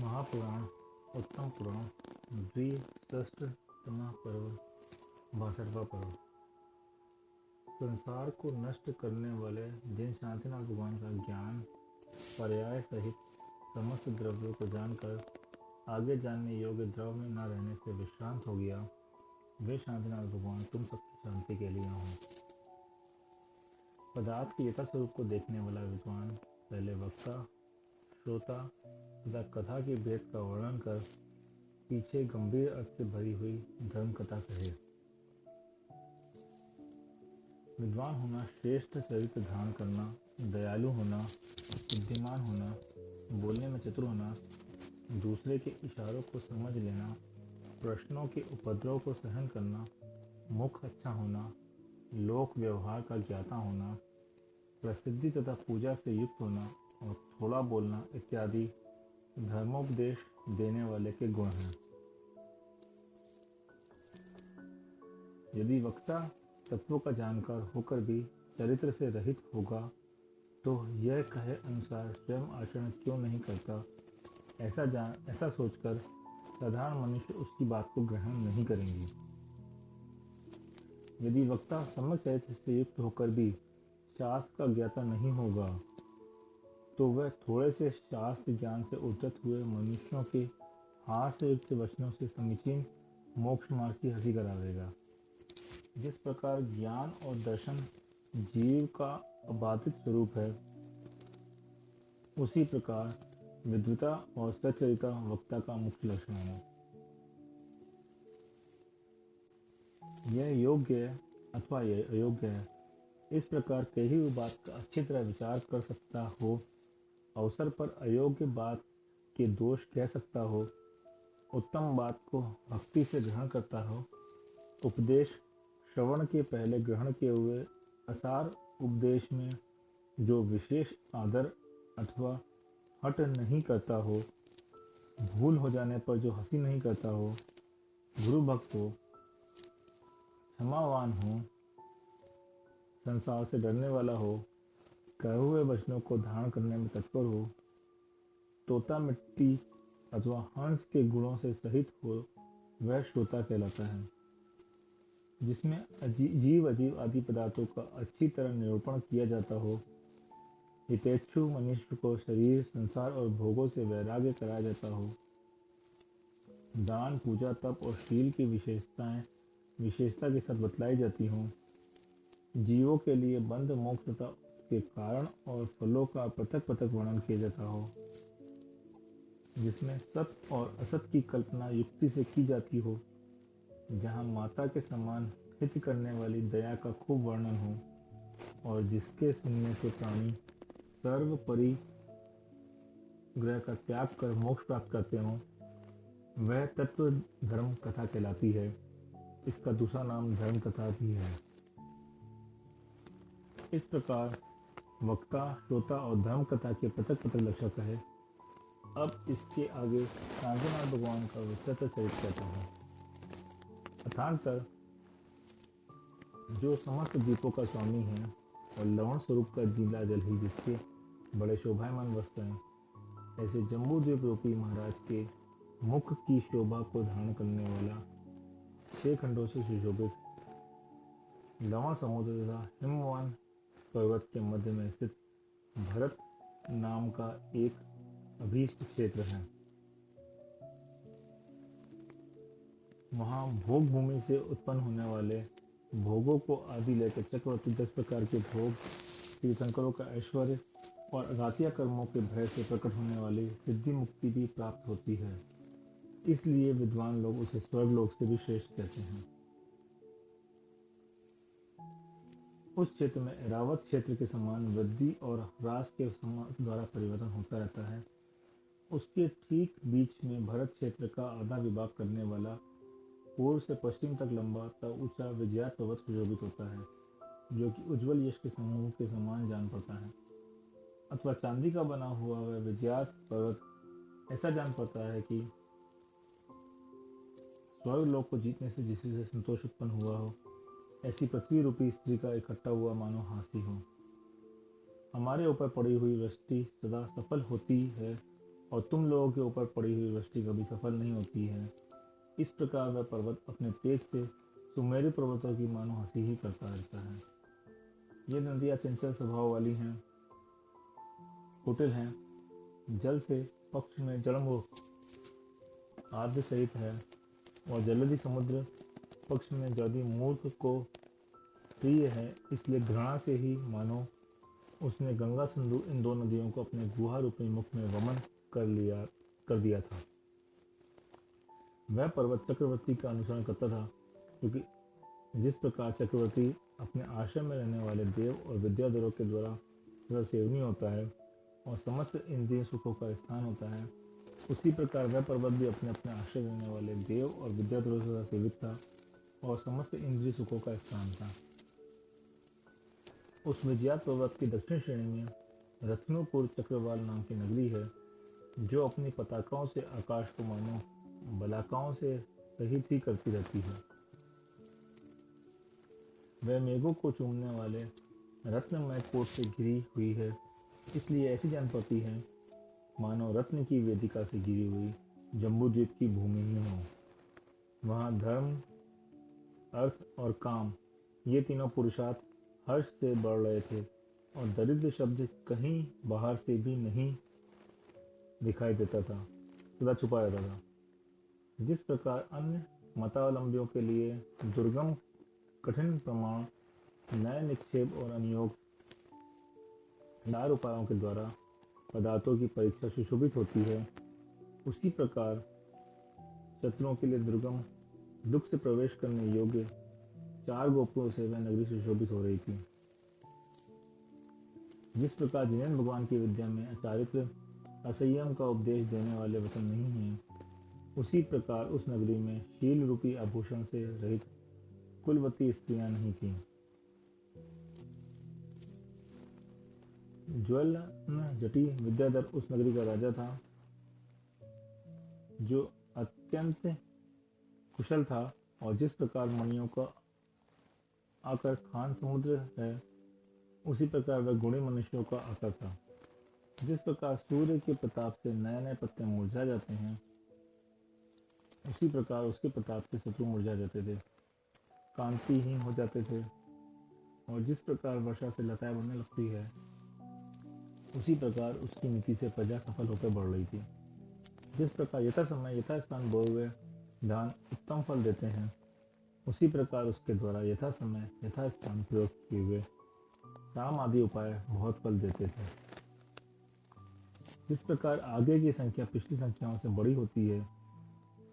महापुराण उत्तम पुराण द्विसहस्त्रतम पर्व 62वां पर्व। संसार को नष्ट करने वाले जिन शांतिनाथ भगवान का ज्ञान पर्याय सहित समस्त द्रव्यों को जानकर आगे जानने योग्य द्रव में न रहने से विश्रांत हो गया, वे शांतिनाथ भगवान तुम सबकी शांति के लिए हों। पदार्थ के यथा स्वरूप को देखने वाला विद्वान पहले वक्ता, श्रोता तथा कथा के भेद का वर्णन कर पीछे गंभीर अर्थ से भरी हुई धर्म कथा कहे। विद्वान होना, श्रेष्ठ चरित्र धारण करना, दयालु होना, बुद्धिमान होना, बोलने में चतुर होना, दूसरे के इशारों को समझ लेना, प्रश्नों के उपद्रव को सहन करना, मुख अच्छा होना, लोक व्यवहार का ज्ञाता होना, प्रसिद्धि तथा पूजा से युक्त होना और थोड़ा बोलना इत्यादि धर्मोपदेश देने वाले के गुण हैं। यदि वक्ता तत्वों का जानकार होकर भी चरित्र से रहित होगा तो यह कहे अनुसार स्वयं आचरण क्यों नहीं करता, ऐसा सोचकर साधारण मनुष्य उसकी बात को ग्रहण नहीं करेंगे। यदि वक्ता सम्यक चरित्र से युक्त होकर भी शास्त्र का ज्ञाता नहीं होगा तो वह थोड़े से शास्त्र ज्ञान से उद्धत हुए मनुष्यों के हार से युक्त वचनों से समीचीन मोक्ष मार्ग की हंसी करावेगा। जिस प्रकार ज्ञान और दर्शन जीव का अबाधित स्वरूप है, उसी प्रकार विद्वता और सच्चरिता वक्ता का मुख्य लक्षण है। यह योग्य है अथवा यह अयोग्य है, इस प्रकार कही हुई बात का अच्छी तरह विचार कर सकता हो, अवसर पर अयोग्य बात के दोष कह सकता हो, उत्तम बात को भक्ति से ग्रहण करता हो, उपदेश श्रवण के पहले ग्रहण किए हुए असार उपदेश में जो विशेष आदर अथवा हट नहीं करता हो, भूल हो जाने पर जो हंसी नहीं करता हो, गुरु भक्त हो, क्षमावान हो, संसार से डरने वाला हो, कहे हुए वचनों को धारण करने में तत्पर हो, तोता मिट्टी अथवा हंस के गुणों से सहित हो, वह श्रोता कहलाता है। जिसमें जीव अजीव आदि पदार्थों का अच्छी तरह निरूपण किया जाता हो, हितेच्छु मनुष्य को शरीर, संसार और भोगों से वैराग्य कराया जाता हो, दान, पूजा, तप और शील की विशेषता के साथ बतलाई जाती हों, जीवों के लिए बंध मोक्ष तथा उसके कारण और फलों का पृथक पृथक वर्णन किया जाता हो, जिसमें सत्य और असत की कल्पना युक्ति से की जाती हो, जहाँ माता के समान हित करने वाली दया का खूब वर्णन हो और जिसके सुनने से प्राणी सर्व परिग्रह का त्याग कर मोक्ष प्राप्त करते हों, वह तत्व धर्म कथा कहलाती है। इसका दूसरा नाम धर्म कथा भी है। इस प्रकार वक्ता, श्रोता और धर्म कथा के पृथक पृथक लक्षण कहे। अब इसके आगे शांतिनाथ भगवान का विस्तृत चरित्र कहता है। अर्थांतर जो समस्त द्वीपों का स्वामी है और लवण स्वरूप का जिला जल ही जिसके बड़े शोभायमान वस्त्र हैं, ऐसे जम्बू द्वीप रूपी महाराज के मुख की शोभा को धारण करने वाला 6 खंडों से सुशोभित लवण समुद्र तथा हिमवान पर्वत के मध्य में स्थित भरत नाम का एक अभीष्ट क्षेत्र है। वहाँ भोग भूमि से उत्पन्न होने वाले भोगों को आदि लेकर चक्रवर्ती 10 प्रकार के भोग, तीर्थंकरों का ऐश्वर्य और अघातिया कर्मों के भय से प्रकट होने वाली सिद्धि मुक्ति भी प्राप्त होती है। इसलिए विद्वान लोग उसे स्वर्गलोक से भी श्रेष्ठ कहते हैं। उस क्षेत्र में ऐरावत क्षेत्र के समान वृद्धि और ह्रास के द्वारा परिवर्तन होता रहता है। उसके ठीक बीच में भरत क्षेत्र का आधा विभाग करने वाला पूर्व से पश्चिम तक लंबा तथा ऊंचा विजयात पर्वत सुशोभित होता है, जो कि उज्ज्वल यश के समूह के समान जान पड़ता है, अथवा चांदी का बना हुआ वह विजयात पर्वत ऐसा जान पड़ता है कि स्वर्गलोक को जीतने से जिससे संतोष उत्पन्न हुआ हो, ऐसी पृथ्वी रूपी स्त्री का इकट्ठा हुआ मानो हाथी हो। हमारे ऊपर पड़ी हुई वृष्टि सदा सफल होती है और तुम लोगों के ऊपर पड़ी हुई वृष्टि कभी सफल नहीं होती है। इस प्रकार वह पर्वत अपने तेज से सुमेरु पर्वतों की मानो हंसी ही करता रहता है। ये नदियाँ चंचल स्वभाव वाली हैं, कुटिल हैं, जल से पक्ष में जलमुख आद्य सहित है, और जलधि समुद्र पक्ष में जलधि मूर्ख को प्रिय है। इसलिए घृणा से ही मानो उसने गंगा सिंधु इन दो नदियों को अपने गुहा रूपी मुख में वमन कर दिया था। वह पर्वत चक्रवर्ती का अनुसरण करता था, क्योंकि जिस प्रकार चक्रवर्ती अपने आश्रम में रहने वाले देव और विद्याधरों के द्वारा सदा सेवनीय होता है और समस्त इंद्रिय सुखों का स्थान होता है, उसी प्रकार वह पर्वत भी अपने अपने आश्रय रहने वाले देव और विद्याधरों से सदा सेवित था और समस्त इंद्रिय सुखों का स्थान था। उस विजयात पर्वत की दक्षिण श्रेणी में रत्नोपुर चक्रवाल नाम की नगरी है, जो अपनी पताकाओं से आकाश को मानो बलाकाओं से सहित ही करती रहती है। वह मेघों को चूमने वाले रत्नमय कोट से घिरी हुई है, इसलिए ऐसी जान पड़ती है मानो रत्न की वेदिका से घिरी हुई जम्बूद्वीप की भूमि ही हो। वहाँ धर्म, अर्थ और काम, ये तीनों पुरुषार्थ हर्ष से बढ़ रहे थे और दरिद्र शब्द कहीं बाहर से भी नहीं दिखाई देता था, सदा छुपा रहता था। जिस प्रकार अन्य मतावलंबियों के लिए दुर्गम कठिन प्रमाण, नए निक्षेप और अनियोग उपायों के द्वारा पदार्थों की परीक्षा सुशोभित होती है, उसी प्रकार शत्रुओं के लिए दुर्गम, दुख से प्रवेश करने योग्य चार गोपुरों से वह नगरी सुशोभित हो रही थी। जिस प्रकार जिनेन्द्र भगवान की विद्या में अचारित्र असंयम का उपदेश देने वाले वचन नहीं हैं, उसी प्रकार उस नगरी में शील रूपी आभूषण से रहित कुलवती स्त्रियां नहीं थीं। ज्वलन जटी विद्याधर उस नगरी का राजा था, जो अत्यंत कुशल था, और जिस प्रकार मणियों का आकर खान समुद्र है, उसी प्रकार वह गुणी मनुष्यों का आकर था। जिस प्रकार सूर्य के प्रताप से नए नए पत्ते मुरझा जाते हैं, उसी प्रकार उसके प्रताप से शत्रु मुरझा जाते थे, कांतिहीन हो जाते थे, और जिस प्रकार वर्षा से लताएं बढ़ने लगती है, उसी प्रकार उसकी नीति से प्रजा सफल होकर बढ़ रही थी। जिस प्रकार यथा समय यथा स्थान बोए हुए धान उत्तम फल देते हैं, उसी प्रकार उसके द्वारा यथा समय यथा स्थान प्रयोग किए हुए साम आदि उपाय बहुत फल देते थे। जिस प्रकार आगे की संख्या पिछली संख्याओं से बड़ी होती है,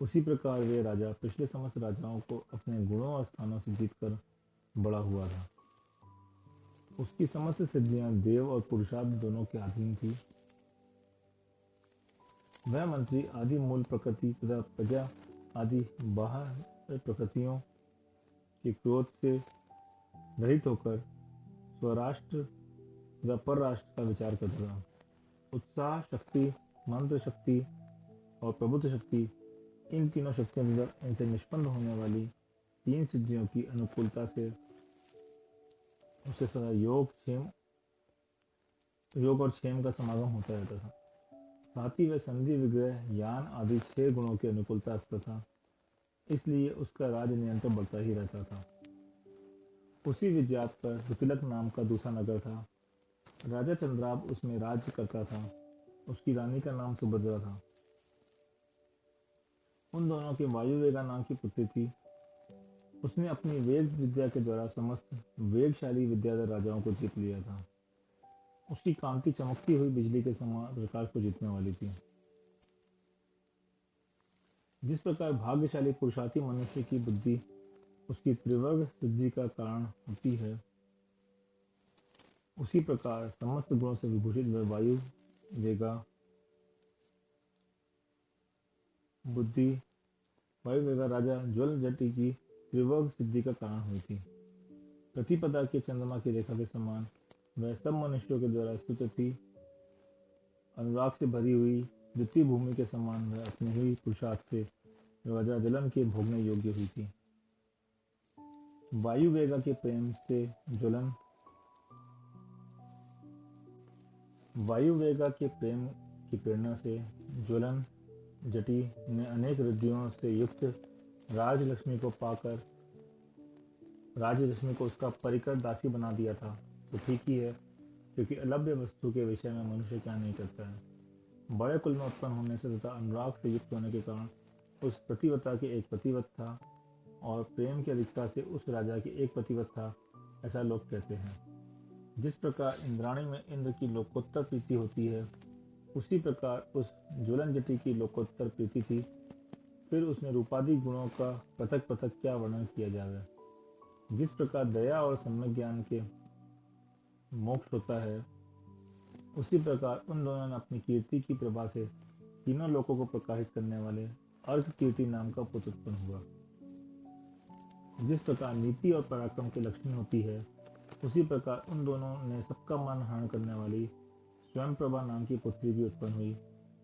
उसी प्रकार वे राजा पिछले समस्त राजाओं को अपने गुणों और स्थानों से जीतकर बड़ा हुआ था। उसकी समस्त सिद्धियां देव और पुरुषार्थ दोनों के अधीन थी। वह मंत्री आदि मूल प्रकृति तथा प्रजा आदि बाह्य प्रकृतियों के क्रोध से रहित होकर स्वराष्ट्र तथा परराष्ट्र का विचार करता था। उत्साह शक्ति, मंत्र शक्ति और प्रबुद्ध शक्ति, इन तीनों शक्तियों द्वारा इनसे निष्पन्न होने वाली तीन सिद्धियों की अनुकूलता से उसे सदा योग और क्षेम का समागम होता रहता था। साथ ही वह संधि, विग्रह, ज्ञान आदि 6 गुणों की अनुकूलता रखता था, इसलिए उसका राज निरंतर बढ़ता ही रहता था। उसी विजयात पर रुतिलक नाम का दूसरा नगर था। राजा चंद्राब उसमें राज्य करता था। उसकी रानी का नाम सुभद्रा था। उन दोनों की वायुवेगा नाम की पुत्री थी। उसने अपनी वेद विद्या के द्वारा समस्त वेगशाली विद्याधर राजाओं को जीत लिया था। उसकी कांति चमकती हुई बिजली के समान प्रकाश को जीतने वाली थी। जिस प्रकार भाग्यशाली पुरुषार्थी मनुष्य की बुद्धि उसकी त्रिवर्ग सिद्धि का कारण होती है, उसी प्रकार समस्त गुणों से विभूषित वह वायु वेगा राजा ज्वल जटी की त्रिवर्ग सिद्धि का कारण हुई थी। प्रतिपदा के चंद्रमा की रेखा के समान वह सब मनुष्यों के द्वारा स्तुत थी। अनुराग से भरी हुई द्वितीय भूमि के समान वह अपने ही पुरुषार्थ से राजा जलन के भोगने योग्य हुई थी। वायु वेगा के प्रेम से ज्वलन की प्रेरणा से ज्वलन जटी ने अनेक रिद्धियों से युक्त राजलक्ष्मी को पाकर राजलक्ष्मी को उसका परिकर दासी बना दिया था। तो ठीक ही है, क्योंकि अलभ्य वस्तु के विषय में मनुष्य क्या नहीं करता है। बड़े कुल में उत्पन्न होने से तथा अनुराग से युक्त होने के कारण उस प्रतिवता के एक पतिव्रत था और प्रेम की अधिकता से उस राजा की एक पतिव्रत था, ऐसा लोग कहते हैं। जिस प्रकार इंद्राणी में इंद्र की लोकोत्तर प्रीति होती है, उसी प्रकार उस ज्वलन जटी की लोकोत्तर प्रीति थी। फिर उसने रूपादि गुणों का पृथक पृथक क्या वर्णन किया जावे। जिस प्रकार दया और सम्यक ज्ञान के मोक्ष होता है, उसी प्रकार उन दोनों ने अपनी कीर्ति की प्रभा से तीनों लोकों को प्रकाशित करने वाले अर्क कीर्ति नाम का पुत्र उत्पन्न हुआ। जिस प्रकार नीति और पराक्रम की लक्ष्मी होती है, उसी प्रकार उन दोनों ने सबका मन हरण करने वाली स्वयं प्रभा नाम की पुत्री भी उत्पन्न हुई,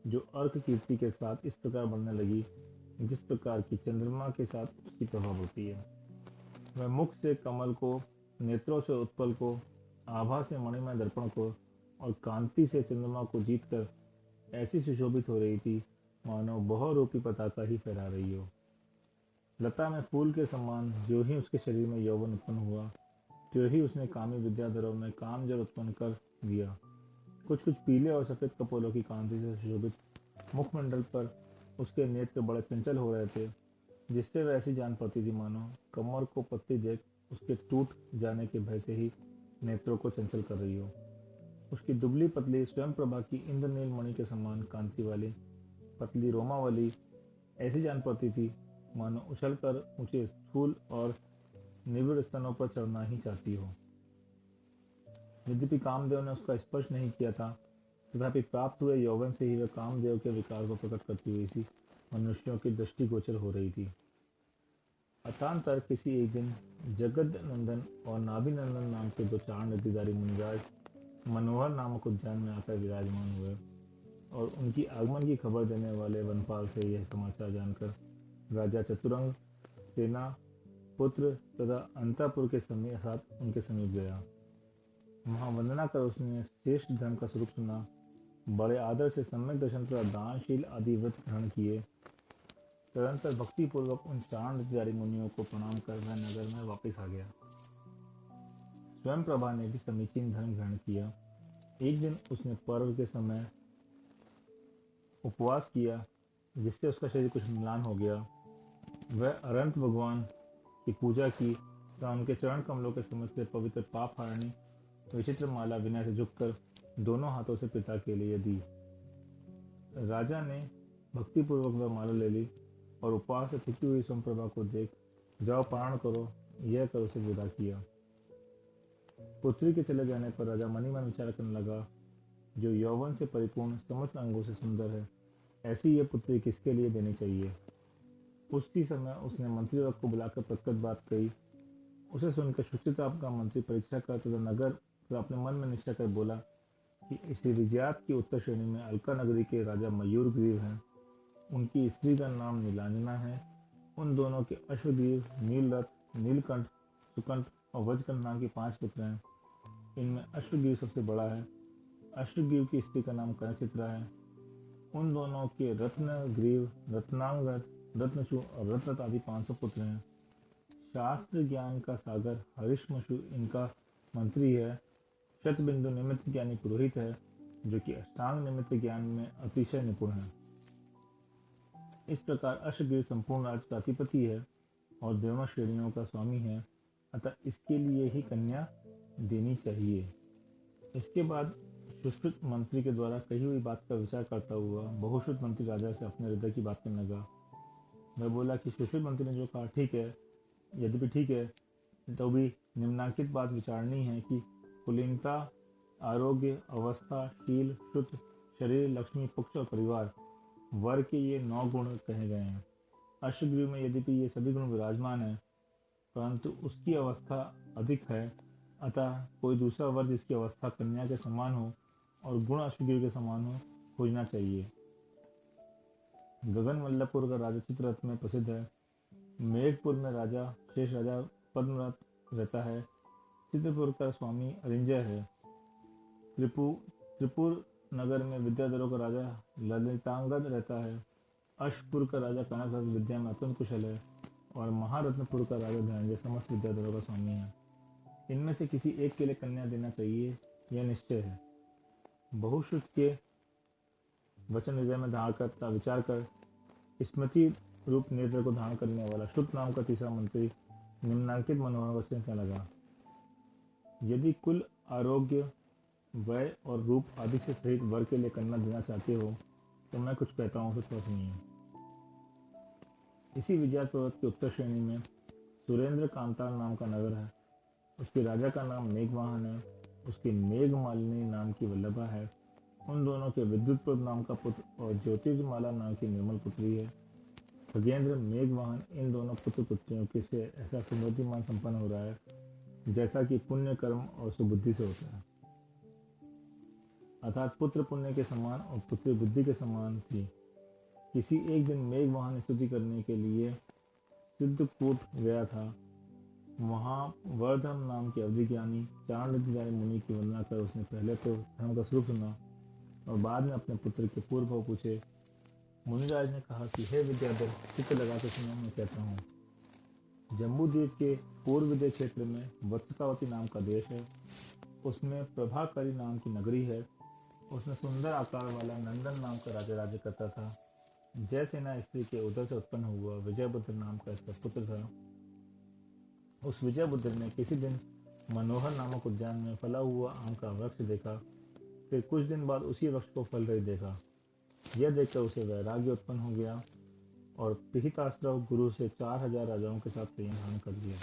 जो अर्क कीर्ति के साथ इस प्रकार बढ़ने लगी जिस प्रकार की चंद्रमा के साथ उसकी प्रभा होती है। वह मुख से कमल को, नेत्रों से उत्पल को, आभा से मणिमय दर्पण को और कांति से चंद्रमा को जीतकर ऐसी सुशोभित हो रही थी मानो बहुरूपी पताका ही फहरा रही हो। लता में फूल के समान जो ही उसके शरीर में यौवन उत्पन्न हुआ, त्यों ही उसने कामी विद्याधरों में काम जल उत्पन्न कर दिया। कुछ कुछ पीले और सफेद कपोलों की कांति से सुशोभित मुखमंडल पर उसके नेत्र बड़े चंचल हो रहे थे, जिससे वह ऐसी जान पड़ती थी मानो कमर को पत्ती देख उसके टूट जाने के भय से ही नेत्रों को चंचल कर रही हो। उसकी दुबली पतली स्वयं प्रभा की इंद्रनील मणि के समान कांति वाली पतली रोमावली ऐसी जान पड़ती थी मानो उछलकर ऊंचे स्थूल और निविड़ स्तनों पर चढ़ना ही चाहती हो। यद्यपि कामदेव ने उसका स्पर्श नहीं किया था, तथापि प्राप्त हुए यौवन से ही वह कामदेव के विकार को प्रकट करती हुई सी मनुष्यों की दृष्टि गोचर हो रही थी। अतांतर किसी एक दिन जगद नंदन और नाभि नंदन नाम के दो चारण रिद्धिधारी मुनिराज मनोहर नामक उद्यान में आकर विराजमान हुए और उनकी आगमन की खबर देने वाले वनपाल से यह समाचार जानकर राजा चतुरंग सेना पुत्र तथा अंतापुर के साथ उनके समीप गया। वहां वंदना कर उसने श्रेष्ठ धर्म का स्वरूप सुना, बड़े आदर से सम्यक दर्शन तथा दानशील आदि व्रत ग्रहण किए। तदंतर भक्ति पूर्वक उन चारण रिद्धिधारी मुनियों को प्रणाम कर वह नगर में वापस आ गया। स्वयं प्रभा ने भी समीचीन धर्म ग्रहण किया। एक दिन उसने पर्व के समय उपवास किया, जिससे उसका शरीर कुछ म्लान हो गया। वह अनंत भगवान की पूजा की तथा उनके चरण कमलों के समझ से पवित्र पाप हारणी विचित्र माला विनय से झुककर दोनों हाथों से पिता के लिए दी। राजा ने भक्तिपूर्वक वह माला ले ली और उपवास से थकी हुई स्वयं प्रभा को देख जाओ पारण करो यह कर उसे विदा किया। पुत्री के चले जाने पर राजा मनी मन विचार करने लगा, जो यौवन से परिपूर्ण समस्त अंगों से सुंदर है, ऐसी यह पुत्री किसके लिए देनी चाहिए। उसी समय उसने मंत्री वर्ग को बुलाकर प्रकट बात कही। उसे सुनकर सुचिता का मंत्री परीक्षा कर तथा नगर तो अपने मन में निश्चय कर बोला कि इस विजयात की उत्तर श्रेणी में अलका नगरी के राजा मयूरग्रीव हैं। उनकी स्त्री का नाम नीलांजना है। उन दोनों के अश्वग्रीव, नीलरथ, नीलकंठ, सुकंठ और वज्रकंठ नाम के 5 पुत्र हैं। इनमें अश्वग्रीव सबसे बड़ा है। अश्वग्रीव की स्त्री का नाम कनकचित्रा है। उन दोनों के रत्नग्रीव, रत्नांगद, रत्नचू और रत्नत आदि 500 पुत्र हैं। शास्त्र ज्ञान का सागर हरिश्मशु इनका मंत्री है। शतबिंदु निमित्त ज्ञानी पुरोहित है, जो कि अष्टांग निमित्त ज्ञान में अतिशय निपुण है। इस प्रकार अश्वग्रीव संपूर्ण राज्य का अधिपति है और दोनों श्रेणियों का स्वामी है, अतः इसके लिए ही कन्या देनी चाहिए। इसके बाद सुश्रुत मंत्री के द्वारा कही हुई बात का विचार करता हुआ बहुश्रुत मंत्री राजा से अपने हृदय की बात करने लगा। वह बोला कि सुश्रुत मंत्री ने जो कहा ठीक है, यद्यपि ठीक है, तो भी निम्नांकित बात विचारनी है कि कुलीनता, आरोग्य, अवस्था, शील, श्रुत, शरीर, लक्ष्मी, पुक्ष और परिवार वर के ये 9 गुण कहे गए हैं। अश्वग्रीव में यद्यपि ये सभी गुण विराजमान है, परंतु उसकी अवस्था अधिक है, अतः कोई दूसरा वर जिसकी अवस्था कन्या के समान हो और गुण अश्वग्रीव के समान हो खोजना चाहिए। गगन वल्लभपुर का राजा चित्ररथ में प्रसिद्ध है। मेघपुर में राजा शेष राजा पद्मरथ रहता है। चित्रपुर का स्वामी अरिंजय है। त्रिपुर नगर में विद्याधरों का राजा ललितांगद रहता है। अशपुर का राजा कनक विद्या में अत्यंत कुशल है और महारत्नपुर का राजा धनंजय समस्त विद्याधरों का स्वामी है। इनमें से किसी एक के लिए कन्या देना चाहिए, यह निश्चय है। बहुश्रुत के वचन हृदय में धारण करता विचार कर स्मृति रूप नेत्र को धारण करने वाला श्रुत नाम का तीसरा मंत्री निम्नांकित मनोहर वचन कहने लगा। यदि कुल, आरोग्य, वय और रूप आदि से सहित वर के लिए कन्या देना चाहते हो तो मैं कुछ कहता हूँ, तो सुनिए। इसी विजय पर्वत की उत्तर श्रेणी में सुरेंद्र कांतार नाम का नगर है। उसके राजा का नाम मेघवाहन है। उसकी मेघमालिनी नाम की वल्लभा है। उन दोनों के विद्युतप्रभ नाम का पुत्र और ज्योतिर्माला नाम की निर्मल पुत्री है। खगेंद्र मेघवाहन इन दोनों पुत्र पुत्रियों के से ऐसा समृद्धिमान संपन्न हो रहा है जैसा कि पुण्य कर्म और सुबुद्धि से होता है। अर्थात पुत्र पुण्य के समान और पुत्री बुद्धि के समान थी। किसी एक दिन मेघवाहन स्तुति करने के लिए सिद्धकूट गया था। वहाँ वर्धम नाम के अवधि ज्ञानी चाणक्य मुनि की वंदना कर उसने पहले तो धर्म का स्वरूप सुना और बाद में अपने पुत्र के पूर्व भाव पूछे। मुनिराज ने कहा कि हे विद्याधर, चित्त लगा के सुनो, मैं कहता हूँ। जम्बूद्वीप के पूर्व विदय क्षेत्र में वत्सकावती नाम का देश है। उसमें प्रभाकरी नाम की नगरी है। उसमें सुंदर आकार वाला नंदन नाम का राजा राज्य करता था। जयसेना स्त्री के उदर से उत्पन्न हुआ विजयभद्र नाम का इसका पुत्र था। उस विजयभद्र ने किसी दिन मनोहर नामक उद्यान में फला हुआ आम का वृक्ष देखा। फिर कुछ दिन बाद उसी वृक्ष को फल रही देखा। यह देखकर उसे वैराग्य उत्पन्न हो गया और पिहिताश्रव गुरु से 4000 राजाओं के साथ संधान कर दिया।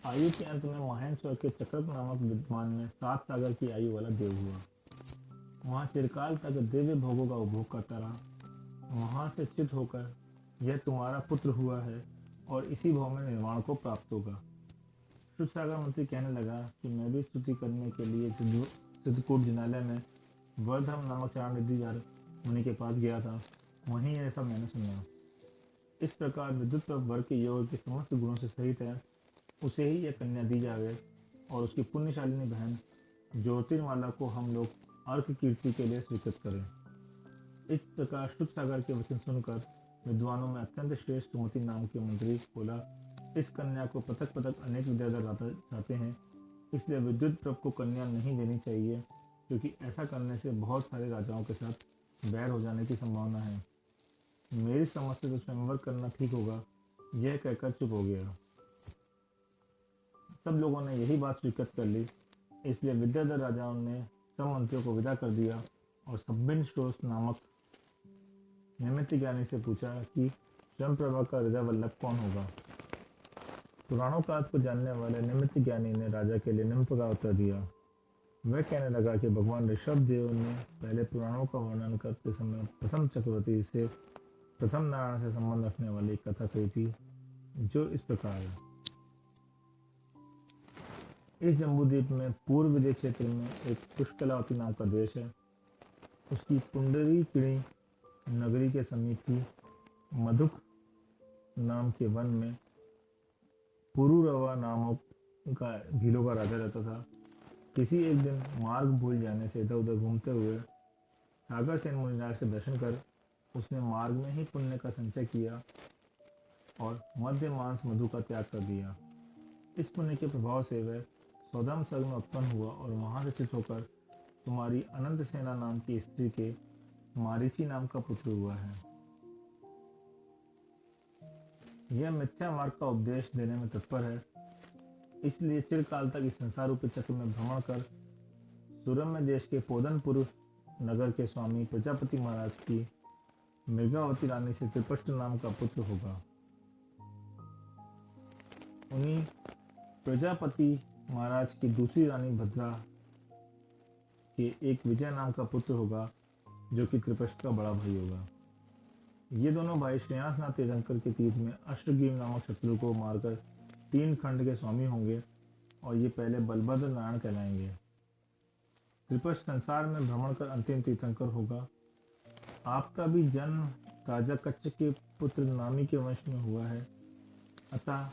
आयु के अंत में महेश्वर के चक्रक नामक विद्वान में 7 सागर की आयु वाला देव हुआ। वहाँ चिरकाल तक दिव्य भोगों का उपभोग करता रहा। वहाँ से च्युत होकर यह तुम्हारा पुत्र हुआ है और इसी भाव में निर्वाण को प्राप्त होगा। श्रुत सागर मंत्री कहने लगा कि मैं भी स्तुति करने के लिए सिद्धकूट जिनालय में वर्धम नामक चाणक्य मुनि के पास गया था। वहीं ऐसा मैंने सुना। इस प्रकार विद्युत वर के योग के समस्त गुणों से सहित है, उसे ही यह कन्या दी जावे और उसकी पुण्यशालिनी बहन ज्योतिर्माला को हम लोग अर्क कीर्ति के लिए स्वीकृत करें। इस प्रकार श्रुत सागर के वचन सुनकर विद्वानों में अत्यंत श्रेष्ठ सुमति नाम के मंत्री बोला, इस कन्या को पथक पथक अनेक विद्याधर चाहते हैं, इसलिए विद्युत प्रभ को कन्या नहीं देनी चाहिए, क्योंकि ऐसा करने से बहुत सारे राजाओं के साथ बैर हो जाने की संभावना है। मेरी समझ से तो स्वयंवर करना ठीक होगा। यह कहकर चुप हो गया। सब लोगों ने यही बात स्वीकृत कर ली। इसलिए विद्याधर राजाओं ने सब मंत्रियों को विदा कर दिया और सब्बिन श्रोस नामक निमित्त ज्ञानी से पूछा कि स्वयं प्रभा का हृदय वल्लभ कौन होगा। पुराणों का अर्थ को जानने वाले निमित्त ज्ञानी ने राजा के लिए निम्न प्रकार उत्तर दिया। वह कहने लगा कि भगवान ऋषभ देव ने पहले पुराणों का वर्णन करते समय प्रथम चक्रवर्ती से प्रथम नारायण से संबंध रखने वाली एक कथा कही थी, जो इस प्रकार है। इस जम्बूद्वीप में पूर्व विदय क्षेत्र में एक पुष्कलावती नाम का देश है। उसकी पुंडरीकिणी नगरी के समीप ही मधुक नाम के वन में पुरुरवा नामक का भीलों का राजा रहता था। किसी एक दिन मार्ग भूल जाने से इधर उधर घूमते हुए सागर सेन मुनिराज के दर्शन कर उसने मार्ग में ही पुण्य का संचय किया और मध्य मांस मधु का त्याग कर दिया। इस पुण्य के प्रभाव से वह सौदम सर्ग में उत्पन्न हुआ और वहां से चित होकर तुम्हारी अनंत सेना नाम की स्त्री के मारीची नाम का पुत्र हुआ है। यह मिथ्या मार्ग का उपदेश देने में तत्पर है, इसलिए चिरकाल तक इस संसार रूपी चक्र में भ्रमण कर सुरम्य देश के पोदनपुर नगर के स्वामी प्रजापति महाराज की मृगावती रानी से त्रिपष्ट नाम का पुत्र होगा। उन्हीं प्रजापति महाराज की दूसरी रानी भद्रा के एक विजय नाम का पुत्र होगा, जो कि त्रिपष्ट का बड़ा भाई होगा। ये दोनों भाई श्रेयांसनाथ तीर्थंकर के तीर्थ में अष्टगिर नामक शत्रु को मारकर 3 खंड के स्वामी होंगे और ये पहले बलभद्र नारायण कहलाएंगे। त्रिपष्ट संसार में भ्रमण कर अंतिम तीर्थंकर होगा। आपका भी जन्म राजा कच्छ के पुत्र नामी के वंश में हुआ है, अतः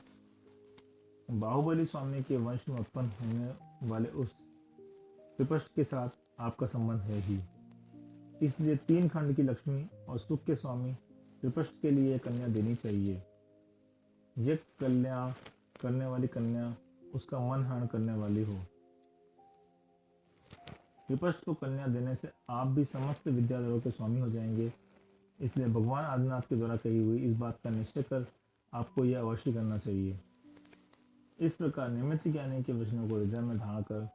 बाहुबली स्वामी के वंश में उत्पन्न होने वाले उस त्रिपष्ट के साथ आपका संबंध है ही। इसलिए 3 खंड की लक्ष्मी और सुख के स्वामी त्रिपष्ट के लिए कन्या देनी चाहिए। यह कन्या करने वाली कन्या उसका मन हरण करने वाली हो। त्रिपष्ट को कन्या देने से आप भी समस्त विद्याधरों के स्वामी हो जाएंगे। इसलिए भगवान आदिनाथ के द्वारा कही हुई इस बात का निश्चय कर आपको यह अवश्य करना चाहिए। इस प्रकार निमित्त ज्ञानी के वचनों को हृदय में धारण कर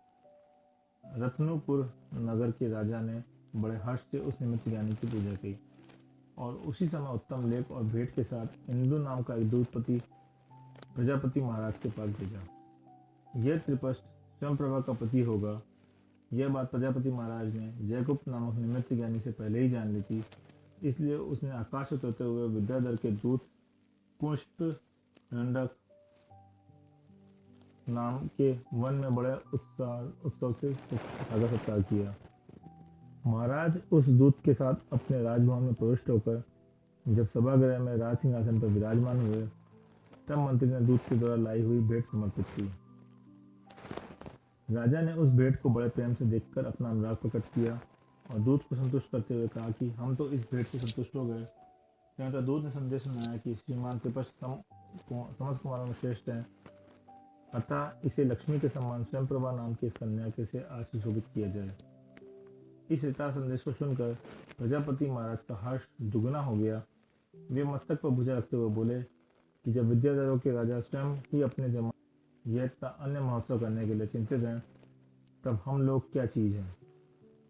रत्नपुर नगर के राजा ने बड़े हर्ष से उस निमित्त ज्ञानी की पूजा की और उसी समय उत्तम लेख और भेंट के साथ इंदु नाम का एक दूतपति प्रजापति महाराज के पास भेजा। यह त्रिपष्ट स्वयंप्रभा का पति होगा। यह बात प्रजापति महाराज ने जयगुप्त नामक निमित्त ज्ञानी से पहले ही जान ली थी। इसलिए उसने आकाश से उतरते हुए विद्याधर के दूत पुष्प नंदक नाम के वन में बड़े उत्सव से स्वागत सत्कार किया। महाराज उस दूत के साथ अपने राजभवन में प्रविष्ट होकर जब सभागृह में राज सिंहासन पर विराजमान हुए, तब मंत्री ने दूत के द्वारा लाई हुई भेंट समर्पित की। राजा ने उस भेंट को बड़े प्रेम से देखकर अपना अनुराग प्रकट किया और दूत को संतुष्ट करते हुए कहा कि हम तो इस भेंट से संतुष्ट हो गए। तथा दूत ने संदेश सुनाया कि श्रीमान त्रिपष्ट समस्त कुमारों में श्रेष्ठ है, अतः इसे लक्ष्मी के समान स्वयंप्रभा नाम की इस कन्या के से आशीर्षोभित किया जाए। इस हिता संदेश को सुनकर प्रजापति महाराज का हर्ष दुगना हो गया। वे मस्तक पर भुजा रखते हुए बोले कि जब विद्याधरों के राजा स्वयं ही अपने जमा यह अन्य महोत्सव करने के लिए चिंतित हैं, तब हम लोग क्या चीज हैं।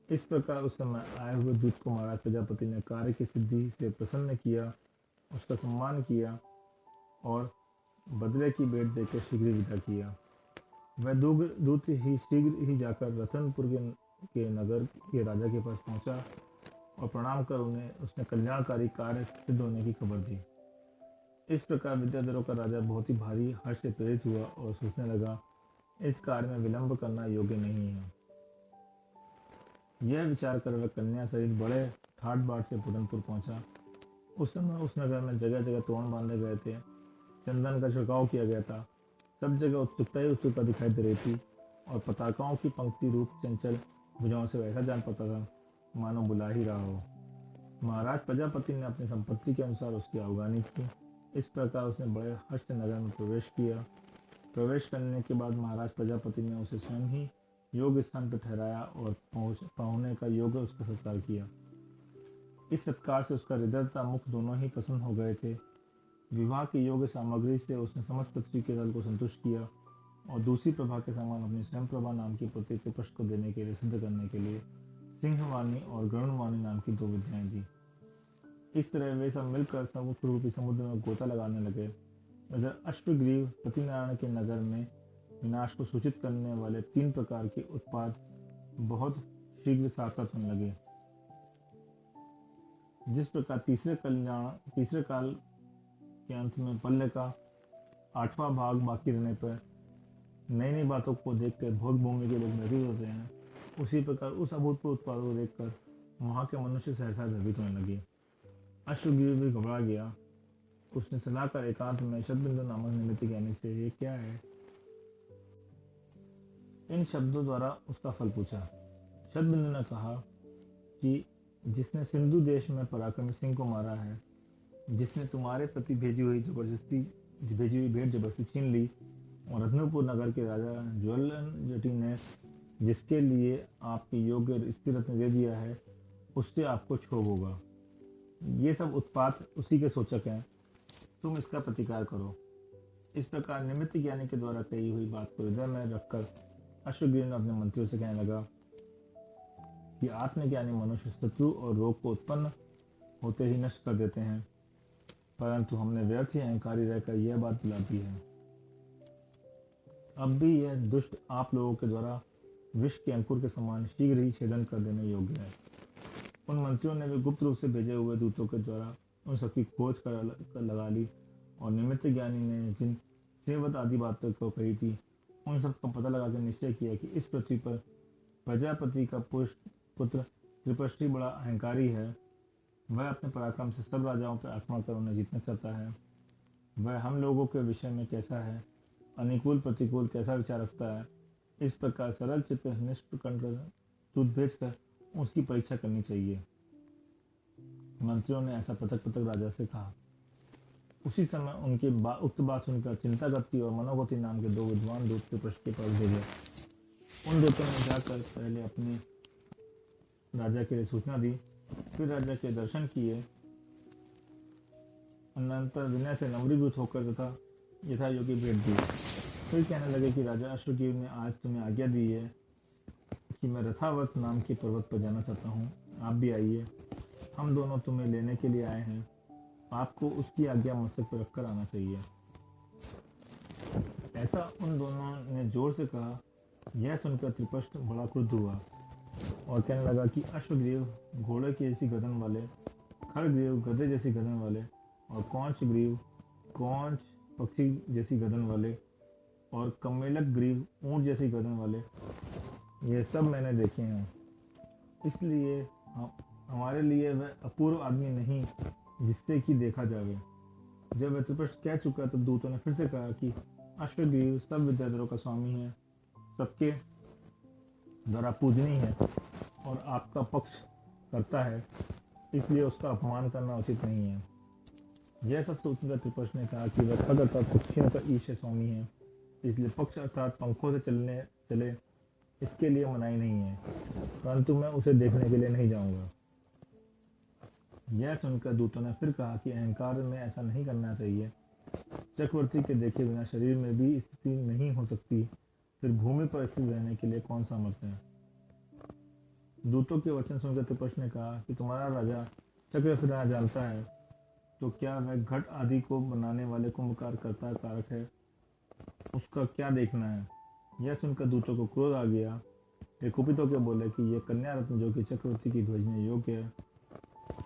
इस प्रकार उस समय आए हुए दूत को महाराज प्रजापति ने कार्य की सिद्धि से प्रसन्न किया, उसका सम्मान किया और बदले की भेंट देकर शीघ्र विदा किया। वह दूत ही शीघ्र ही जाकर रतनपुर के नगर के राजा के पास पहुंचा और प्रणाम कर उन्हें उसने कल्याणकारी कार्य सिद्ध होने की खबर दी। इस प्रकार विद्याधरों का राजा बहुत ही भारी हर्ष से प्रेरित हुआ और सोचने लगा, इस कार्य में विलंब करना योग्य नहीं है। यह विचार कर वह कन्या सहित बड़े ठाट बाट से पुरनपुर पहुंचा। उस समय उस नगर में जगह जगह तोरण बांधे गए थे, चंदन का छिड़काव किया गया था। सब जगह उत्सुकता ही उत्सुकता दिखाई दे रही थी और पताकाओं की पंक्ति रूप चंचल भुजाओं से वैसा जान पड़ता था मानो बुला ही रहा हो। महाराज प्रजापति ने अपनी संपत्ति के अनुसार उसकी अवगानी की। इस प्रकार उसने बड़े हर्ष से नगर में प्रवेश किया। प्रवेश करने के बाद महाराज प्रजापति ने उसे स्वयं ही योग्य स्थान पर ठहराया और पहुंचने का योग्य उसका सत्कार किया। इस सत्कार से उसका हृदय तथा मुख दोनों ही प्रसन्न हो गए थे। विवाह की योग्य सामग्री से उसने समस्त पृथ्वी के दल को संतुष्ट किया और दूसरी प्रभा के समान अपनी स्वयं प्रभा नाम की पुत्री त्रिपष्ट को देने के लिए सिद्ध करने के लिए सिंहवाणी और गरुणवाणी नाम की 2 विद्याएं दी। इस तरह वे सब मिलकर समुद्र रूपी समुद्र में गोता लगाने लगे। इधर अश्वग्रीव पतिनारायण के नगर में विनाश को सूचित करने वाले 3 प्रकार के उत्पाद बहुत शीघ्र साकार होने लगे। जिस प्रकार तीसरे काल के अंत में पल्ले का 8वां भाग बाकी रहने पर नई नई बातों को देखकर भोग भूमि के लोग व्यतीत होते हैं, उसी प्रकार उस अभूतपूर्व उत्पादों को देखकर वहां के मनुष्य सहसा भयभीत होने लगे। अश्वग्रीव भी घबरा गया। उसने सलाह कर एकांत में शतबिंदु नामक निमित्त ज्ञानी से ये क्या है, इन शब्दों द्वारा उसका फल पूछा। शतबिंदु ने कहा कि जिसने सिंधु देश में पराक्रमी सिंह को मारा है, जिसने तुम्हारे प्रति भेजी हुई भेंट जबरदस्ती छीन ली और रत्नपुर नगर के राजा ज्वलन जटी ने जिसके लिए आपके योग्य स्थिर रत्न दे दिया है, उससे आपको क्षोभ होगा। ये सब उत्पात उसी के सूचक हैं, तुम इसका प्रतिकार करो। इस प्रकार निमित्त ज्ञानी के द्वारा कही हुई बात को हृदय में रखकर अश्वग्रीव ने अपने मंत्रियों से कहने लगा कि आत्मज्ञानी मनुष्य शत्रु और रोग को उत्पन्न होते ही नष्ट कर देते हैं, परंतु हमने व्यर्थ ही अहंकारी रहकर यह बात बुला दी है। अब भी यह दुष्ट आप लोगों के द्वारा विष के अंकुर के समान शीघ्र ही छेदन कर देने योग्य है। उन मंत्रियों ने भी गुप्त रूप से भेजे हुए दूतों के द्वारा उन सबकी खोज कर लगा ली और निमित्त ज्ञानी ने जिन सेवत आदि बातों को कही थी, उन सब का पता लगाकर निश्चय किया कि इस पृथ्वी पर प्रजापति का पुत्र त्रिपष्टी बड़ा अहंकारी है। वह अपने पराक्रम से सब राजाओं पर आक्रमण कर उन्हें जीतना चाहता है। वह हम लोगों के विषय में कैसा है, अनुकूल प्रतिकूल कैसा विचार रखता है, इस प्रकार सरल चित्त निष्प्रकंड दूध भेजकर उसकी परीक्षा करनी चाहिए। मंत्रियों ने ऐसा पृथक पृथक राजा से कहा। उसी समय उनके उक्त बात सुनकर चिंतागति और मनोगति नाम के 2 विद्वान दूत के पृष्ठ के पास भेजे। उन दूतों ने जाकर पहले अपने राजा के लिए सूचना दी, फिर राजा के दर्शन किए, अनंतर विनय से नम्रीभूत होकर तथा यथा योग्य भेंट दी। फिर कहने लगे कि राजा अश्वग्रीव ने आज तुम्हें आज्ञा दी है कि मैं रथावत नाम के पर्वत पर जाना चाहता हूँ, आप भी आइए। हम दोनों तुम्हें लेने के लिए आए हैं, आपको उसकी आज्ञा मस्तक पर रखकर आना चाहिए। ऐसा उन दोनों ने जोर से कहा। यह सुनकर त्रिपष्ट बड़ा क्रुद्ध हुआ और कहने लगा कि अश्वग्रीव घोड़े की जैसी गर्दन वाले, खरग्रीव गधे जैसी गर्दन वाले और कौंचग्रीव कौंच पक्षी जैसी गर्दन वाले और कमेलक ग्रीव ऊंट जैसी गर्दन वाले, ये सब मैंने देखे हैं। इसलिए हमारे लिए वह अपूर्व आदमी नहीं जिससे कि देखा जावे। जब वह त्रिपष्ट कह चुका तो दूतों ने फिर से कहा कि अश्वग्रीव सब विद्याधरों का स्वामी है, सबके द्वारा पूजनीय है और आपका पक्ष करता है, इसलिए उसका अपमान करना उचित नहीं है। यह सब सोचकर त्रिपष्ट ने कहा कि वह खग अर्थात पक्षियों का ईश स्वामी है, इसलिए पक्ष अर्थात पंखों से चले इसके लिए मनाही नहीं है, परंतु मैं उसे देखने के लिए नहीं जाऊंगा। यह सुनकर दूतों ने फिर कहा कि अहंकार में ऐसा नहीं करना चाहिए। चक्रवर्ती के देखे बिना शरीर में भी स्थिति नहीं हो सकती, फिर भूमि पर स्थित रहने के लिए कौन सामर्थ्य है। दूतों के वचन सुनकर त्रिपष्ट ने कहा कि तुम्हारा राजा चक्र फिरना जानता है, तो क्या वह घट आदि को बनाने वाले कुंभकार कर्ता कारक है, उसका क्या देखना है। यह सुनकर दूतों को क्रोध आ गया। वे कुपित होकर बोले कि यह कन्या रत्न जो कि चक्रवर्ती की भेजने योग्य है,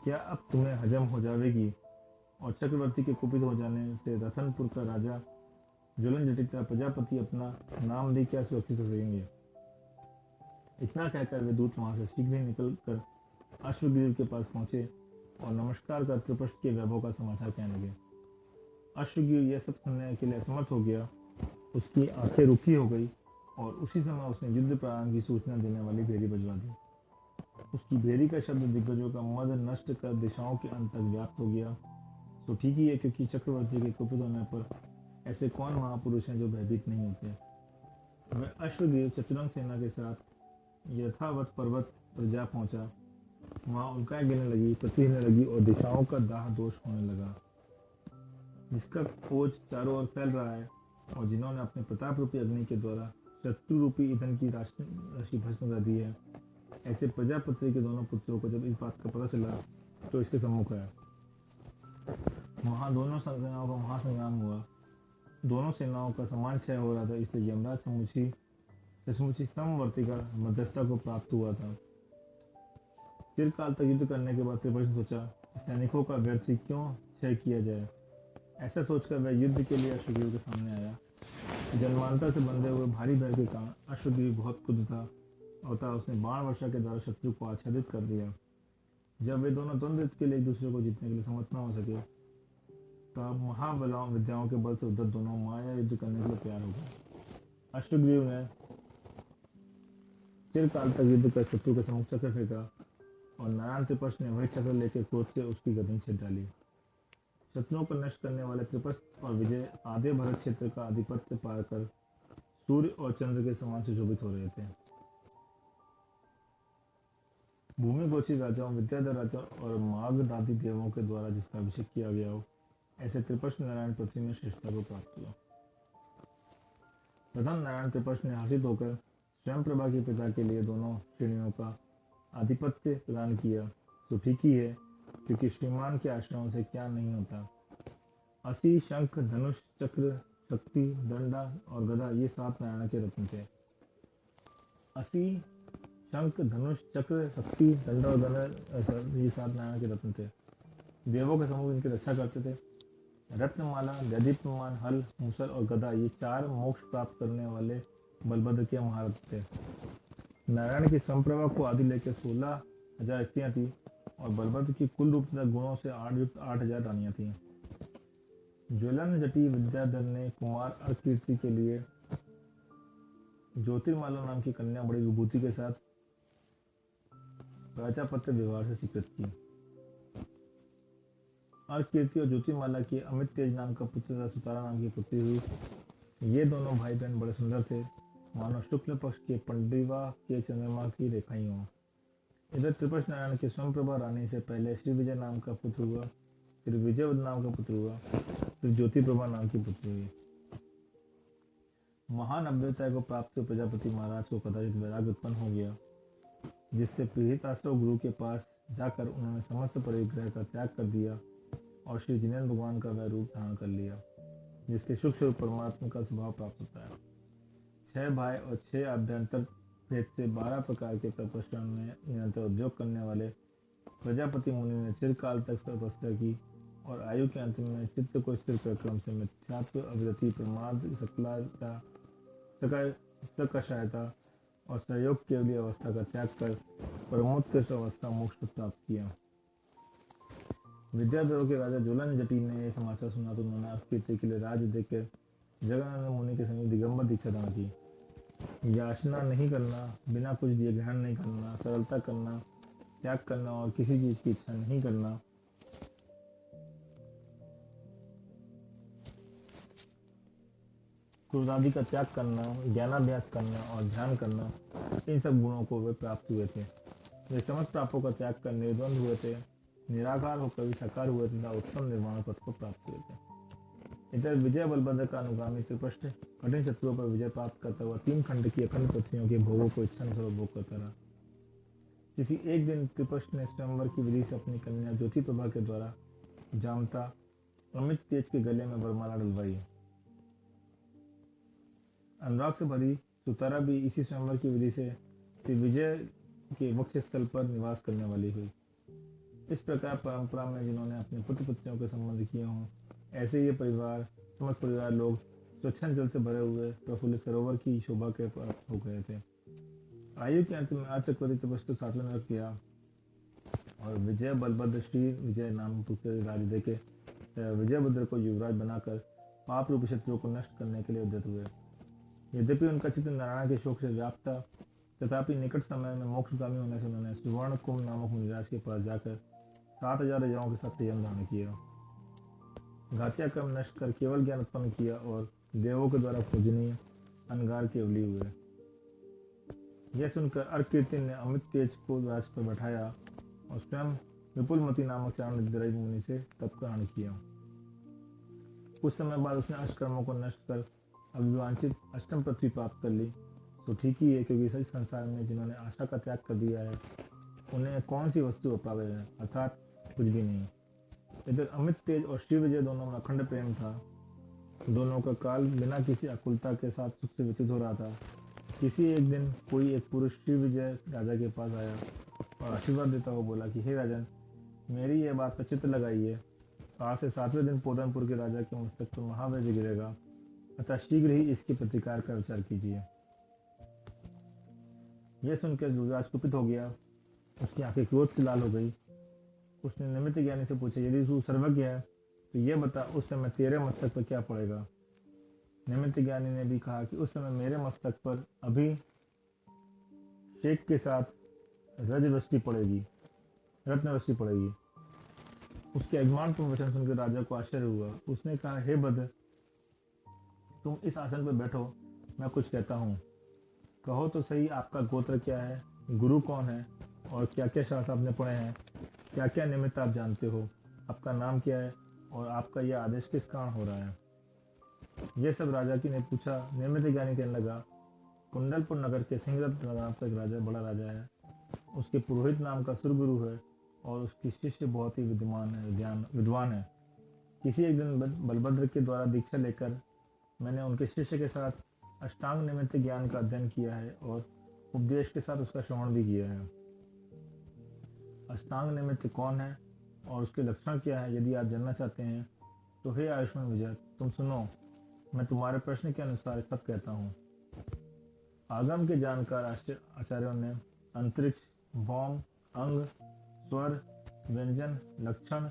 क्या अब तुम्हें हजम हो जाएगी। और चक्रवर्ती के कुपित हो जाने से रतनपुर का राजा ज्वलन जटिता प्रजापति अपना नाम भी क्या सुरक्षित रखेंगे। इतना कहकर वे दूत वहां से शीघ्र ही निकल कर अश्वग्रीव के पास पहुंचे और नमस्कार कर त्रिपष्ट के वैभव का समाचार कहने लगे। अश्वग्रीव यह सब सुनने के लिए असमर्थ हो गया, उसकी आंखें रुकी हो गई और उसी समय उसने युद्ध प्रारंभ की सूचना देने वाली भेरी बजवा दी। उसकी भेरी का शब्द दिग्गजों का मद नष्ट कर दिशाओं के अंत तक व्याप्त हो गया। तो ठीक ही है, क्योंकि चक्रवर्ती के कुपित होने पर ऐसे कौन महापुरुष हैं जो भयभीत नहीं होते। वह अश्वग्रीव चतुरंग सेना के साथ यथावत पर्वत पर जा पहुंचा। वहां उल्काएं गिरने लगी, पृथ्वी हिलने लगी और दिशाओं का दाह दोष होने लगा, जिसका खोज चारों ओर फैल रहा है और जिन्होंने अपने प्रताप रूपी अग्नि के द्वारा शत्रु रूपी ईंधन की राशि भस्म कर दी है। ऐसे प्रजापति के दोनों पुत्रों को जब इस बात का पता चला तो इसके सम्मुख आया। वहां दोनों सेनाओं का महासंग्राम हुआ। दोनों सेनाओं का समान क्षय हो रहा था, इसलिए यमराज सचमुची समवर्तिका मध्यस्थता को प्राप्त हुआ था। चिरकाल तक युद्ध करने के बाद त्रिपष्ट ने सोचा सैनिकों का व्यर्थ ही क्यों क्षय किया जाए। ऐसा सोचकर वह युद्ध के लिए अश्वग्रीव के सामने आया। जन्मांतर से बंधे हुए भारी भय के कारण अश्वग्रीव बहुत क्रुद्ध था और उसने बाण वर्षा के द्वारा शत्रु को आच्छादित कर दिया। जब वे दोनों द्वंद्व के लिए एक दूसरे को जीतने के लिए समर्थ न हो सके, तब महाबलाओं विद्याओं के बल से उद्धत दोनों माया युद्ध करने के लिए तैयार हो गए। अश्वग्रीव ने चिरकाल तक युद्ध कर शत्रु के सम्मुख चक्र फेंका और नारायण त्रिपष्ट ने वही चक्र लेकर क्रोध से उसकी गर्दन छेद डाली। शत्रुओं को नष्ट करने वाले त्रिपष्ट और विजय आधे भरत क्षेत्र का आधिपत्य पाकर सूर्य और चंद्र के समान सुशोभित हो रहे थे। भूमि गोचित राजाओं, विद्याधर राजाओं और मागधादी देवों के द्वारा जिसका अभिषेक किया गया हो, ऐसे त्रिपष्ट नारायण पृथ्वी में श्रेष्ठता को प्राप्त हुआ। प्रथम नारायण त्रिपष्ट ने हर्षित होकर स्वयं प्रभा के पिता के लिए दोनों श्रेणियों का आधिपत्य प्रदान किया। तो ठीक ही है, क्योंकि श्रीमान के आश्रमों से क्या नहीं होता। असी शंख धनुष चक्र शक्ति दंडा और गदा ये 7 नारायण के रत्न थे। असी शंख धनुष चक्र शक्ति दंडा और गदा ये 7 नारायण के रत्न थे। देवों के समूह इनकी रक्षा करते थे। रत्नमाला, दैदीप्यमान, हल, मूसल और गदा ये 4 मोक्ष प्राप्त करने वाले बलभद्र के महारथ थे। नारायण की संप्रभा को आदि लेकर 16,000 स्त्रियां थी और बलभद्र की कुल रूप तथा गुणों से 8,000 रानियां थीं। ज्वलन जटी विद्याधर ने कुमार अर्ककीर्ति के लिए ज्योतिर्माला नाम की कन्या बड़ी विभूति के साथ प्रजापत्य व्यवहार से स्वीकृत की। और कीर्ति और ज्योतिर्माला की अमित तेज नाम का पुत्र तथा सुतारा नाम की पुत्री हुई। ये दोनों भाई बहन बड़े सुंदर थे, मानो शुक्ल पक्ष के पंडिवा के चंद्रमा की रेखाएं हों। इधर त्रिपक्ष नारायण के स्वयंप्रभा रानी से पहले श्री विजय नाम का पुत्र हुआ, फिर विजय नाम का पुत्र हुआ, फिर ज्योति प्रभा नाम की पुत्री हुई। महान अभ्युदय को प्राप्त हुए प्रजापति महाराज को कदाचित वैराग्य उत्पन्न हो गया, जिससे पीड़िताश्रय गुरु के पास जाकर उन्होंने समस्त परिग्रह का त्याग कर दिया और श्री जिनेन्द्र भगवान का वह रूप धारण कर लिया, जिसके सूक्ष्म स्वरूप परमात्मा का स्वभाव प्राप्त होता है। 6 भाई और 6 अभ्यंतर भेद से 12 प्रकार के तपस्या में निरंतर उद्योग करने वाले प्रजापति मुनि ने चिरकाल तक तपस्या की और आयु के अंत में चित्त को स्थिर कर क्रम से मिथ्यात्व, अविरति, प्रमाद, सकलता, सकषायता और सहयोग केवली अवस्था का त्याग कर परमोत्कृष्ट अवस्था मोक्ष प्राप्त किया। विद्याधरों के राजा ज्वलन जटी ने यह समाचार सुना तो उन्होंने कीर्ति के लिए राज्य देकर जगन्नाथ मुनि के समीप दिगंबर दीक्षा दान की। याचना नहीं करना, बिना कुछ दिए ग्रहण नहीं करना, सरलता करना, त्याग करना और किसी चीज की इच्छा नहीं करना, क्रोध आदि का त्याग करना, ज्ञानाभ्यास करना और ध्यान करना, इन सब गुणों को वे प्राप्त हुए थे। वे समस्त पापों का त्याग कर निर्द्वंद हुए थे, निराकार होकर भी साकार हुए तथा उत्तम निर्वाण पथ को प्राप्त हुए थे। इधर विजय बलभद्र का अनुगामी त्रिपृष्ठ कठिन शत्रुओं पर विजय प्राप्त करता हुआ 3 खंड की अखंड पृथ्वियों के भोगों को इच्छानुसार भोग करता रहा। किसी एक दिन त्रिपृष्ठ ने स्वयंवर की विधि से अपनी कन्या ज्योति प्रभा के द्वारा जामता अमित तेज के गले में वरमाला डलवाई। अनुराग से भरी सुतारा भी इसी स्वयंवर की विधि से श्री विजय के वक्ष स्थल पर निवास करने वाली हुई। इस प्रकार परंपरा में जिन्होंने अपने पुत्र पुत्रियों के संबंध किए हों, ऐसे ये परिवार समस्त परिवार लोग स्वच्छंद जल से भरे हुए प्रफुल्लित सरोवर की शोभा के प्राप्त हो गए थे। आयु के अंत में आचक्वरी तपस्या सातवें नरक किया और विजय बलभद्र श्री विजय नाम पुत्र राज्य देके विजयभद्र को युवराज बनाकर पाप रूपी शत्रुओं को नष्ट करने के लिए उद्यत हुए। यद्यपि उनका चित्त नारायण के शोक से व्याप्त था, तथापि निकट समय में मोक्षगामी होने से उन्होंने सुवर्ण कुंभ नामक मुनिराज के पास जाकर 7000 राजाओं के साथ संयम धारण किया, घातिया कर्म नष्ट कर केवल ज्ञान उत्पन्न किया और देवों के द्वारा पूजनीय अनगार केवली हुए। यह सुनकर अर्कीर्ति ने अमित तेज को राज पर बैठाया और स्वयं विपुलमती नामक चारण मुनि से तप ग्रहण किया। कुछ समय बाद उसने अष्टकर्मों को नष्ट कर अभिवांछित अष्टम पृथ्वी प्राप्त कर ली। तो ठीक ही है, क्योंकि सच संसार में जिन्होंने आशा का त्याग कर दिया है उन्हें कौन सी वस्तु अपावे है, अर्थात कुछ भी नहीं। इधर अमित तेज और श्री विजय दोनों में अखंड प्रेम था। दोनों का काल बिना किसी अकुलता के साथ सुख से व्यतीत हो रहा था। किसी एक दिन कोई एक पुरुष श्री विजय राजा के पास आया और आशीर्वाद देता हुआ बोला कि हे राजन, मेरी यह बात पर चित्त लगाइए, आज से 7वें दिन पोदनपुर के राजा के मस्तक पर महावज्र गिरेगा, अतः शीघ्र ही इसके प्रतिकार का विचार कीजिए। यह सुनकर युवराज कुपित हो गया, उसकी आंखें क्रोध से लाल हो गई। उसने निमित्त ज्ञानी से पूछा, यदि तू सर्वज्ञ है तो यह बता उस समय तेरे मस्तक पर क्या पड़ेगा। निमित्त ज्ञानी ने भी कहा कि उस समय मेरे मस्तक पर अभी शेख के साथ रजवृष्टि पड़ेगी, रत्नवृष्टि पड़ेगी। उसके अभिमानपूर्ण वचन सुनकर राजा को आश्चर्य हुआ। उसने कहा, हे बद्र, तुम इस आसन पर बैठो, मैं कुछ कहता हूँ। कहो तो सही, आपका गोत्र क्या है, गुरु कौन है और क्या क्या शास्त्र आपने पढ़े हैं, क्या क्या निमित्त आप जानते हो, आपका नाम क्या है और आपका यह आदेश किस कारण हो रहा है। यह सब राजा की ने पूछा। निमित्त ज्ञानी कहने लगा, कुंडलपुर नगर के सिंहरत्न नाम का एक राजा बड़ा राजा है। उसके पुरोहित नाम का सुरगुरु है और उसकी शिष्य बहुत ही विद्वान है। किसी एक दिन बलभद्र के द्वारा दीक्षा लेकर मैंने उनके शिष्य के साथ अष्टांग निमित्त ज्ञान का अध्ययन किया है और उपदेश के साथ उसका श्रवण भी किया है। अष्टांग निमित्त कौन है और उसके लक्षण क्या है, यदि आप जानना चाहते हैं तो हे आयुष्मान विजय, तुम सुनो, मैं तुम्हारे प्रश्न के अनुसार सब कहता हूँ। आगम के जानकार आचार्यों ने अंतरिक्ष, भौम, अंग, स्वर, व्यंजन, लक्षण,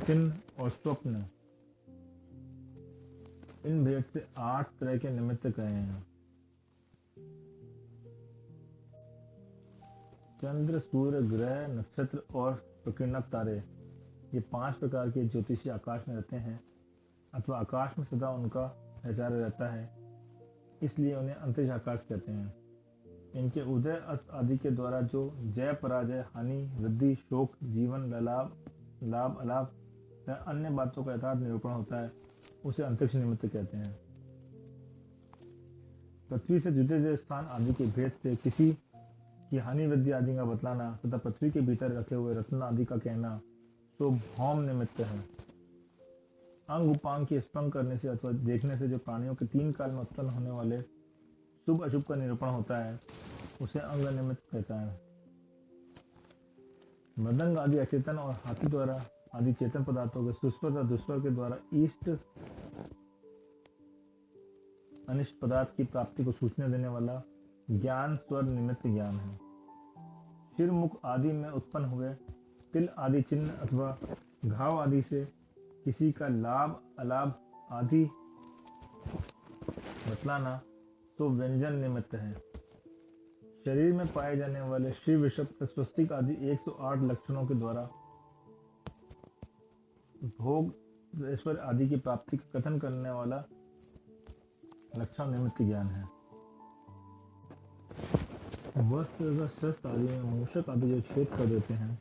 चिन्ह और स्वप्न, इन भेद से 8 तरह के निमित्त कहे हैं। चंद्र, सूर्य, ग्रह, नक्षत्र और प्रकीर्णक तारे, ये 5 प्रकार के ज्योतिषी आकाश में रहते हैं अथवा आकाश में सदा उनका नजारा रहता है, इसलिए उन्हें अंतरिक्ष आकाश कहते हैं। इनके उदय अस्त आदि के द्वारा जो जय पराजय, हानि, वृद्धि, शोक, जीवन, लाभ, लाभ, अलाभ या अन्य बातों का यथार्थ निरूपण होता है, उसे अंतरिक्ष निमित्त कहते हैं। पृथ्वी से जुड़े हुए स्थान आदि के भेद से किसी की हानि, वृद्धि आदि का बतलाना तथा पृथ्वी के भीतर रखे हुए रत्न आदि का कहना तो भौम निमित्त है। अंग उपांग के स्पर्श करने से अथवा देखने से जो प्राणियों के 3 काल में उत्पन्न होने वाले शुभ अशुभ का निरूपण होता है, उसे अंग निमित्त कहता है। मृदंग आदि अचेतन और हाथी द्वारा आदि चेतन पदार्थों के सुस्वर तथा दुस्वर के द्वारा इष्ट अनिष्ट पदार्थ की प्राप्ति को सूचना देने वाला ज्ञान स्वर निमित्त ज्ञान है। सिर, मुख आदि में उत्पन्न हुए तिल आदि चिन्ह अथवा घाव आदि से किसी का लाभ, अलाभ आदि बतलाना तो व्यंजन निमित्त है। शरीर में पाए जाने वाले श्री वृषभ, स्वस्तिक आदि 108 लक्षणों के द्वारा भोग, ऐश्वर्य आदि की प्राप्ति का कथन करने वाला लक्षण निमित्त ज्ञान है। वस्त्र तथा शस्त्र आदि में मूषक आदि जो छेद कर देते हैं,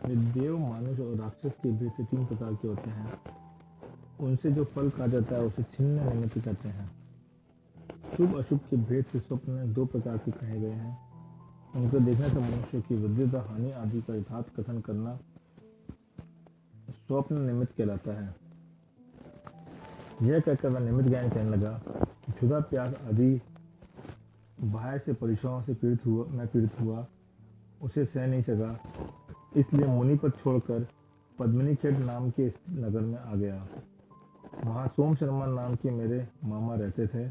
वे देव, मानुष और राक्षस के भेद से 3 प्रकार के होते हैं। उनसे जो फल खा जाता है उसे छिन्न निमित्त कहते हैं। शुभ अशुभ के भेद से स्वप्न में 2 प्रकार के कहे गए हैं। उनको देखने से मनुष्य की वृद्धि तथा हानि आदि का यथार्थ कथन करना स्वप्न निमित्त कहलाता है। यह कहकर वह निमित्त ज्ञान कहने लगा, क्षुधा, प्यास आदि बाहर से परीक्षाओं से पीड़ित हुआ, उसे सह नहीं सका, इसलिए मुनि पद छोड़कर पद्मिनी खेत नाम के नगर में आ गया। वहाँ सोम शर्मा नाम के मेरे मामा रहते थे।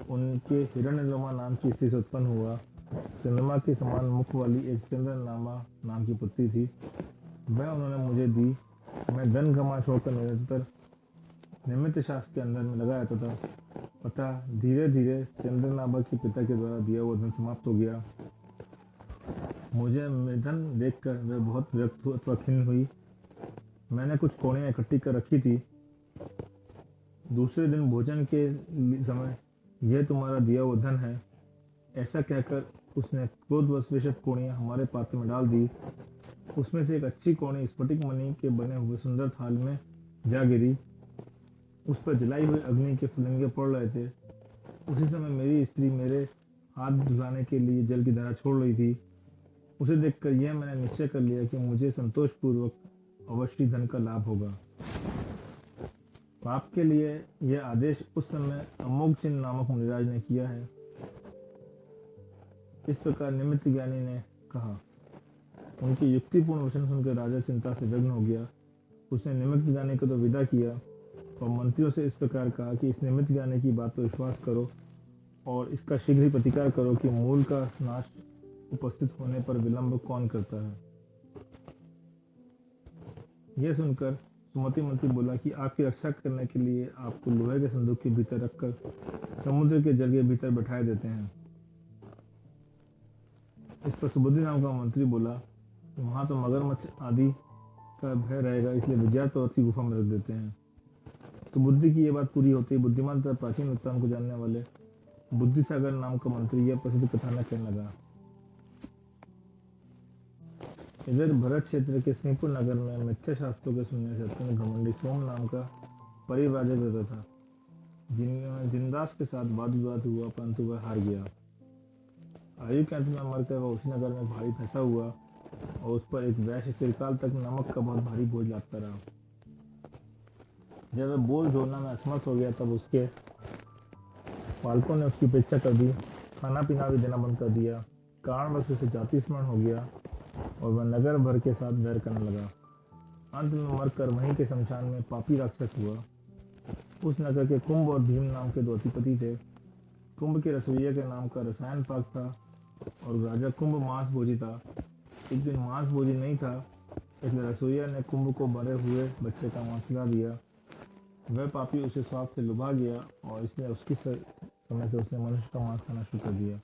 उनके हिरण्यरमा नाम की स्त्री से उत्पन्न हुआ चंद्रमा के समान मुख वाली एक चंद्रनामा नाम की पुत्री थी। वह उन्होंने मुझे दी। मैं धन कमा छोड़कर निरंतर निमित्त शास्त्र के अंदर में लगा रहता था। अतः धीरे धीरे चंद्रनाभा के पिता के द्वारा दिया हुआ धन समाप्त हो गया। मुझे धन देखकर वह बहुत विरक्त अथवा खिन्न हुई। मैंने कुछ कौड़ियाँ इकट्ठी कर रखी थी। दूसरे दिन भोजन के समय यह तुम्हारा दिया हुआ धन है, ऐसा कहकर उसने क्रोधवश वे कौड़ियाँ हमारे पात्र में डाल दी। उसमें से एक अच्छी कौड़ी स्फटिक मणि के बने हुए सुंदर थाल में जा गिरी। उस पर जलाई हुई अग्नि के फुलंगे पड़ रहे थे। उसी समय मेरी स्त्री मेरे हाथ धुलाने के लिए जल की धारा छोड़ रही थी। उसे देखकर यह मैंने निश्चय कर लिया कि मुझे संतोषपूर्वक अवश्य धन का लाभ होगा। पाप के लिए यह आदेश उस समय अमोघ चिन्ह नामक मुनिराज ने किया है। इस प्रकार निमित्त ज्ञानी ने कहा। उनकी युक्तिपूर्ण वचन सुनकर राजा चिंता से विघ्न हो गया। उसने निमित्त ज्ञानी को तो विदा किया और मंत्रियों से इस प्रकार कहा कि इस निमित्त ज्ञानी की बात पर विश्वास करो और इसका शीघ्र ही प्रतिकार करो कि मूल का नाश उपस्थित होने पर विलंब कौन करता है। यह सुनकर सुमति मंत्री बोला कि आपकी रक्षा करने के लिए आपको लोहे के संदूक के भीतर रखकर समुद्र के जल के भीतर बैठाए देते हैं। इस पर सुबुद्धि नाम का मंत्री बोला, वहां तो मगरमच्छ आदि का भय रहेगा, इसलिए विज्ञात पर्वत की गुफा में रख देते हैं। तो बुद्धि की यह बात पूरी होती है बुद्धिमान तथा प्राचीन उत्तम को जानने वाले बुद्धिसागर नाम का मंत्री यह प्रसिद्ध कथानक कहने लगा। इधर भरत क्षेत्र के सिंहपुर नगर में मिथ्या शास्त्रों के सुनने से अत्यंत घमंडी सोम नाम का परिव्राजक रहता था। जिंदास के साथ वाद विवाद हुआ, परंतु वह हार गया। आयु के अंत में मरकर वह उसी नगर में भारी फंसा हुआ और उस पर एक वैश्य चिरकाल तक नमक का बहुत भारी बोझ लादता रहा। जब वह बोझ ढोना में असमर्थ हो गया तब उसके पालकों ने उसकी उपेक्षा कर दी। खाना पीना भी देना बंद कर दिया। कारणवश उसे जाति स्मरण हो गया और वह नगर भर के साथ वैर करने लगा। अंत में मरकर वहीं के शमशान में पापी राक्षस हुआ। उस नगर के कुंभ और भीम नाम के 2 अधिपति थे। कुंभ के रसोइया के नाम का रसायन पाक था और राजा कुंभ मांस भोजी था। एक दिन मांस भोजी नहीं था, इसलिए रसोइया ने कुंभ को मरे हुए बच्चे का मांस खिला दिया। वह पापी उसे स्वाद से लुभा गया और इसलिए उसकी समय से उसने मनुष्य का मांस खाना शुरू कर दिया।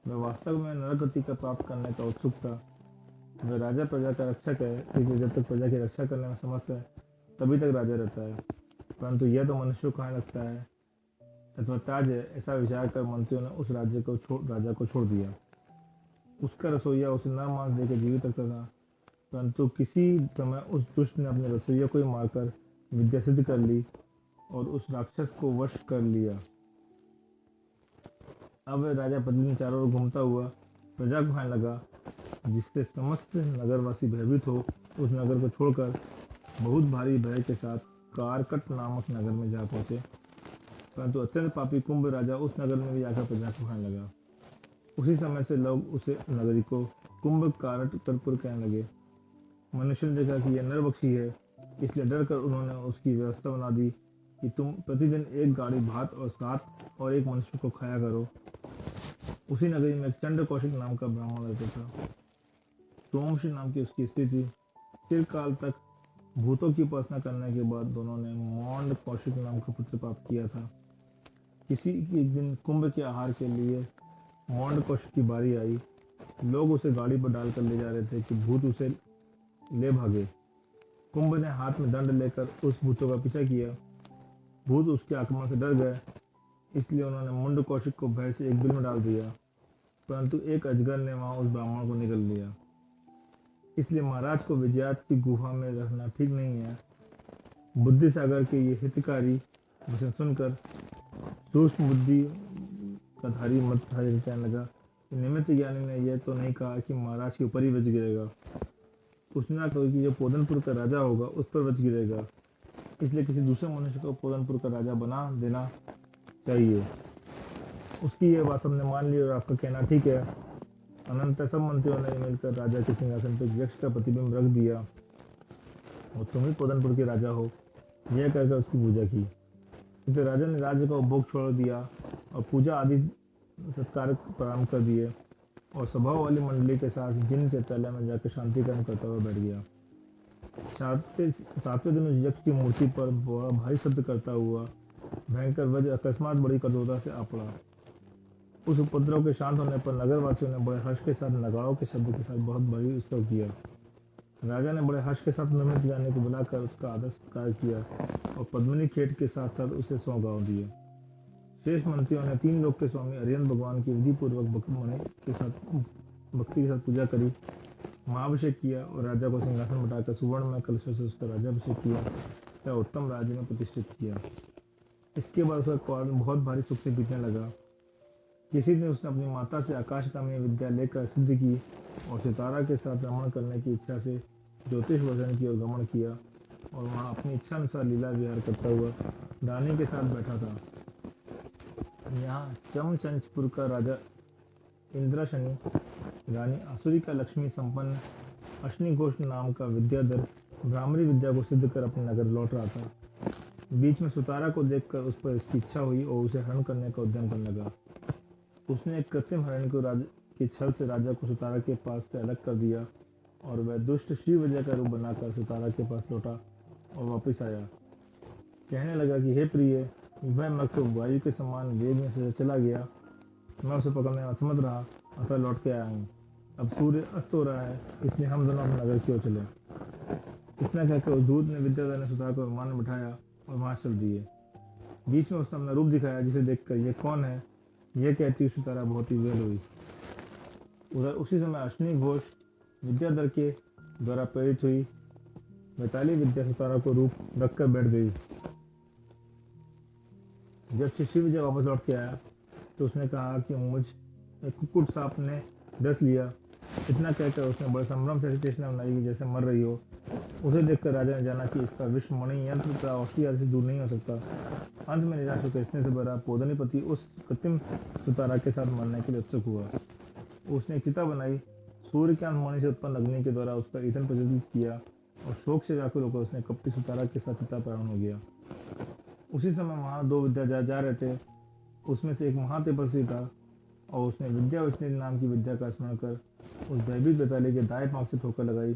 वह वास्तव में नरगति का प्राप्त करने का उत्सुक था। वह राजा प्रजा का रक्षक है, इसलिए जब तक प्रजा की रक्षा करने में समर्थ है तभी तक राजा रहता है। परंतु यह तो मनुष्य को कहाँ लगता है अथवा ताज है, ऐसा विचार कर मंत्रियों ने उस राजा को छोड़ दिया। उसका रसोइया उसे न मांस देकर जीवित रखता था, परंतु किसी समय उस दुष्ट ने अपने रसोइया को ही मारकर विद्या सिद्ध कर ली और उस राक्षस को वश कर लिया। अब वह राजा प्रतिदिन चारों ओर घूमता हुआ प्रजा को खाने लगा, जिससे समस्त नगरवासी भयभीत हो उस नगर को छोड़कर बहुत भारी भय के साथ कारकट नामक नगर में जा पहुंचे। परंतु अत्यंत पापी कुंभ राजा उस नगर में भी आकर प्रजा को खाने लगा। उसी समय से लोग उसे नगरी को कुंभ कारटपुर कहने लगे। मनुष्य ने देखा कि यह नरबक्षी है, इसलिए डर कर उन्होंने उसकी व्यवस्था बना दी कि तुम प्रतिदिन एक गाड़ी भात और सात और एक मनुष्य को खाया करो। उसी नगरी में चंड कौशिक नाम का ब्राह्मण रहता था। सोमश्री नाम की उसकी स्त्री थी। चिरकाल तक भूतों की उपासना करने के बाद दोनों ने मौंड कौशिक नाम का पुत्र प्राप्त किया था। किसी एक दिन कुंभ के आहार के लिए मौंड कौशिक की बारी आई। लोग उसे गाड़ी पर डालकर ले जा रहे थे कि भूत उसे ले भागे। कुंभ ने हाथ में दंड लेकर उस भूतों का पीछा किया। भूत उसके आक्रमण से डर गए, इसलिए उन्होंने मुंड कौशिक को भय से एक बिल में डाल दिया। परंतु एक अजगर ने वहां उस ब्राह्मण को निगल लिया। इसलिए महाराज को विजयात की गुफा में रखना ठीक नहीं है। बुद्धि सागर के ये हितकारी वचन सुनकर सूक्ष्म बुद्धि का धारी मतधारी कहने लगा। निमित्त ज्ञानी ने यह तो नहीं कहा कि महाराज के ऊपर ही वज्र गिरेगा। उसने कहा कि जो पोदनपुर का राजा होगा उस पर वज्र गिरेगा, इसलिए किसी दूसरे मनुष्य को पोदनपुर का राजा बना देना चाहिए। उसकी यह बात हमने मान ली और आपका कहना ठीक है। अनंत सब मंत्रियों ने मिलकर राजा के सिंहासन पर यक्ष का प्रतिबिंब रख दिया और तुम ही पोदनपुर के राजा हो, यह कहकर उसकी पूजा की। इसलिए राजा ने राज्य का उपभोग छोड़ दिया और पूजा आदि सत्कार प्रारंभ कर दिए और सभा वाली मंडली के साथ जिन चैत्यालय में जाकर शांति कर्म करता हुआ बैठ गया। सातवें दिन उस यक्ष की मूर्ति पर बड़ा भारी शब्द करता हुआ भयंकर वज्र अकस्मात बड़ी कठोरता से आ पड़ा। उस उपद्रव के शांत होने पर नगरवासियों ने बड़े हर्ष के साथ नगाड़ों के शब्द के साथ बहुत भारी उत्सव किया। राजा ने बड़े हर्ष के साथ निमित्त जाने को बुलाकर उसका आदर सत्कार किया और पद्मिनी खेत के साथ साथ उसे 100 गाँव दिए। शेष मंत्रियों ने 3 लोक के स्वामी अरिहंत भगवान की विधि पूर्वक भक्ति के साथ पूजा करी, महाभिषेक किया और राजा को सिंहासन बैठाकर सुवर्ण में कलशों से उसका राजाभिषेक किया या उत्तम राज्य में प्रतिष्ठित किया। इसके बाद उसका काल बहुत भारी सुख से बीतने लगा। किसी दिन उसने अपनी माता से आकाशगामी विद्या लेकर सिद्ध की और सितारा के साथ रमण करने की इच्छा से ज्योतिष वचन की ओर गमन किया और वहां अपनी इच्छा अनुसार लीला विहार करता हुआ रानी के साथ बैठा था। यहाँ चमचंचपुर का राजा इंद्राशनि, रानी आसुरिका लक्ष्मी संपन्न अश्निघोष नाम का विद्याधर ब्राह्मणी विद्या को सिद्ध कर अपने नगर लौट रहा था। बीच में सुतारा को देखकर उस पर इसकी इच्छा हुई और उसे हरण करने का उद्यम करने लगा। उसने एक कृत्रिम हरण को के छल से राजा को सुतारा के पास से अलग कर दिया और वह दुष्ट श्री विजय का रूप बनाकर सुतारा के पास लौटा और वापस आया। कहने लगा कि हे प्रिय, वह मृग तो वायु के समान वेग में से चला गया। मैं उसे पकड़ने में असमर्थ रहा, अतः लौट के आया हूँ। अब सूर्य अस्त हो रहा है, इसलिए हम दोनों अपने नगर की ओर चले। इतना कहकर उस दूत ने विद्याधर ने सुतारा को विमान में बिठाया और वहां चल दिए। बीच में उसने अपना रूप दिखाया, जिसे देखकर यह कौन है यह कहती सुतारा बहुत ही विवल हुई। उधर उसी समय अश्विनी घोष विद्याधर के द्वारा प्रेरित हुई वैताली विद्या सुतारा को रूप रखकर बैठ गई। जब शिष्य विजय वापस लौट के आया तो उसने कहा कि मुझ कुक्कुट सांप ने डस लिया। इतना कहकर उसने बड़े संभ्रम से ऐसी चेष्टा बनाई कि जैसे मर रही हो। उसे देखकर राजा ने जाना कि इसका विष मणि यंत्र का औषधि से दूर नहीं हो सकता। अंत में निराश होकर स्नेह से भरा पोदनीपति उस कृत्रिम सुतारा के साथ मरने के लिए उत्सुक हुआ। उसने एक चिता बनाई, सूर्यकांत मणि से उत्पन्न अग्नि के द्वारा उसका ईंधन प्रज्वलित किया और शोक से व्याकुल होकर उसने कपटी सुतारा के साथ चिता प्रारंभ हो गया। उसी समय वहां 2 विद्या जा रहे थे। उसमें से एक महातपस्वी था और उसने विद्या वैष्णवी नाम की विद्या का स्मरण कर उस भयभीत वैताली के दाएं पांव से ठोकर लगाई,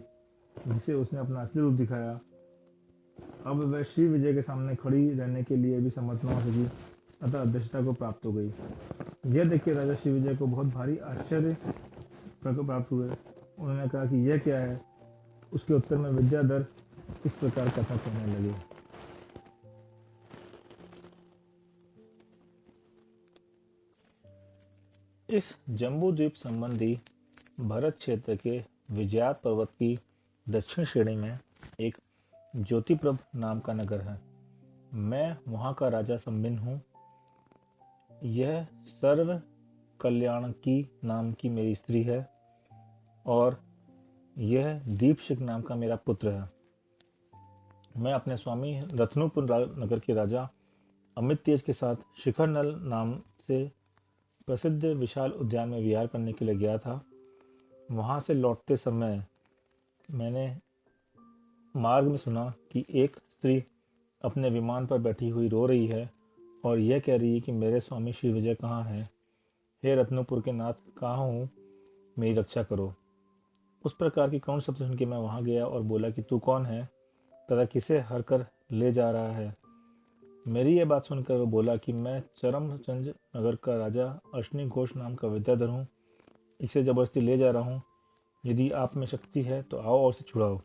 जिसे उसने अपना असली रूप दिखाया। अब वह श्री विजय के सामने खड़ी रहने के लिए भी समर्थ न हो सकी, अतः अध्यक्षता को प्राप्त हो गई। यह देखिए राजा श्रीविजय को बहुत भारी आश्चर्य प्राप्त हुए। उन्होंने कहा कि यह क्या है। उसके उत्तर में विद्याधर इस प्रकार कथा कहने लगे। इस जम्बू द्वीप संबंधी भरत क्षेत्र के विजयात पर्वत की दक्षिण श्रेणी में एक ज्योतिप्रभ नाम का नगर है। मैं वहाँ का राजा संबिन हूँ। यह सर्व कल्याणकी नाम की मेरी स्त्री है और यह दीपशिख नाम का मेरा पुत्र है। मैं अपने स्वामी रत्नुपुर नगर के राजा अमित तेज के साथ शिखर नल नाम से प्रसिद्ध विशाल उद्यान में विहार करने के लिए गया था। वहाँ से लौटते समय मैंने मार्ग में सुना कि एक स्त्री अपने विमान पर बैठी हुई रो रही है और यह कह रही है कि मेरे स्वामी श्री विजय कहाँ हैं? हे रत्नपुर के नाथ, कहाँ हूँ? मेरी रक्षा करो। उस प्रकार की कौन शब्द सुन के मैं वहाँ गया और बोला कि तू कौन है तथा किसे हर कर ले जा रहा है? मेरी यह बात सुनकर वो बोला कि मैं चरमचंद नगर का राजा अश्नि घोष नाम का विद्याधर हूँ। इसे जबरदस्ती ले जा रहा हूँ। यदि आप में शक्ति है तो आओ और इसे छुड़ाओ।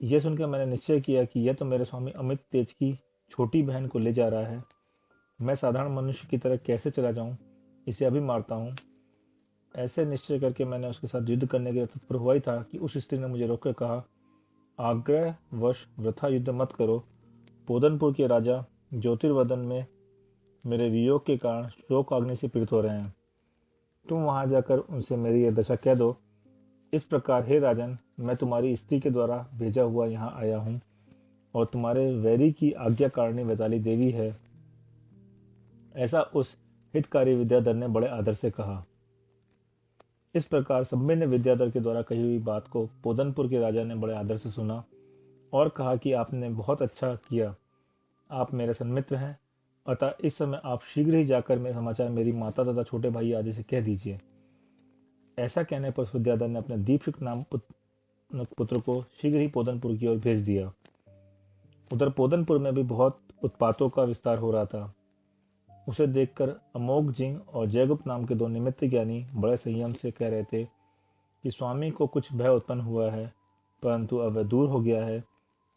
यह सुनकर मैंने निश्चय किया कि यह तो मेरे स्वामी अमित तेज की छोटी बहन को ले जा रहा है। मैं साधारण मनुष्य की तरह कैसे चला जाऊं? इसे अभी मारता हूं। ऐसे निश्चय करके मैंने उसके साथ युद्ध करने के लिए तत्पर हुआ ही था कि उस स्त्री ने मुझे रोककर कहा, आग्रहवश वृथा युद्ध मत करो। पोदनपुर के राजा ज्योतिर्वदन में मेरे वियोग के कारण शोक अग्नि से पीड़ित हो रहे हैं। तुम वहां जाकर उनसे मेरी यह दशा कह दो। इस प्रकार हे राजन, मैं तुम्हारी स्त्री के द्वारा भेजा हुआ यहाँ आया हूँ और तुम्हारे वैरी की आज्ञाकारिणी वैताली देवी है। ऐसा उस हितकारी विद्याधर ने बड़े आदर से कहा। इस प्रकार सभ्य ने विद्याधर के द्वारा कही हुई बात को पोदनपुर के राजा ने बड़े आदर से सुना और कहा कि आपने बहुत अच्छा किया। आप मेरे सन्मित्र हैं, अतः इस समय आप शीघ्र ही जाकर मेरे समाचार मेरी माता तथा छोटे भाई आदि से कह दीजिए। ऐसा कहने पर विद्याधर ने अपने दीपशिख नाम पुत्र को शीघ्र ही पोदनपुर की ओर भेज दिया। उधर पोदनपुर में भी बहुत उत्पातों का विस्तार हो रहा था। उसे देखकर अमोघ जिंग और जयगुप्त नाम के दो निमित्त ज्ञानी बड़े संयम से कह रहे थे कि स्वामी को कुछ भय उत्पन्न हुआ है, परंतु अब वह दूर हो गया है।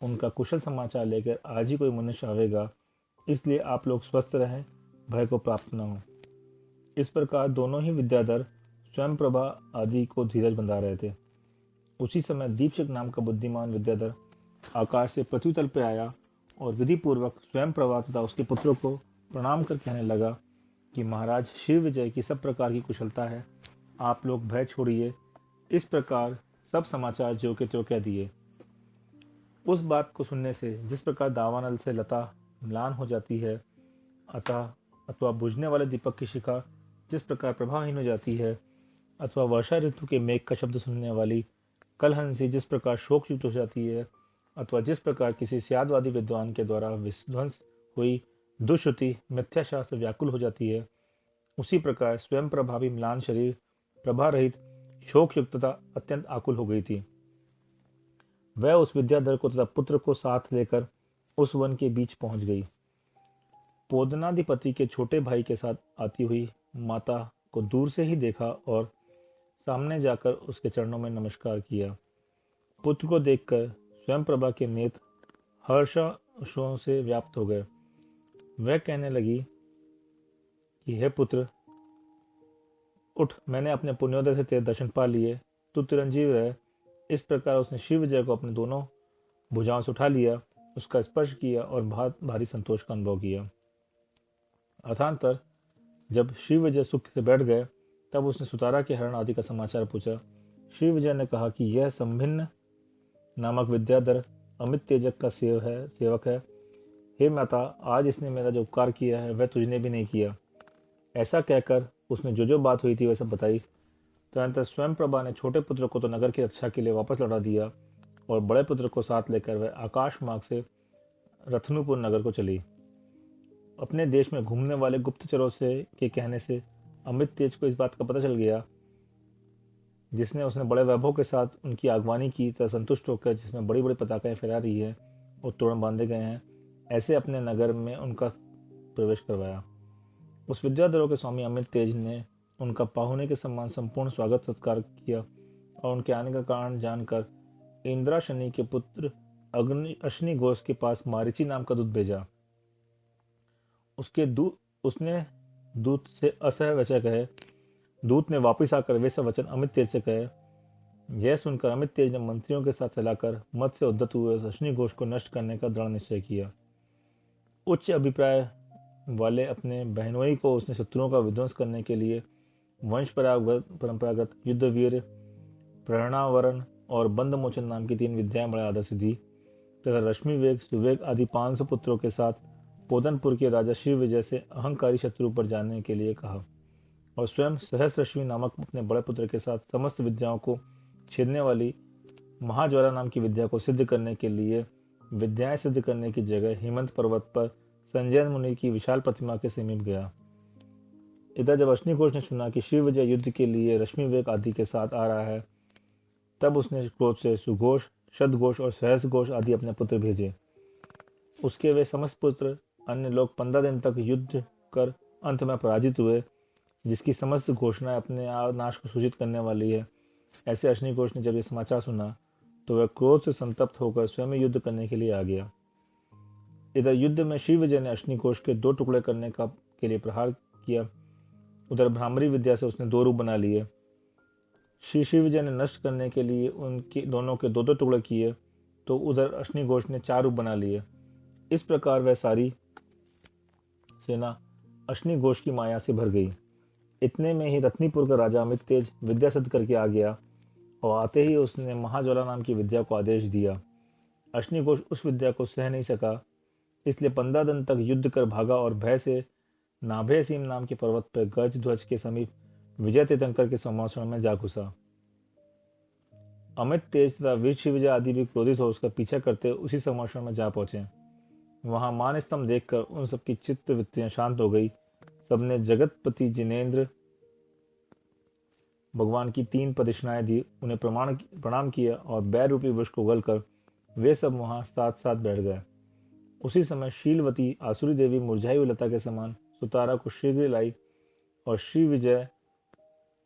उनका कुशल समाचार लेकर आज ही कोई मनुष्य आवेगा, इसलिए आप लोग स्वस्थ रहें, भय को प्राप्त न हो। इस प्रकार दोनों ही विद्याधर स्वयं प्रभा आदि को धीरज बंधा रहे थे। उसी समय दीपशिख नाम का बुद्धिमान विद्याधर आकाश से पृथ्वी तल पर आया और विधि पूर्वक स्वयं प्रभा तथा उसके पुत्रों को प्रणाम कर कहने लगा कि महाराज शिव विजय की सब प्रकार की कुशलता है, आप लोग भय छोड़िए। इस प्रकार सब समाचार ज्यों के त्यों कह दिए। उस बात को सुनने से जिस प्रकार दावानल से लता म्लान हो जाती है अथवा बुझने वाले दीपक की शिखा जिस प्रकार प्रभावहीन हो जाती है, अथवा वर्षा ऋतु के मेघ का शब्द सुनने वाली कलहंसी जिस प्रकार शोकयुक्त हो जाती है, अथवा जिस प्रकार किसी स्यादवादी विद्वान के द्वारा विध्वंस हुई दुष्श्रुति मिथ्याशास्त्र व्याकुल हो जाती है, उसी प्रकार स्वयं प्रभावी म्लान शरीर प्रभा रहित शोकयुक्त तथा अत्यंत आकुल हो गई थी। वह उस विद्याधर को तथा पुत्र को साथ लेकर उस वन के बीच पहुंच गई। पोदनाधिपति के छोटे भाई के साथ आती हुई माता को दूर से ही देखा और सामने जाकर उसके चरणों में नमस्कार किया। पुत्र को देखकर स्वयं प्रभा के नेत्र हर्षों से व्याप्त हो गए। वह कहने लगी कि हे पुत्र, उठ, मैंने अपने पुण्योदय से तेरे दर्शन पा लिए, तू चिरंजीव है। इस प्रकार उसने शिव विजय को अपने दोनों भुजाओं से उठा लिया, उसका स्पर्श किया और भारी संतोष का अनुभव किया। अर्थांतर जब शिव विजय सुख से बैठ गए, तब उसने सुतारा के हरण आदि का समाचार पूछा। शिव विजय ने कहा कि यह संभिन्न नामक विद्याधर अमित तेजक का सेवक है। हे माता, आज इसने मेरा जो उपकार किया है वह तुझने भी नहीं किया। ऐसा कहकर उसने जो बात हुई थी वह सब बताई। तदनंतर स्वयं प्रभा ने छोटे पुत्र को तो नगर की रक्षा के लिए वापस लौटा दिया और बड़े पुत्र को साथ लेकर वह आकाश मार्ग से रत्नुपुर नगर को चली। अपने देश में घूमने वाले गुप्तचरों के कहने से अमित तेज को इस बात का पता चल गया, जिसने उसने बड़े वैभव के साथ उनकी आगवानी की तरह संतुष्ट होकर, जिसमें बड़ी बड़ी पताकाएं फहरा रही है और तोरण बांधे गए हैं, ऐसे अपने नगर में उनका प्रवेश करवाया। उस विद्याधरों के स्वामी अमित तेज ने उनका पाहुने के समान संपूर्ण स्वागत सत्कार किया और उनके आने का कारण जानकर इंद्राशनि के पुत्र अश्नि घोष के पास मारीची नाम का दूत भेजा। उसने दूत से असह वचन कहे। दूत ने वापिस आकर वे सब वचन अमित तेज से कहे। यह सुनकर अमित तेज ने मंत्रियों के साथ सलाहकर मत से उद्धत हुए उस अश्नि घोष को नष्ट करने का दृढ़ निश्चय किया। उच्च अभिप्राय वाले अपने बहनोई को उसने शत्रुओं का विध्वंस करने के लिए वंश परंपरागत युद्धवीर, प्रेरणावरण और बंधमोचन नाम की 3 विद्याएं बड़े आदर से दी तथा रश्मि वेग, सुवेग आदि 500 पुत्रों के साथ पोदनपुर के राजा शिव विजय से अहंकारी शत्रु पर जाने के लिए कहा और स्वयं सहस्रश्वी नामक अपने बड़े पुत्र के साथ समस्त विद्याओं को छेदने वाली महाज्वाला नाम की विद्या को सिद्ध करने के लिए विद्याएं सिद्ध करने की जगह हेमंत पर्वत पर संजय मुनि की विशाल प्रतिमा के समीप गया। इधर जब अश्नि घोष ने सुना कि शिव विजय युद्ध के लिए रश्मि वेग आदि के साथ आ रहा है, तब उसने क्रोध से सुघोष, शतघोष और सहस्र घोष आदि अपने पुत्र भेजे। उसके वे समस्त पुत्र अन्य लोग 15 दिन तक युद्ध कर अंत में पराजित हुए, जिसकी समस्त घोषणाएं अपने नाश को सूचित करने वाली है। ऐसे अश्नि घोष ने जब ये समाचार सुना तो वह क्रोध से संतप्त होकर स्वयं युद्ध करने के लिए आ गया। इधर युद्ध में शिव विजय ने अश्नि घोष के 2 टुकड़े करने के लिए प्रहार किया। उधर भ्रामरी विद्या से उसने 2 रूप बना लिए। शिव विजय ने नष्ट करने के लिए उनके दोनों के 2-2 टुकड़े किए तो उधर अश्नि घोष ने 4 रूप बना लिए। इस प्रकार वह सारी सेना अश्नि घोष की माया से भर गई। इतने में ही रत्नीपुर का राजा अमित तेज विद्या सिद्ध करके आ गया और आते ही उसने महाज्वाला नाम की विद्या को आदेश दिया। अश्नि घोष उस विद्या को सह नहीं सका, इसलिए 15 दिन तक युद्ध कर भागा और भय से नाभे सीम नाम के पर्वत पर गज ध्वज के समीप विजय तीर्थंकर के सम्भाषण में जा घुसा। अमित तेज तथा वीर विजय आदि भी क्रोधित हो उसका पीछा करते उसी सम्भाषण में जा पहुंचे। वहां मान स्तंभ देखकर उन सबकी चित्त वृत्तियां शांत हो गई। सबने जगतपति जिनेंद्र भगवान की 3 प्रदक्षिणाएं दी, उन्हें प्रणाम किया और बैर रूपी वृक्ष को उगलकर वे सब वहां साथ साथ बैठ गए। उसी समय शीलवती आसुरी देवी मुरझाई हुई लता के समान सुतारा को शीघ्र लाई और श्री विजय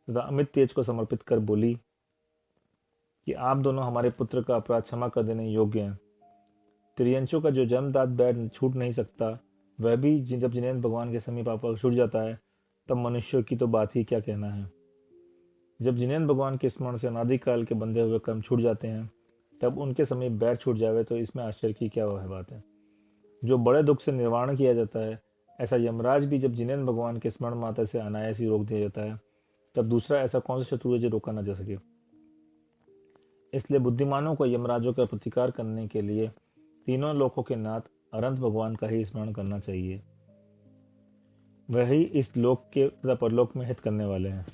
तथा अमित तेज को समर्पित कर बोली कि आप दोनों हमारे पुत्र का अपराध क्षमा कर देने योग्य हैं। त्रियंचों का जो जन्मदात बैर छूट नहीं सकता, वह भी जब जिनेंद्र भगवान के समीप आकर छूट जाता है, तब मनुष्यों की तो बात ही क्या कहना है। जब जिनेंद्र भगवान के स्मरण से अनादिकाल के बंधे हुए कर्म छूट जाते हैं, तब उनके समीप बैर छूट जावे तो इसमें आश्चर्य की क्या वह बात है। जो बड़े दुख से निर्वाण किया जाता है, ऐसा यमराज भी जब जिनेंद्र भगवान के स्मरण मात्र से अनायास ही रोक दिया जाता है, तब दूसरा ऐसा कौन सा शत्रु है जो रोका न जा सके। इसलिए बुद्धिमानों को यमराजों का प्रतिकार करने के लिए तीनों लोकों के नाथ अनंत भगवान का ही स्मरण करना चाहिए। वही इस लोक के तथा परलोक में हित करने वाले हैं।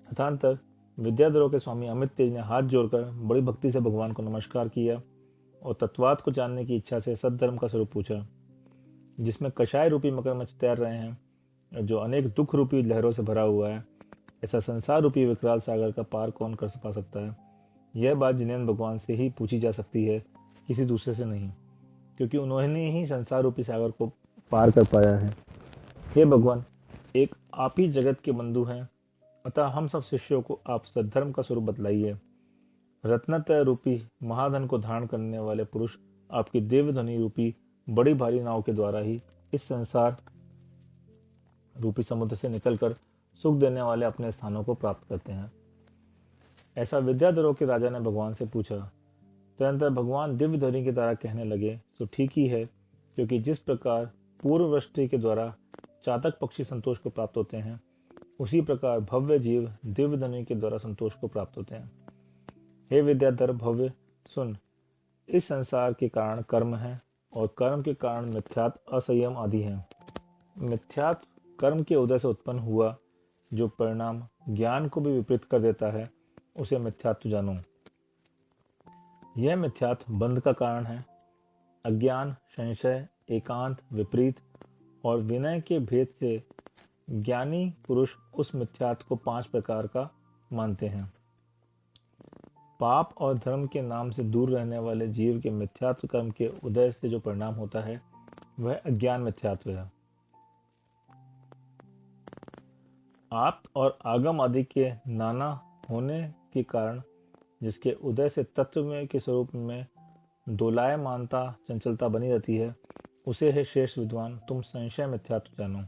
अथांतर विद्याधरों के स्वामी अमित तेज ने हाथ जोड़कर बड़ी भक्ति से भगवान को नमस्कार किया और तत्वात को जानने की इच्छा से सद्धर्म का स्वरूप पूछा, जिसमें कषाय रूपी मगरमच्छ तैर रहे हैं, जो अनेक दुख रूपी लहरों से भरा हुआ है। ऐसा संसार रूपी विकराल सागर का पार कौन कर पा सकता है। यह बात जिनेंद्र भगवान से ही पूछी जा सकती है, किसी दूसरे से नहीं, क्योंकि उन्होंने ही संसार रूपी सागर को पार कर पाया है। हे भगवान, एक आप ही जगत के बंधु हैं, अतः हम सब शिष्यों को आप सद्धर्म का स्वरूप बतलाइए। रत्नत्रय रूपी महाधन को धारण करने वाले पुरुष आपकी दिव्य ध्वनि रूपी बड़ी भारी नाव के द्वारा ही इस संसार रूपी समुद्र से निकलकर सुख देने वाले अपने स्थानों को प्राप्त करते हैं। ऐसा विद्याधरों के राजा ने भगवान से पूछा। तदनंतर भगवान दिव्य ध्वनि के द्वारा कहने लगे, तो ठीक ही है, क्योंकि जिस प्रकार पूर्व वृष्टि के द्वारा चातक पक्षी संतोष को प्राप्त होते हैं, उसी प्रकार भव्य जीव दिव्य ध्वनि के द्वारा संतोष को प्राप्त होते हैं। हे विद्याधर भव्य, सुन, इस संसार के कारण कर्म है और कर्म के कारण मिथ्यात् असंयम आदि हैं। मिथ्यात् कर्म के उदय से उत्पन्न हुआ जो परिणाम ज्ञान को भी विपरीत कर देता है, उसे मिथ्यात्व जानो। यह मिथ्यात्व बंध का कारण है। अज्ञान, संशय, एकांत, विपरीत और विनय के भेद से ज्ञानी पुरुष उस मिथ्यात्व को 5 प्रकार का मानते हैं। पाप और धर्म के नाम से दूर रहने वाले जीव के मिथ्यात्व कर्म के उदय से जो परिणाम होता है, वह अज्ञान मिथ्यात्व है। आप्त और आगम आदि के नाना होने के कारण जिसके उदय से तत्व में के स्वरूप में दोलायमानता चंचलता बनी रहती है, उसे है श्रेष्ठ विद्वान तुम संशय मिथ्यात्व जानो।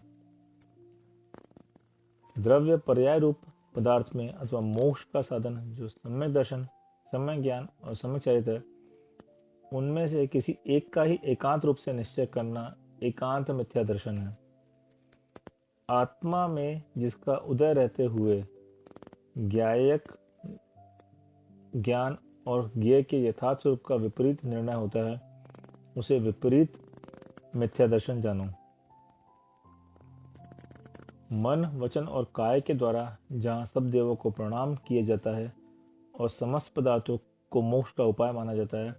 द्रव्य पर्याय रूप पदार्थ में अथवा मोक्ष का साधन जो सम्यक दर्शन, सम्यक ज्ञान और सम्यक चरित्र है, उनमें से किसी एक का ही एकांत रूप से निश्चय करना एकांत मिथ्या दर्शन है। आत्मा में जिसका उदय रहते हुए ज्ञायक ज्ञान और ज्ञेय के यथार्थ स्वरूप का विपरीत निर्णय होता है, उसे विपरीत मिथ्या दर्शन जानो। मन, वचन और काय के द्वारा जहाँ सब देवों को प्रणाम किया जाता है और समस्त पदार्थों को मोक्ष का उपाय माना जाता है,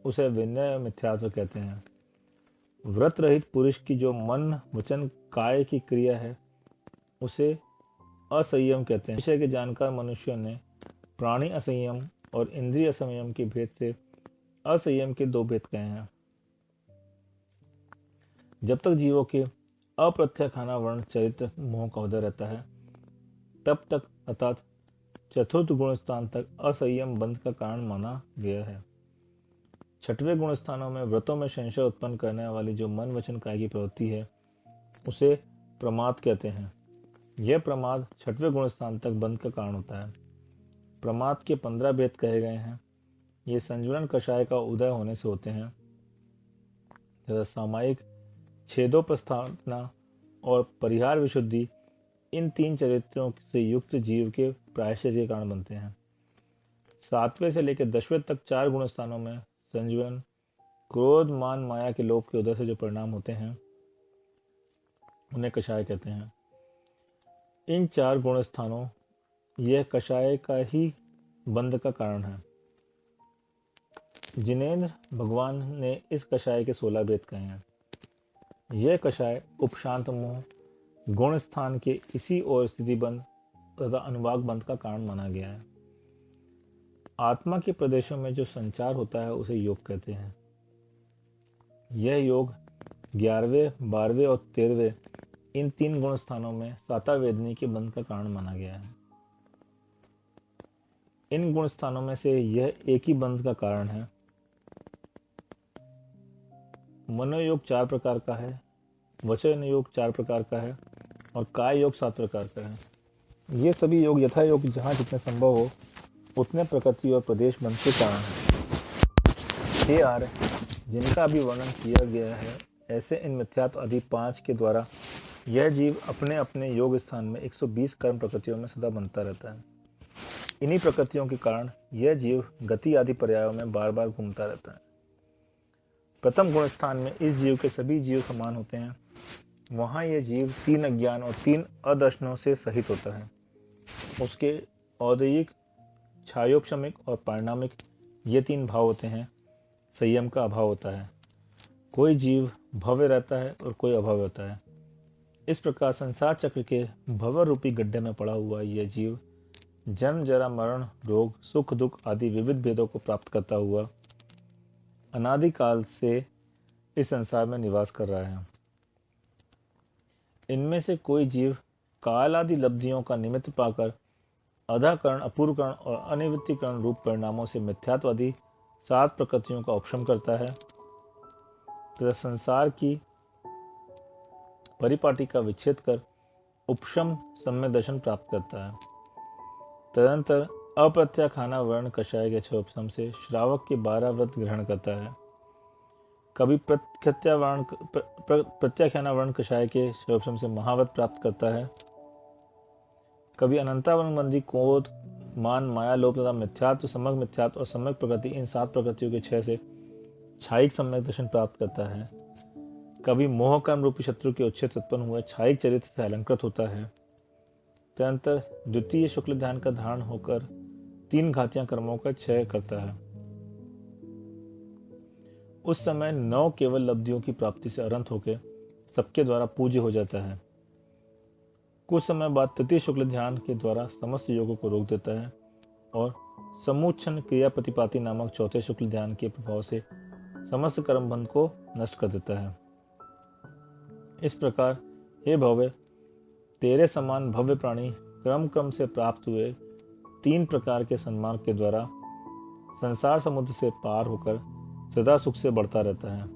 उसे विनय मिथ्यात्व कहते हैं। व्रत रहित पुरुष की जो मन, वचन, काय की क्रिया है, उसे असंयम कहते हैं। विषय के जानकार मनुष्यों ने प्राणी असंयम और इंद्रिय असंयम के भेद से असंयम के दो भेद कहे हैं। जब तक जीवों के अप्रत्यखाना वर्ण चरित्र मोह का उदय रहता है, तब तक अर्थात चतुर्थ गुण स्थान तक असंयम बंध का कारण माना गया है। छठवें गुण स्थानों में व्रतों में संशय उत्पन्न करने वाली जो मन, वचन, काय की प्रवृत्ति है, उसे प्रमाद कहते हैं। यह प्रमाद छठवें गुण स्थान तक बंध का कारण होता है। प्रमाद के 15 भेद कहे गए हैं। ये संजुलन कषाय का उदय होने से होते हैं तथा सामायिक छेदों प्रस्थापना और परिहार विशुद्धि इन तीन चरित्रों से युक्त जीव के प्रायश्चित के कारण बनते हैं। 7वें से लेकर 10वें तक 4 गुण स्थानों में संजुलन, क्रोध, मान, माया के लोभ के उदय से जो परिणाम होते हैं, उन्हें कषाय कहते हैं। इन 4 गुण स्थानों यह कषाय का ही बंध का कारण है। जिनेंद्र भगवान ने इस कषाय के 16 भेद कहे हैं। यह कषाय उपशांत मोह, गुण स्थान के इसी और स्थिति बंध तथा अनुवाग बंध का कारण माना गया है। आत्मा के प्रदेशों में जो संचार होता है, उसे योग कहते हैं। यह योग 11वें, 12वें और 13वें इन 3 गुण स्थानों में साता वेदनी के बंध का कारण माना गया है। इन गुण स्थानों में से यह एक ही बंध का कारण है। मनोयोग 4 प्रकार का है, वचन योग 4 प्रकार का है और काय योग 7 प्रकार का है। ये सभी योग यथा योग जहाँ जितने संभव हो उतने प्रकृति और प्रदेश बंध के कारण है। हे आर्य, जिनका अभी वर्णन किया गया है, ऐसे इन मिथ्यात्व आदि 5 के द्वारा यह जीव अपने अपने योग स्थान में 120 कर्म प्रकृतियों में सदा बनता रहता है। इन्हीं प्रकृतियों के कारण यह जीव गति आदि पर्यायों में बार बार घूमता रहता है। प्रथम गुण स्थान में इस जीव के सभी जीव समान होते हैं। वहाँ यह जीव 3 अज्ञान और 3 अदर्शनों से सहित होता है। उसके औदयिक, छायोपशमिक और पारिणामिक ये 3 भाव होते हैं। संयम का अभाव होता है। कोई जीव भव्य रहता है और कोई अभव्य होता है। इस प्रकार संसार चक्र के भव रूपी गड्ढे में पड़ा हुआ यह जीव जन्म, जरा, मरण, रोग, सुख, दुख आदि विविध भेदों को प्राप्त करता हुआ अनादिकाल से इस संसार में निवास कर रहा है। इनमें से कोई जीव काल आदि लब्धियों का निमित्त पाकर अधाकरण, अपूर्वकरण और अनिवृत्तिकरण रूप परिणामों से मिथ्यात्वादी 7 प्रकृतियों का उपशम करता है तथा संसार की परिपाटी का विच्छेद कर उपशम सम्यक दर्शन प्राप्त करता है। तदंतर अप्रत्याखाना वर्ण कषाय के उपशम से श्रावक के 12 व्रत ग्रहण करता है। कभी प्रत्याख्याना वर्ण कषाय के उपशम से महाव्रत प्राप्त करता है। कभी अनंतावरण बंदी क्रोध, मान, माया, लोभ तथा मिथ्यात्व, समग्र मिथ्यात्व और सम्यक प्रकृति इन 7 प्रकृतियों के क्षय से छायिक सम्यक दर्शन प्राप्त करता है। कभी मोह कर्म रूपी शत्रु के उच्छेद उत्पन्न हुए छायिक चरित्र से अलंकृत होता है। तदंतर द्वितीय शुक्ल ध्यान का धारण होकर 3 घातियां कर्मों का क्षय करता है। उस समय 9 केवल लब्धियों की प्राप्ति से अरंत होकर सबके द्वारा पूज्य हो जाता है। कुछ समय बाद तृतीय शुक्ल ध्यान के द्वारा समस्त योगों को रोक देता है और समुच्छन क्रिया प्रतिपाति नामक चौथे शुक्ल ध्यान के प्रभाव से समस्त कर्म बंध को नष्ट कर देता है। इस प्रकार हे भव्य, तेरे समान भव्य प्राणी क्रम क्रम से प्राप्त हुए 3 प्रकार के सन्मान के द्वारा संसार समुद्र से पार होकर सदा सुख से बढ़ता रहता है।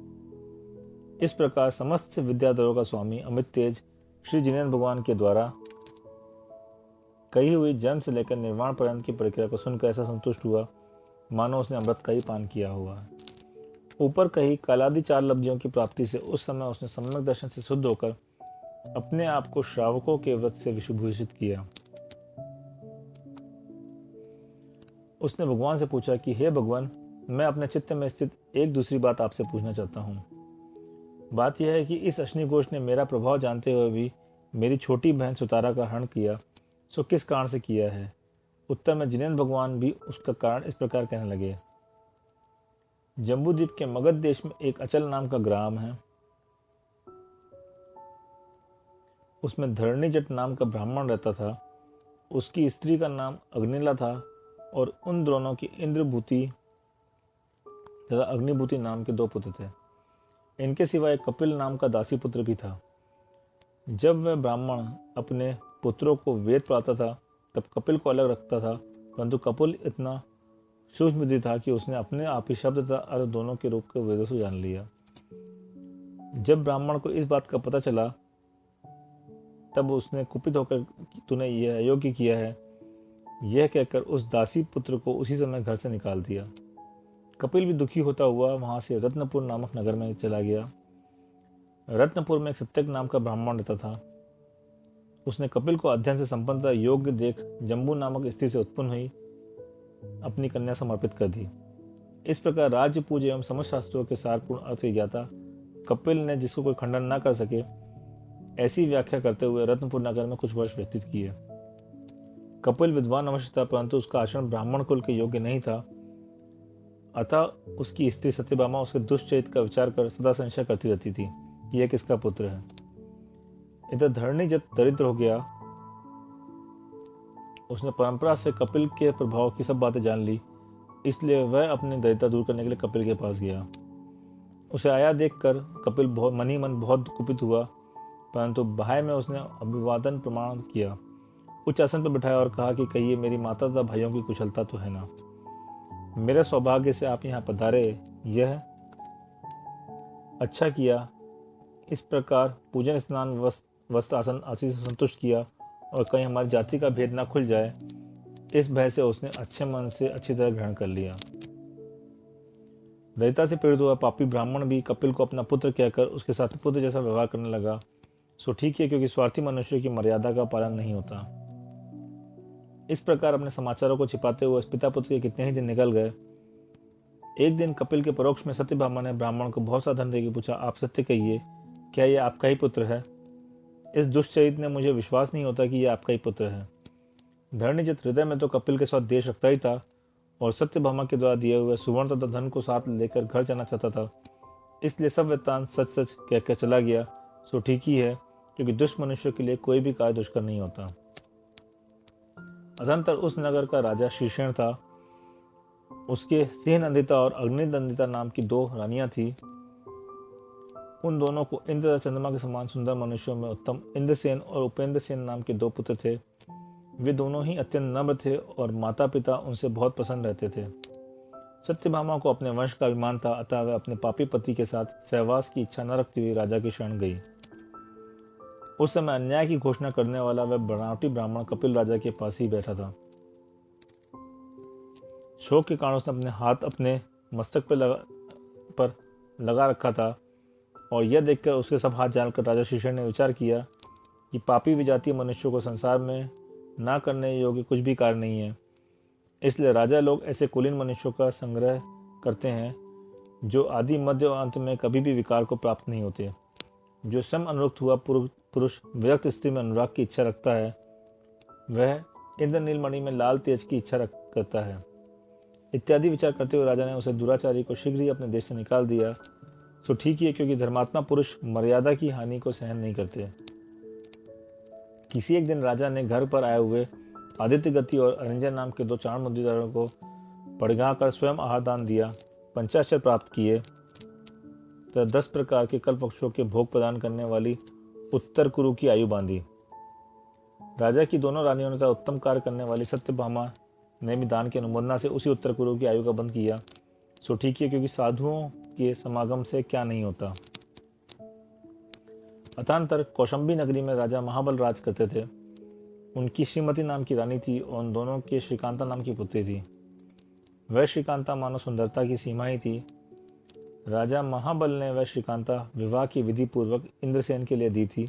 इस प्रकार समस्त विद्याधरों का स्वामी अमित तेज श्री जिनेन्द्र भगवान के द्वारा कही हुई जन्म से लेकर निर्वाण पर्यंत की प्रक्रिया को सुनकर ऐसा संतुष्ट हुआ मानो उसने अमृत का ही पान किया हुआ है। ऊपर कही कालादि 4 लब्धियों की प्राप्ति से उस समय उसने सम्यक दर्शन से शुद्ध होकर अपने आप को श्रावकों के व्रत से विभूषित किया। उसने भगवान से पूछा कि हे भगवान, मैं अपने चित्त में स्थित एक दूसरी बात आपसे पूछना चाहता हूँ। बात यह है कि इस अश्नि घोष ने मेरा प्रभाव जानते हुए भी मेरी छोटी बहन सुतारा का हरण किया, सो किस कारण से किया है? उत्तर में जिनेन्द्र भगवान भी उसका कारण इस प्रकार कहने लगे। जम्बूद्वीप के मगध देश में एक अचल नाम का ग्राम है। उसमें धरणीजट नाम का ब्राह्मण रहता था। उसकी स्त्री का नाम अग्निला था और उन दोनों की इंद्रभूति तथा अग्निभूति नाम के 2 पुत्र थे। इनके सिवा एक कपिल नाम का दासी पुत्र भी था। जब वह ब्राह्मण अपने पुत्रों को वेद पढ़ाता था तब कपिल को अलग रखता था, परंतु कपिल इतना सूक्ष्म बुद्धि था कि उसने अपने आप ही शब्द तथा अर्थ दोनों के रूप को वेदों से जान लिया। जब ब्राह्मण को इस बात का पता चला तब उसने कुपित होकर तूने यह अयोग्य किया है, यह कहकर उस दासी पुत्र को उसी समय घर से निकाल दिया। कपिल भी दुखी होता हुआ वहां से रत्नपुर नामक नगर में चला गया। रत्नपुर में एक सत्यक नाम का ब्राह्मण रहता था। उसने कपिल को अध्ययन से संपन्नता योग्य देख जम्बू नामक स्त्री से उत्पन्न हुई अपनी कन्या समर्पित कर दी। इस प्रकार राज्य पूज्य एवं समस्त शास्त्रों के सारपूर्ण अर्थ की ज्ञाता कपिल ने, जिसको कोई खंडन न कर सके, ऐसी व्याख्या करते हुए रत्नपुर नगर में कुछ वर्ष व्यतीत किए। कपिल विद्वान अवश्य था, परंतु उसका आचरण ब्राह्मण कुल के योग्य नहीं था। अतः उसकी स्त्री सत्यभामा उसके दुष्चरित्र का विचार कर सदा संशय करती रहती थी कि यह किसका पुत्र है। इधर धरणी जब दरिद्र हो गया, उसने परंपरा से कपिल के प्रभाव की सब बातें जान ली, इसलिए वह अपनी दरिद्रता दूर करने के लिए कपिल के पास गया। उसे आया देखकर कपिल मन ही मन बहुत कुपित हुआ, परंतु बाह्य में उसने अभिवादन प्रमाण किया, उच्च आसन पर बिठाया और कहा कि कहिए मेरी माता तथा भाइयों की कुशलता तो है ना। मेरे सौभाग्य से आप यहाँ पधारे, यह अच्छा किया। इस प्रकार पूजन स्नान वस्त्र आसन आदि से संतुष्ट किया और कहीं हमारी जाति का भेद न खुल जाए, इस भय से उसने अच्छे मन से अच्छी तरह ग्रहण कर लिया। दरिद्रता से पीड़ित हुआ पापी ब्राह्मण भी कपिल को अपना पुत्र कहकर उसके साथ पुत्र जैसा व्यवहार करने लगा। सो ठीक है, क्योंकि स्वार्थी मनुष्य की मर्यादा का पालन नहीं होता। इस प्रकार अपने समाचारों को छिपाते हुए पिता पुत्र के कितने ही दिन निकल गए। एक दिन कपिल के परोक्ष में सत्यभामा ने ब्राह्मण को बहुत सा धन देकर पूछा, आप सत्य कहिए, क्या यह आपका ही पुत्र है? इस दुष्चरित्र ने मुझे विश्वास नहीं होता कि यह आपका ही पुत्र है। धरणीजत हृदय में तो कपिल के साथ देश रखता ही था और सत्यभामा के द्वारा दिए हुए सुवर्ण तथा धन को साथ लेकर घर जाना चाहता था, इसलिए सब वृत्तांत सच सच कहकर चला गया। सो ठीक ही है, क्योंकि दुष्ट मनुष्य के लिए कोई भी कार्य दुष्कर नहीं होता। अनंतर उस नगर का राजा शीर्षण था। उसके सिंहनंदिता और अग्निनंदिता नाम की 2 रानियां थी। उन दोनों को इंद्र तथा चंद्रमा के समान सुंदर मनुष्यों में उत्तम इंद्रसेन और उपेंद्रसेन नाम के 2 पुत्र थे। वे दोनों ही अत्यंत नम्र थे और माता पिता उनसे बहुत पसंद रहते थे। सत्यभामा को अपने वंश का अभिमान था, अतः वह अपने पापी पति के साथ सहवास की इच्छा न रखती हुई राजा की शरण गई। उस समय अन्याय की घोषणा करने वाला वह बनावटी ब्राह्मण कपिल राजा के पास ही बैठा था। शोक के कारण उसने अपने हाथ अपने मस्तक पर लगा रखा था और यह देखकर उसके सब हाथ जानकर राजा शीर्षण ने विचार किया कि पापी विजातीय मनुष्यों को संसार में ना करने योग्य कुछ भी कार्य नहीं है। इसलिए राजा लोग ऐसे कुलीन मनुष्यों का संग्रह करते हैं जो आदि मध्य और अंत में कभी भी विकार को प्राप्त नहीं होते। जो स्वयं अनुरक्त हुआ पुरुष विरक्त स्त्री में अनुराग की इच्छा रखता है, वह इंद्रनील मणि में लाल तेज की इच्छा करता है। इत्यादि विचार करते हुए राजा ने उसे दुराचारी को शीघ्र ही अपने देश से निकाल दिया। सो ठीक ही है, क्योंकि धर्मात्मा पुरुष मर्यादा की हानि को सहन नहीं करते। किसी एक दिन राजा ने घर पर आए हुए आदित्य गति और अरिंजन नाम के 2 चाण मुद्रिकारों को पड़गा कर स्वयं आहार दान दिया, पंचाक्षर प्राप्त किए तथा 10 प्रकार के कल्प वृक्षों के भोग प्रदान करने वाली उत्तर कुरु की आयु बांधी। राजा की दोनों रानियों ने तथा उत्तम कार्य करने वाली सत्यभामा ने भी दान की अनुमोदना से उसी उत्तर पूर्व की आयु का बंद किया। सो ठीक है, क्योंकि साधुओं के समागम से क्या नहीं होता। अतांतर कौशंबी नगरी में राजा महाबल राज करते थे। उनकी श्रीमती नाम की रानी थी और उन दोनों के श्रीकांता नाम की पुत्री थी। वह श्रीकांता मानो सुंदरता की सीमा ही थी। राजा महाबल ने वह श्रीकांता विवाह की विधि पूर्वक इंद्रसेन के लिए दी थी।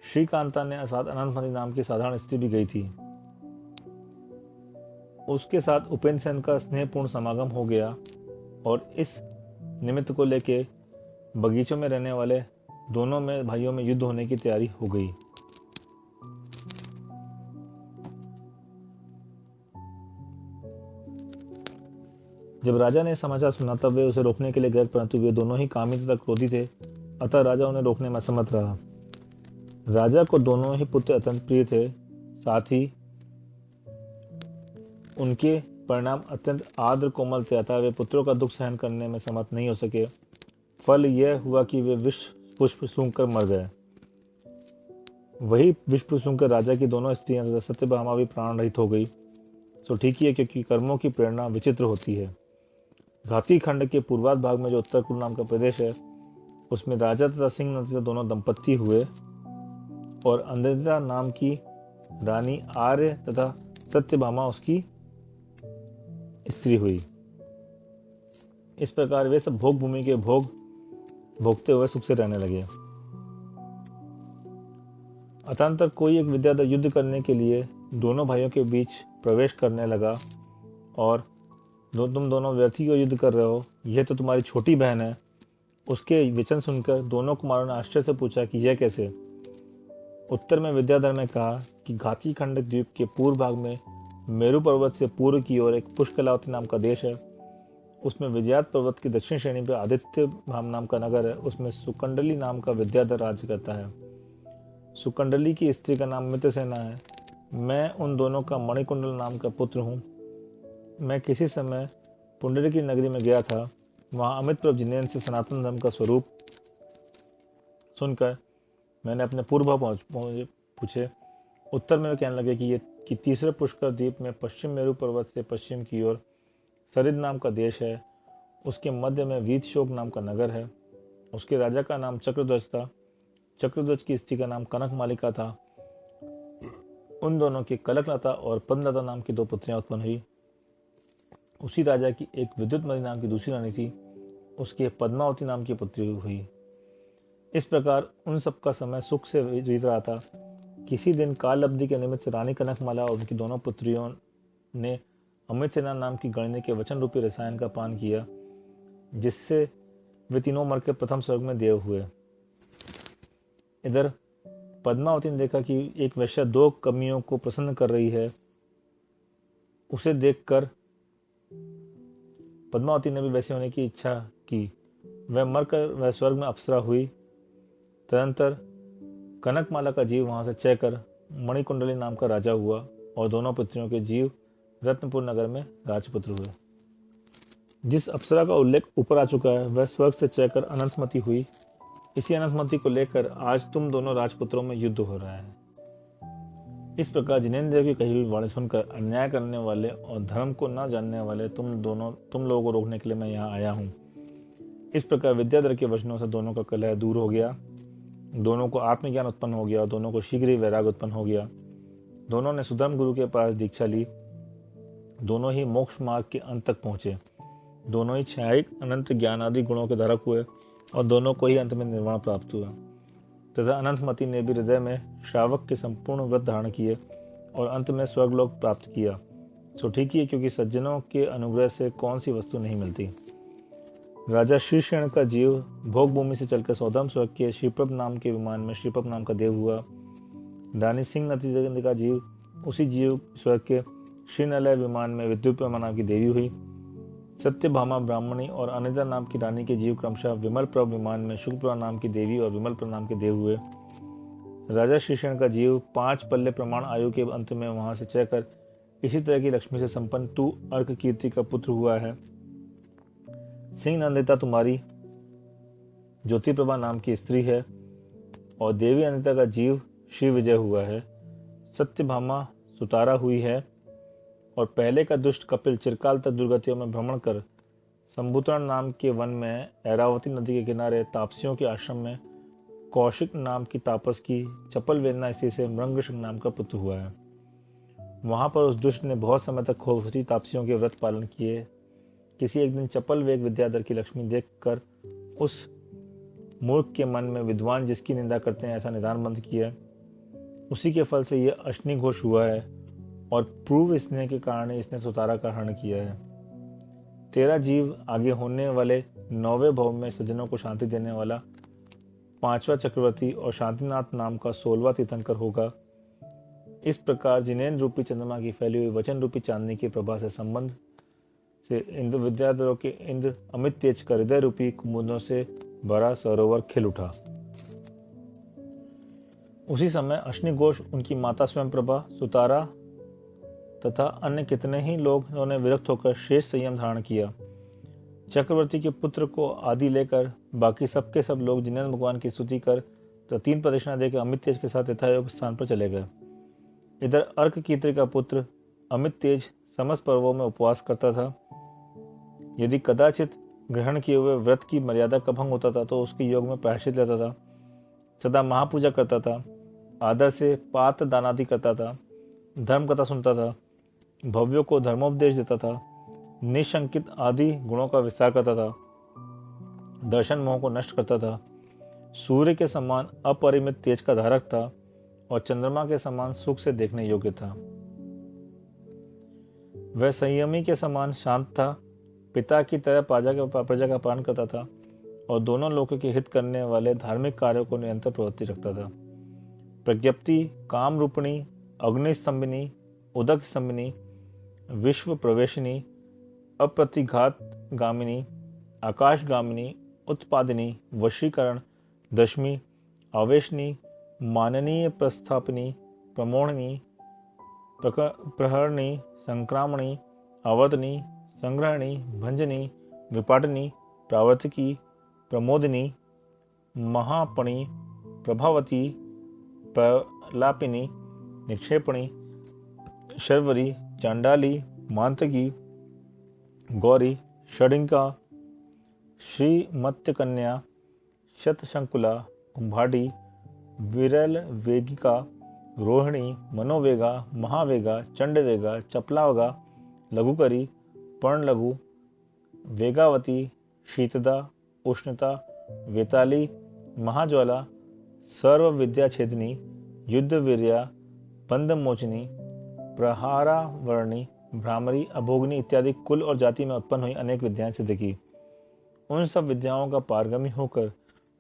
श्रीकांता ने साथ अनंतमती नाम की साधारण स्त्री भी गई थी। उसके साथ उपेंद्र सेन का स्नेहपूर्ण समागम हो गया और इस निमित्त को लेके बगीचों में रहने वाले दोनों में भाइयों में युद्ध होने की तैयारी हो गई। जब राजा ने समाचार सुना तब वे उसे रोकने के लिए गए, परंतु वे दोनों ही कामी तथा क्रोधी थे, अतः राजा उन्हें रोकने में असमर्थ रहा। राजा को दोनों ही पुत्र अत्यंत प्रिय थे, साथ ही उनके परिणाम अत्यंत आर्द्र कोमल थे, अतः वे पुत्रों का दुख सहन करने में समर्थ नहीं हो सके। फल यह हुआ कि वे विष पुष्प सूंघकर मर गए। वही विष पुष्प सूंघकर राजा की दोनों स्त्रियां तथा सत्यभामा भी प्राण रहित हो गई। सो ठीक ही है, क्योंकि कर्मों की प्रेरणा विचित्र होती है। घाती खंड के पूर्वाध भाग में जो उत्तर कुरु नाम का प्रदेश है, उसमें राजा तथा सिंह नदी दोनों दंपत्ति हुए और अंधता नाम की रानी आर्य तथा सत्यभामा उसकी स्त्री हुई। इस प्रकार वे सब भोग भूमि के भोग भोगते हुए सुख से रहने लगे। अतंतर कोई एक विद्याधर युद्ध करने के लिए दोनों भाइयों के बीच प्रवेश करने लगा और तुम दोनों व्यर्थी को युद्ध कर रहे हो, यह तो तुम्हारी छोटी बहन है। उसके वचन सुनकर दोनों कुमारों ने आश्चर्य से पूछा कि यह कैसे। उत्तर में विद्याधर ने कहा कि घाती खंड द्वीप के पूर्व भाग में मेरु पर्वत से पूर्व की ओर एक पुष्कलावती नाम का देश है। उसमें विजयात पर्वत की दक्षिण श्रेणी पर आदित्य भाम नाम का नगर है। उसमें सुकंडली नाम का विद्याधर राज्य करता है। सुकंडली की स्त्री का नाम मित्रसेना है। मैं उन दोनों का मणिकुंडल नाम का पुत्र हूँ। मैं किसी समय पुंडरी की नगरी में गया था। वहाँ अमित प्रभ जिनेन्द्र से सनातन धर्म का स्वरूप सुनकर मैंने अपने पूर्व पूछे। उत्तर में वे कहने लगे कि तीसरे पुष्कर द्वीप में पश्चिम मेरु पर्वत से पश्चिम की ओर सरिद नाम का देश है। उसके मध्य में वीतशोक नाम का नगर है। उसके राजा का नाम चक्रध्वज था। चक्रध्वज की स्त्री का नाम कनक मालिका था। उन दोनों की कलकलता और पद्मलता नाम की दो पुत्रियां उत्पन्न हुई। उसी राजा की एक विद्युतमती नाम की दूसरी रानी थी। उसके पद्मावती नाम की पुत्री हुई। इस प्रकार उन सबका समय सुख से बीत रहा था। किसी दिन काल अवधि के निमित्त से रानी कनकमाला और उनकी दोनों पुत्रियों ने अमृतसेना नाम की गणनी के वचन रूपी रसायन का पान किया, जिससे वे तीनों मर के प्रथम स्वर्ग में देव हुए। इधर पद्मावती ने देखा कि एक वैश्या दो कमियों को प्रसन्न कर रही है। उसे देखकर पद्मावती ने भी वैसे होने की इच्छा की। वह मरकर वह स्वर्ग में अप्सरा हुई। तदंतर कनकमाला का जीव वहां से चयकर मणिकुंडली नाम का राजा हुआ और दोनों पुत्रियों के जीव रत्नपुर नगर में राजपुत्र हुए। जिस अप्सरा का उल्लेख ऊपर आ चुका है, वह स्वर्ग से चयकर अनंतमती हुई। इसी अनंतमती को लेकर आज तुम दोनों राजपुत्रों में युद्ध हो रहा है। इस प्रकार जिनेन्द्र देव की कही हुई वाणी सुनकर अन्याय करने वाले और धर्म को न जानने वाले तुम लोगों को रोकने के लिए मैं यहाँ आया हूँ। इस प्रकार विद्याधर के वचनों से दोनों का कलह दूर हो गया। दोनों को आत्मज्ञान उत्पन्न हो गया और दोनों को शीघ्र ही वैराग उत्पन्न हो गया। दोनों ने सुधर्म गुरु के पास दीक्षा ली। दोनों ही मोक्ष मार्ग के अंत तक पहुंचे। दोनों ही छायिक अनंत ज्ञान आदि गुणों के धारक हुए और दोनों को ही अंत में निर्वाण प्राप्त हुआ। तथा अनंतमती ने भी हृदय में श्रावक के संपूर्ण व्रत धारण किए और अंत में स्वर्गलोक प्राप्त किया। सो ठीक ही है, क्योंकि सज्जनों के अनुग्रह से कौन सी वस्तु नहीं मिलती। राजा श्रीशेण का जीव भोग भूमि से चलकर सौदम स्वर्ग के श्रीप्रभ नाम के विमान में श्रीप्रभ नाम का देव हुआ। रानी सिंह नदी का जीव उसी जीव स्वर्ग के श्रीनलय विमान में विद्युतप्रमा नाम की देवी हुई। सत्यभामा ब्राह्मणी और अनिता नाम की रानी के जीव क्रमशः विमल प्रभ विमान में शुक्लप्रमा नाम की देवी और विमल प्रभ नाम के देव हुए। राजा श्रीशेण का जीव 5 पल्ले प्रमाण आयु के अंत में वहां से चयकर इसी तरह की लक्ष्मी से संपन्न तू अर्क कीर्ति का पुत्र हुआ है। सिंह नंदिता तुम्हारी ज्योति प्रभा नाम की स्त्री है और देवी अनिता का जीव श्री विजय हुआ है, सत्यभामा सुतारा हुई है और पहले का दुष्ट कपिल चिरकाल तक दुर्गतियों में भ्रमण कर संभूतरण नाम के वन में ऐरावती नदी के किनारे तापसियों के आश्रम में कौशिक नाम की तापस की चपल वेदना स्त्री से मृंगशृंग नाम का पुत्र हुआ है। वहां पर उस दुष्ट ने बहुत समय तक खोखरी तापसियों के व्रत पालन किए। किसी एक दिन चपल वेग विद्याधर की लक्ष्मी देखकर उस मूर्ख के मन में विद्वान जिसकी निंदा करते हैं ऐसा निदान बंद किया। उसी के फल से यह अश्नि घोष हुआ है और पूर्व स्नेह के कारण इसने सुतारा का हरण किया है। तेरा जीव आगे होने वाले 9वें भव में सज्जनों को शांति देने वाला 5वां चक्रवर्ती और शांतिनाथ नाम का 16वां तीर्थंकर होगा। इस प्रकार जिनेन्द्र रूपी चंद्रमा की फैली हुई वचन रूपी चांदनी की प्रभा से संबंध से इंद्र विद्याधरों के इंद्र अमित तेज का हृदय रूपी कुमुदों से भरा सरोवर खिल उठा। उसी समय अश्निघोष, उनकी माता स्वयं प्रभा, सुतारा तथा अन्य कितने ही लोगों ने विरक्त होकर शेष संयम धारण किया। चक्रवर्ती के पुत्र को आदि लेकर बाकी सबके सब लोग जिनेन्द्र भगवान की स्तुति कर तो 3 प्रदक्षिणा देकर अमित तेज के साथ यथायोग स्थान पर चले गए। इधर अर्क कीत्र का पुत्र अमित तेज समस्त पर्वों में उपवास करता था। यदि कदाचित ग्रहण किए हुए व्रत की मर्यादा का भंग होता था तो उसके योग में प्रायश्चित लेता था। सदा महापूजा करता था, आदर से पात्र दानादि करता था, धर्म कथा सुनता था, भव्यों को धर्मोपदेश देता था, निशंकित आदि गुणों का विस्तार करता था, दर्शन मोह को नष्ट करता था, सूर्य के समान अपरिमित तेज का धारक था और चंद्रमा के समान सुख से देखने योग्य था। वह संयमी के समान शांत था, पिता की तरह प्रजा का पालन करता था और दोनों लोगों के हित करने वाले धार्मिक कार्यों को निरंतर प्रवृत्ति रखता था। प्रज्ञप्ति, काम रूपिणी, अग्निस्तंभिनी, उदक स्तंभिनी, विश्व प्रवेशिनी, अप्रतिघात गामिनी, आकाशगामिनी, उत्पादिनी, वशीकरण, दशमी, आवेशनी, माननीय प्रस्थापिनी, प्रमोहनी, प्रहरणी, संक्रामणी, आवर्तनी, संग्रहणी, भंजनी, विपाटनी, प्रावर्तिकी, प्रमोदिनी, महापणी, प्रभावती, प्रलापिनी, निक्षेपणी, शर्वरी, चांडाली, मांतकी, गौरी, षडिंका, श्री मत्स्यकन्या, शतशंकुला, कुंभाडी, विरल वेगिका, रोहिणी, मनोवेगा, महावेगा, चंडवेगा, चपलावगा, लघुकरी, पर्णलघु, वेगावती, शीतदा, उष्णता, वेताली, महाज्वाला, सर्व विद्या छेदनी, युद्धवीर्या, बंधमोचनी, प्रहारावर्णी, भ्रामरी, अभोगनी इत्यादि कुल और जाति में उत्पन्न हुई अनेक विद्याएं सिद्ध की। उन सब विद्याओं का पारगमी होकर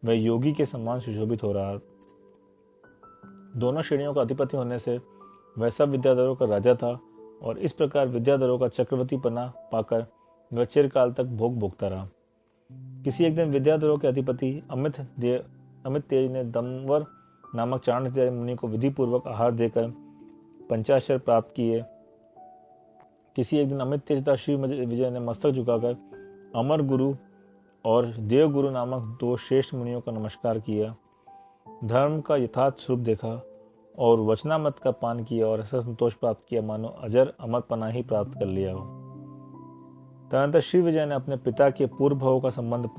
वह योगी के समान सुशोभित हो रहा। दोनों श्रेणियों का अधिपति होने से वह सब विद्याधरों का राजा था और इस प्रकार विद्याधरों का चक्रवर्ती पना पाकर वह चिरकाल तक भोग भोगता रहा। किसी एक दिन विद्याधरों के अधिपति अमित तेज ने दमवर नामक चाणक्य मुनि को विधि पूर्वक आहार देकर पंचाक्षर प्राप्त किए। किसी एक दिन अमित तेज तथा श्री विजय ने मस्तक झुकाकर अमर गुरु और देव गुरु नामक 2 श्रेष्ठ मुनियों का नमस्कार किया, धर्म का यथार्थ स्वरूप देखा और वचनामृत का पान किया और ऐसा संतोष प्राप्त किया मानो अजर अमर पना ही प्राप्त कर लिया हो। तदनंतर श्री विजय ने अपने पिता के पूर्व भाव का संबंध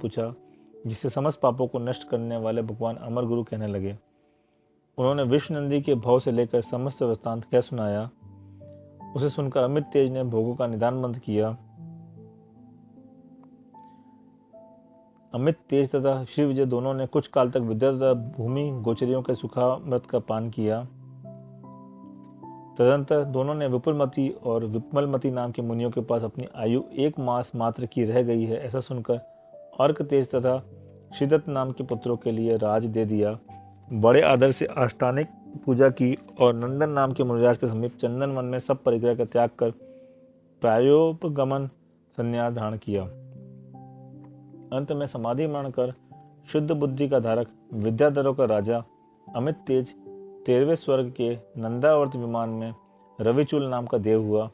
पूछा, जिससे समस्त पापों को नष्ट करने वाले भगवान अमर गुरु कहने लगे। उन्होंने विश्वनंदी के भाव से लेकर समस्त वृत्तांत कह सुनाया। उसे सुनकर अमित तेज ने भोगों का निदान बंद किया। अमित तेज तथा श्री विजय दोनों ने कुछ काल तक विद्या तथा भूमि गोचरियों के सुखामृत का पान किया। तदंतर दोनों ने विपुलमती और विमलमती नाम के मुनियों के पास अपनी आयु 1 मास मात्र की रह गई है ऐसा सुनकर अर्क तेज तथा श्रीदत्त नाम के पुत्रों के लिए राज दे दिया। बड़े आदर से अष्टानिक पूजा की और नंदन नाम के मुनिराज के समीप चंदन वन में सब परिग्रह का त्याग कर प्रायोपगमन संन्यास धारण किया। अंत में समाधि मरण कर शुद्ध बुद्धि का धारक विद्याधरों का राजा अमित तेज 13वें स्वर्ग के नंदावर्त विमान में रविचूल नाम का देव हुआ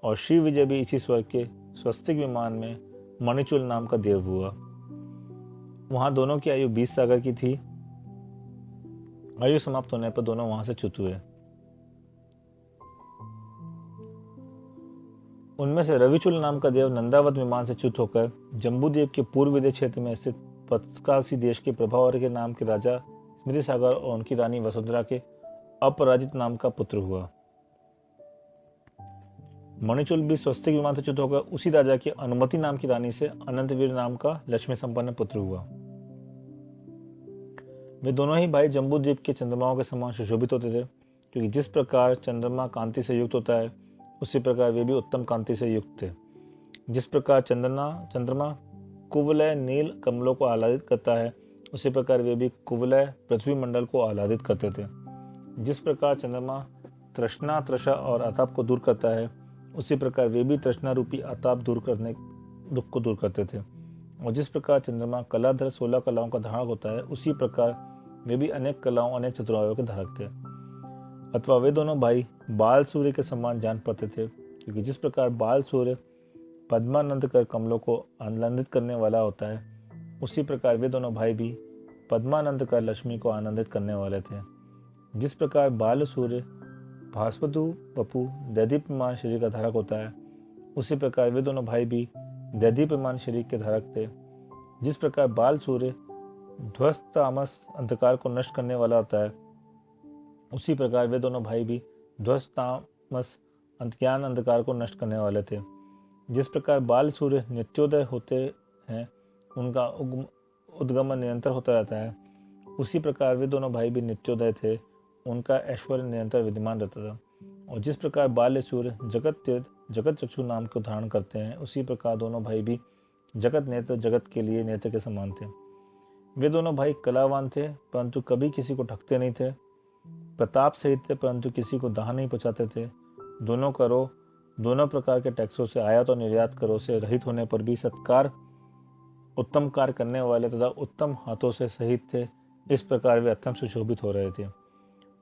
और श्री विजय भी इसी स्वर्ग के स्वस्तिक विमान में मणिचूल नाम का देव हुआ। वहां दोनों की आयु 20 सागर की थी। आयु समाप्त होने पर दोनों वहां से च्युत हुए। उनमें से रविचुल नाम का देव नंदावत विमान से च्युत होकर जम्बूद्वीप के पूर्व विदय क्षेत्र में स्थित पत्सकासी देश के प्रभावर के नाम के राजा स्मृति सागर और उनकी रानी वसुंधरा के अपराजित नाम का पुत्र हुआ। मणिचुल भी स्वस्तिक विमान से च्युत होकर उसी राजा की अनुमति नाम की रानी से अनंतवीर नाम का लक्ष्मी संपन्न पुत्र हुआ। वे दोनों ही भाई जम्बूद्वीप के चंद्रमाओं के समान सुशोभित होते थे, क्योंकि जिस प्रकार चंद्रमा कांति से युक्त होता है उसी प्रकार वे भी उत्तम कांति से युक्त थे। जिस प्रकार चंद्रमा कुवलय नील कमलों को आह्लादित करता है उसी प्रकार वे भी कुवलय पृथ्वी मंडल को आह्लादित करते थे। जिस प्रकार चंद्रमा तृष्णा तृषा और अताप को दूर करता है उसी प्रकार वे भी तृष्णा रूपी अताप दूर करने दुख को दूर करते थे। और जिस प्रकार चंद्रमा कलाधर 16 कलाओं का धारक होता है उसी प्रकार वे भी अनेक कलाओं अनेक चतुराइयों के धारक थे। अथवा वे दोनों भाई बाल सूर्य के समान जान पड़ते थे, क्योंकि जिस प्रकार बाल सूर्य पद्मानंद कर कमलों को आनंदित करने वाला होता है उसी प्रकार वे दोनों भाई भी पद्मानंद कर लक्ष्मी को आनंदित करने वाले थे। जिस प्रकार बाल सूर्य भास्वतु वपु दैदीप्यमान शरीर का धारक होता है उसी प्रकार वे दोनों भाई भी दैदीप्यमान शरीर के धारक थे। जिस प्रकार बाल सूर्य ध्वस्त तामस अंधकार को नष्ट करने वाला होता है उसी प्रकार वे दोनों भाई भी ध्वस्त तामस ज्ञान अंधकार को नष्ट करने वाले थे। जिस प्रकार बाल सूर्य नित्योदय होते हैं उनका उद्गमन निरंतर होता रहता है उसी प्रकार वे दोनों भाई भी नित्योदय थे, उनका ऐश्वर्य निरंतर विद्यमान रहता था। और जिस प्रकार बाल्य सूर्य जगत तीर्थ जगत चक्षु नाम को धारण करते हैं उसी प्रकार दोनों भाई भी जगत नेत्र जगत के लिए नेत्र के समान थे। वे दोनों भाई कलावान थे परंतु कभी किसी को ठगते नहीं थे, प्रताप सहित थे परंतु किसी को दाह नहीं पहुंचाते थे। दोनों करों दोनों प्रकार के टैक्सों से आयात और निर्यात करों से रहित होने पर भी सत्कार उत्तम कार्य करने वाले तथा उत्तम हाथों से सहित थे। इस प्रकार वे अत्यंत सुशोभित हो रहे थे।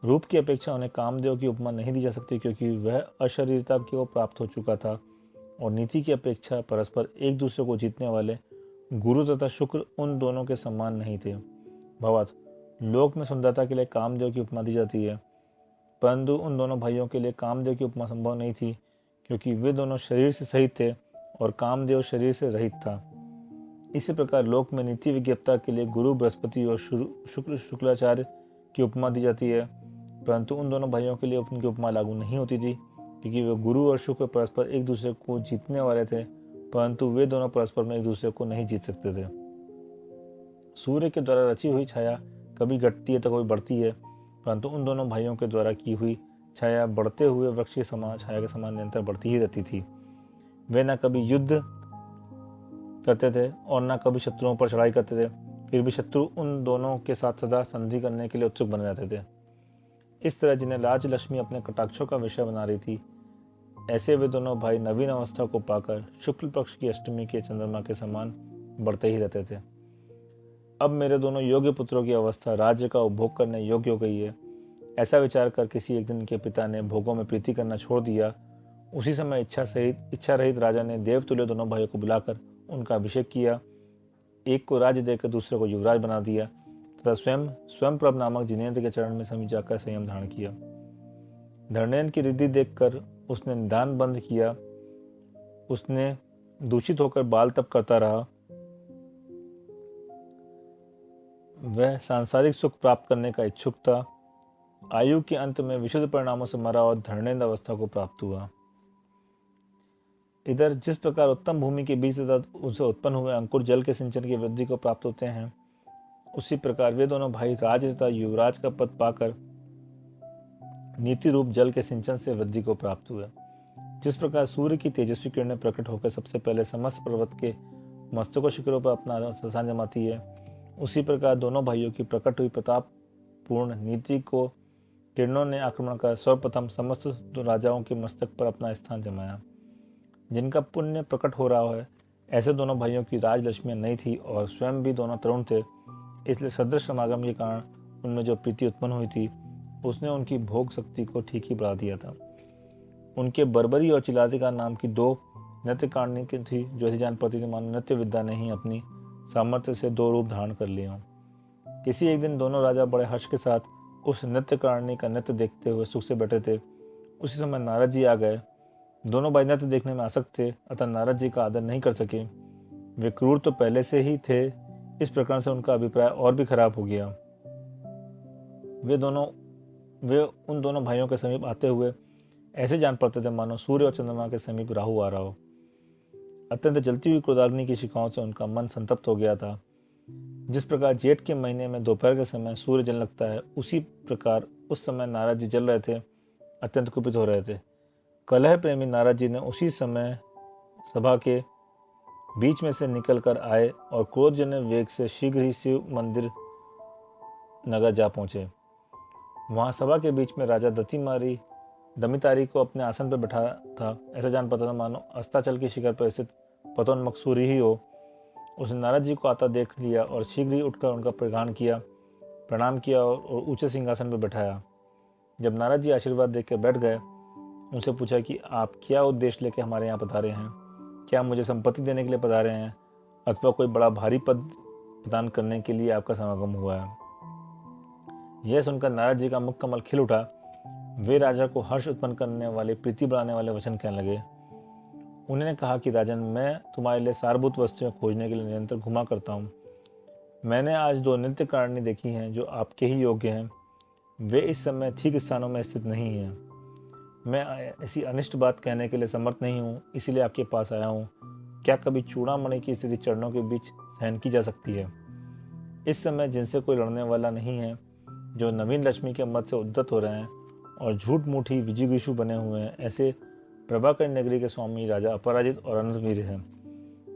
रूप की अपेक्षा उन्हें कामदेव की उपमा नहीं दी जा सकती, क्योंकि वह अशरीरता को प्राप्त हो चुका था और नीति की अपेक्षा परस्पर एक दूसरे को जीतने वाले गुरु तथा शुक्र उन दोनों के समान नहीं थे। भगवत लोक में सुंदरता के लिए कामदेव की उपमा दी जाती है, परंतु उन दोनों भाइयों के लिए कामदेव की उपमा संभव नहीं थी, क्योंकि वे दोनों शरीर से सहित थे और कामदेव शरीर से रहित था। इसी प्रकार लोक में नीति विज्ञप्ता के लिए गुरु बृहस्पति और शुक्र शुक्लाचार्य की उपमा दी जाती है, परंतु उन दोनों भाइयों के लिए उनकी उपमा लागू नहीं होती थी, क्योंकि वे गुरु और शुक्र परस्पर एक दूसरे को जीतने वाले थे, परंतु वे दोनों परस्पर में एक दूसरे को नहीं जीत सकते थे। सूर्य के द्वारा रची हुई छाया कभी घटती है तो कभी बढ़ती है, परंतु उन दोनों भाइयों के द्वारा की हुई छाया बढ़ते हुए वृक्ष के समान छाया के समान निरंतर बढ़ती ही रहती थी। वे न कभी युद्ध करते थे और न कभी शत्रुओं पर चढ़ाई करते थे, फिर भी शत्रु उन दोनों के साथ सदा संधि करने के लिए उत्सुक बने रहते थे। इस तरह जिन्हें राज लक्ष्मी अपने कटाक्षों का विषय बना रही थी, ऐसे वे दोनों भाई नवीन अवस्था को पाकर शुक्ल पक्ष की अष्टमी के चंद्रमा के समान बढ़ते ही रहते थे। अब मेरे दोनों योग्य पुत्रों की अवस्था राज्य का उपभोग करने योग्य हो गई है, ऐसा विचार कर किसी एक दिन के पिता ने भोगों में प्रीति करना छोड़ दिया। उसी समय इच्छा रहित राजा ने देवतुल्य दोनों भाइयों को बुलाकर उनका अभिषेक किया। एक को राज्य देकर दूसरे को युवराज बना दिया तथा स्वयं प्रभ नामक जिनेन्द्र के चरण में समीप जाकर संयम धारण किया। धर्मेंद्र की रिद्धि देखकर उसने निदान बंद किया। उसने दूषित होकर बाल तप करता रहा। वह सांसारिक सुख प्राप्त करने का इच्छुक था। आयु के अंत में विशुद्ध परिणामों से मरा और धर्मेंद्र अवस्था को प्राप्त हुआ। इधर जिस प्रकार उत्तम भूमि के बीज तथा उनसे उत्पन्न हुए अंकुर जल के सिंचन की वृद्धि को प्राप्त होते हैं, उसी प्रकार वे दोनों भाई राज तथा युवराज का पद पाकर नीति रूप जल के सिंचन से वृद्धि को प्राप्त हुए। जिस प्रकार सूर्य की तेजस्वी किरणें प्रकट होकर सबसे पहले समस्त पर्वत के मस्तकों शिखरों पर अपना स्थान जमाती है, उसी प्रकार दोनों भाइयों की प्रकट हुई प्रतापपूर्ण नीति को किरणों ने आक्रमण कर सर्वप्रथम समस्त राजाओं के मस्तक पर अपना स्थान जमाया। जिनका पुण्य प्रकट हो रहा है, ऐसे दोनों भाइयों की राजलक्ष्मी नहीं थी और स्वयं भी दोनों तरुण थे, इसलिए सदृश समागम के कारण उनमें जो प्रीति उत्पन्न हुई थी उसने उनकी भोग शक्ति को ठीक ही बढ़ा दिया था। उनके बर्बरी और चिलातिका नाम की दो नृत्यकारिणी की थी, जो ऐसी जान पड़ती थी मानो नृत्य विद्या ने ही अपनी सामर्थ्य से दो रूप धारण कर लिए हों। किसी एक दिन दोनों राजा बड़े हर्ष के साथ उस नृत्यकारिणी का नृत्य देखते हुए सुख से बैठे थे, उसी समय नारद जी आ गए। दोनों भाई नृत्य देखने में आसक्त थे, अतः नारद जी का आदर नहीं कर सके। वे क्रूर तो पहले से ही थे, इस प्रकार से उनका अभिप्राय और भी खराब हो गया। वे उन दोनों भाइयों के समीप आते हुए ऐसे जान पड़ते थे मानो सूर्य और चंद्रमा के समीप राहु आ रहा हो। अत्यंत जलती हुई क्रोधाग्नि की शिखाओं से उनका मन संतप्त हो गया था। जिस प्रकार जेठ के महीने में दोपहर के समय सूर्य जल लगता है, उसी प्रकार उस समय नारद जी जल रहे थे, अत्यंत कुपित हो रहे थे। कलह प्रेमी नारद जी ने उसी समय सभा के बीच में से निकलकर आए और क्रोधजन्य वेग से शीघ्र ही शिव मंदिर नगर जा पहुंचे। वहां सभा के बीच में राजा दमितारी को अपने आसन पर बैठा था। ऐसा जान पता था मानो अस्ताचल की शिखर पर स्थित पतोन्मुख सूर्य ही हो। उसने नारद जी को आता देख लिया और शीघ्र ही उठकर उनका प्रणाम किया और ऊंचे सिंहासन पर बैठाया। जब नारद जी आशीर्वाद देकर बैठ गए, उनसे पूछा कि आप क्या उद्देश्य लेकर हमारे यहाँ पधारे हैं? क्या मुझे संपत्ति देने के लिए पधारे हैं अथवा कोई बड़ा भारी पद प्रदान करने के लिए आपका समागम हुआ है? यह सुनकर नारद जी का मुख कमल खिल उठा। वे राजा को हर्ष उत्पन्न करने वाले, प्रीति बढ़ाने वाले वचन कहने लगे। उन्होंने कहा कि राजन, मैं तुम्हारे लिए सारभूत वस्तुएं खोजने के लिए निरंतर घुमा करता हूँ। मैंने आज 2 नृत्यकारिणी देखी हैं जो आपके ही योग्य हैं। वे इस समय ठीक स्थानों में स्थित नहीं हैं। मैं ऐसी अनिष्ट बात कहने के लिए समर्थ नहीं हूँ, इसीलिए आपके पास आया हूँ। क्या कभी चूड़ामणि की स्थिति चरणों के बीच सहन की जा सकती है? इस समय जिनसे कोई लड़ने वाला नहीं है, जो नवीन लक्ष्मी के मत से उद्धत हो रहे हैं और झूठ मूठी विजिगीषु बने हुए हैं, ऐसे प्रभाकर नगरी के स्वामी राजा अपराजित और अनंतवीर हैं।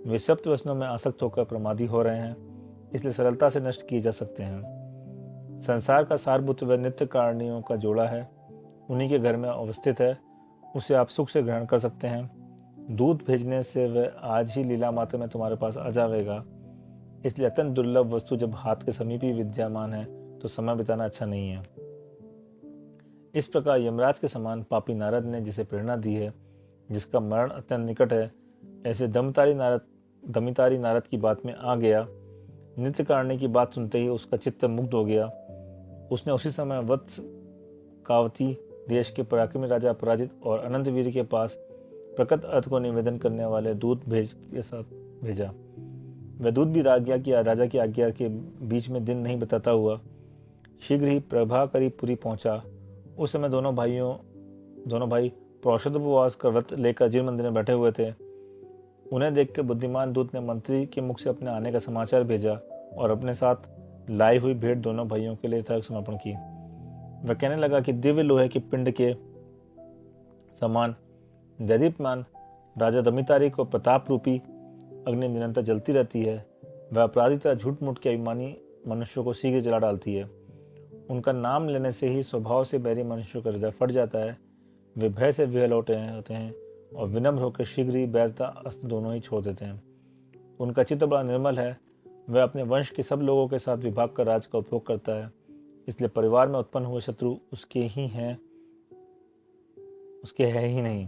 वे सप्त व्यसनों में आसक्त होकर प्रमादी हो रहे हैं, इसलिए सरलता से नष्ट किए जा सकते हैं। संसार का सारभूत व नित्य कारणियों का जोड़ा है, उन्हीं के घर में अवस्थित है, उसे आप सुख से ग्रहण कर सकते हैं। दूध भेजने से वह आज ही लीला मात्र में तुम्हारे पास आ जाएगा। इसलिए अत्यंत दुर्लभ वस्तु जब हाथ के समीप ही विद्यमान है तो समय बिताना अच्छा नहीं है। इस प्रकार यमराज के समान पापी नारद ने जिसे प्रेरणा दी है, जिसका मरण अत्यंत निकट है, ऐसे दमितारी नारद की बात में आ गया। नित्य कारिणी की बात सुनते ही उसका चित्त मुग्ध हो गया। उसने उसी समय वत्स कावती देश के पराक्रमी राजा अपराजित और अनंतवीर के पास प्रकट अर्थ को निवेदन करने वाले दूत के साथ भेजा। वह दूत भी राजा की आज्ञा के बीच में दिन नहीं बताता हुआ शीघ्र ही प्रभाकरीपुरी पहुंचा। उस समय दोनों भाई पौषधोपवास का व्रत लेकर जिन मंदिर में बैठे हुए थे, उन्हें देखकर बुद्धिमान दूत ने मंत्री के मुख से अपने आने का समाचार भेजा और अपने साथ लाई हुई भेंट दोनों भाइयों के लिए तर्क समर्पण की। वह कहने लगा कि दिव्य लोहे के पिंड के समान दैदीप्यमान राजा दमितारी को प्रताप रूपी अग्नि निरंतर जलती रहती है। वह अपराधी तरह झूठ मूठ के अभिमानी मनुष्यों को शीघ्र जला डालती है। उनका नाम लेने से ही स्वभाव से बैरी मनुष्यों का हृदय फट जाता है। वे भय से विहल होते हैं और विनम्र होकर शीघ्र ही बैरता अस्त्र दोनों ही छोड़ देते हैं। उनका चित्त बड़ा निर्मल है। वह अपने वंश के सब लोगों के साथ विभाग कर राज का उपभोग करता है, इसलिए परिवार में उत्पन्न हुए शत्रु उसके है ही नहीं।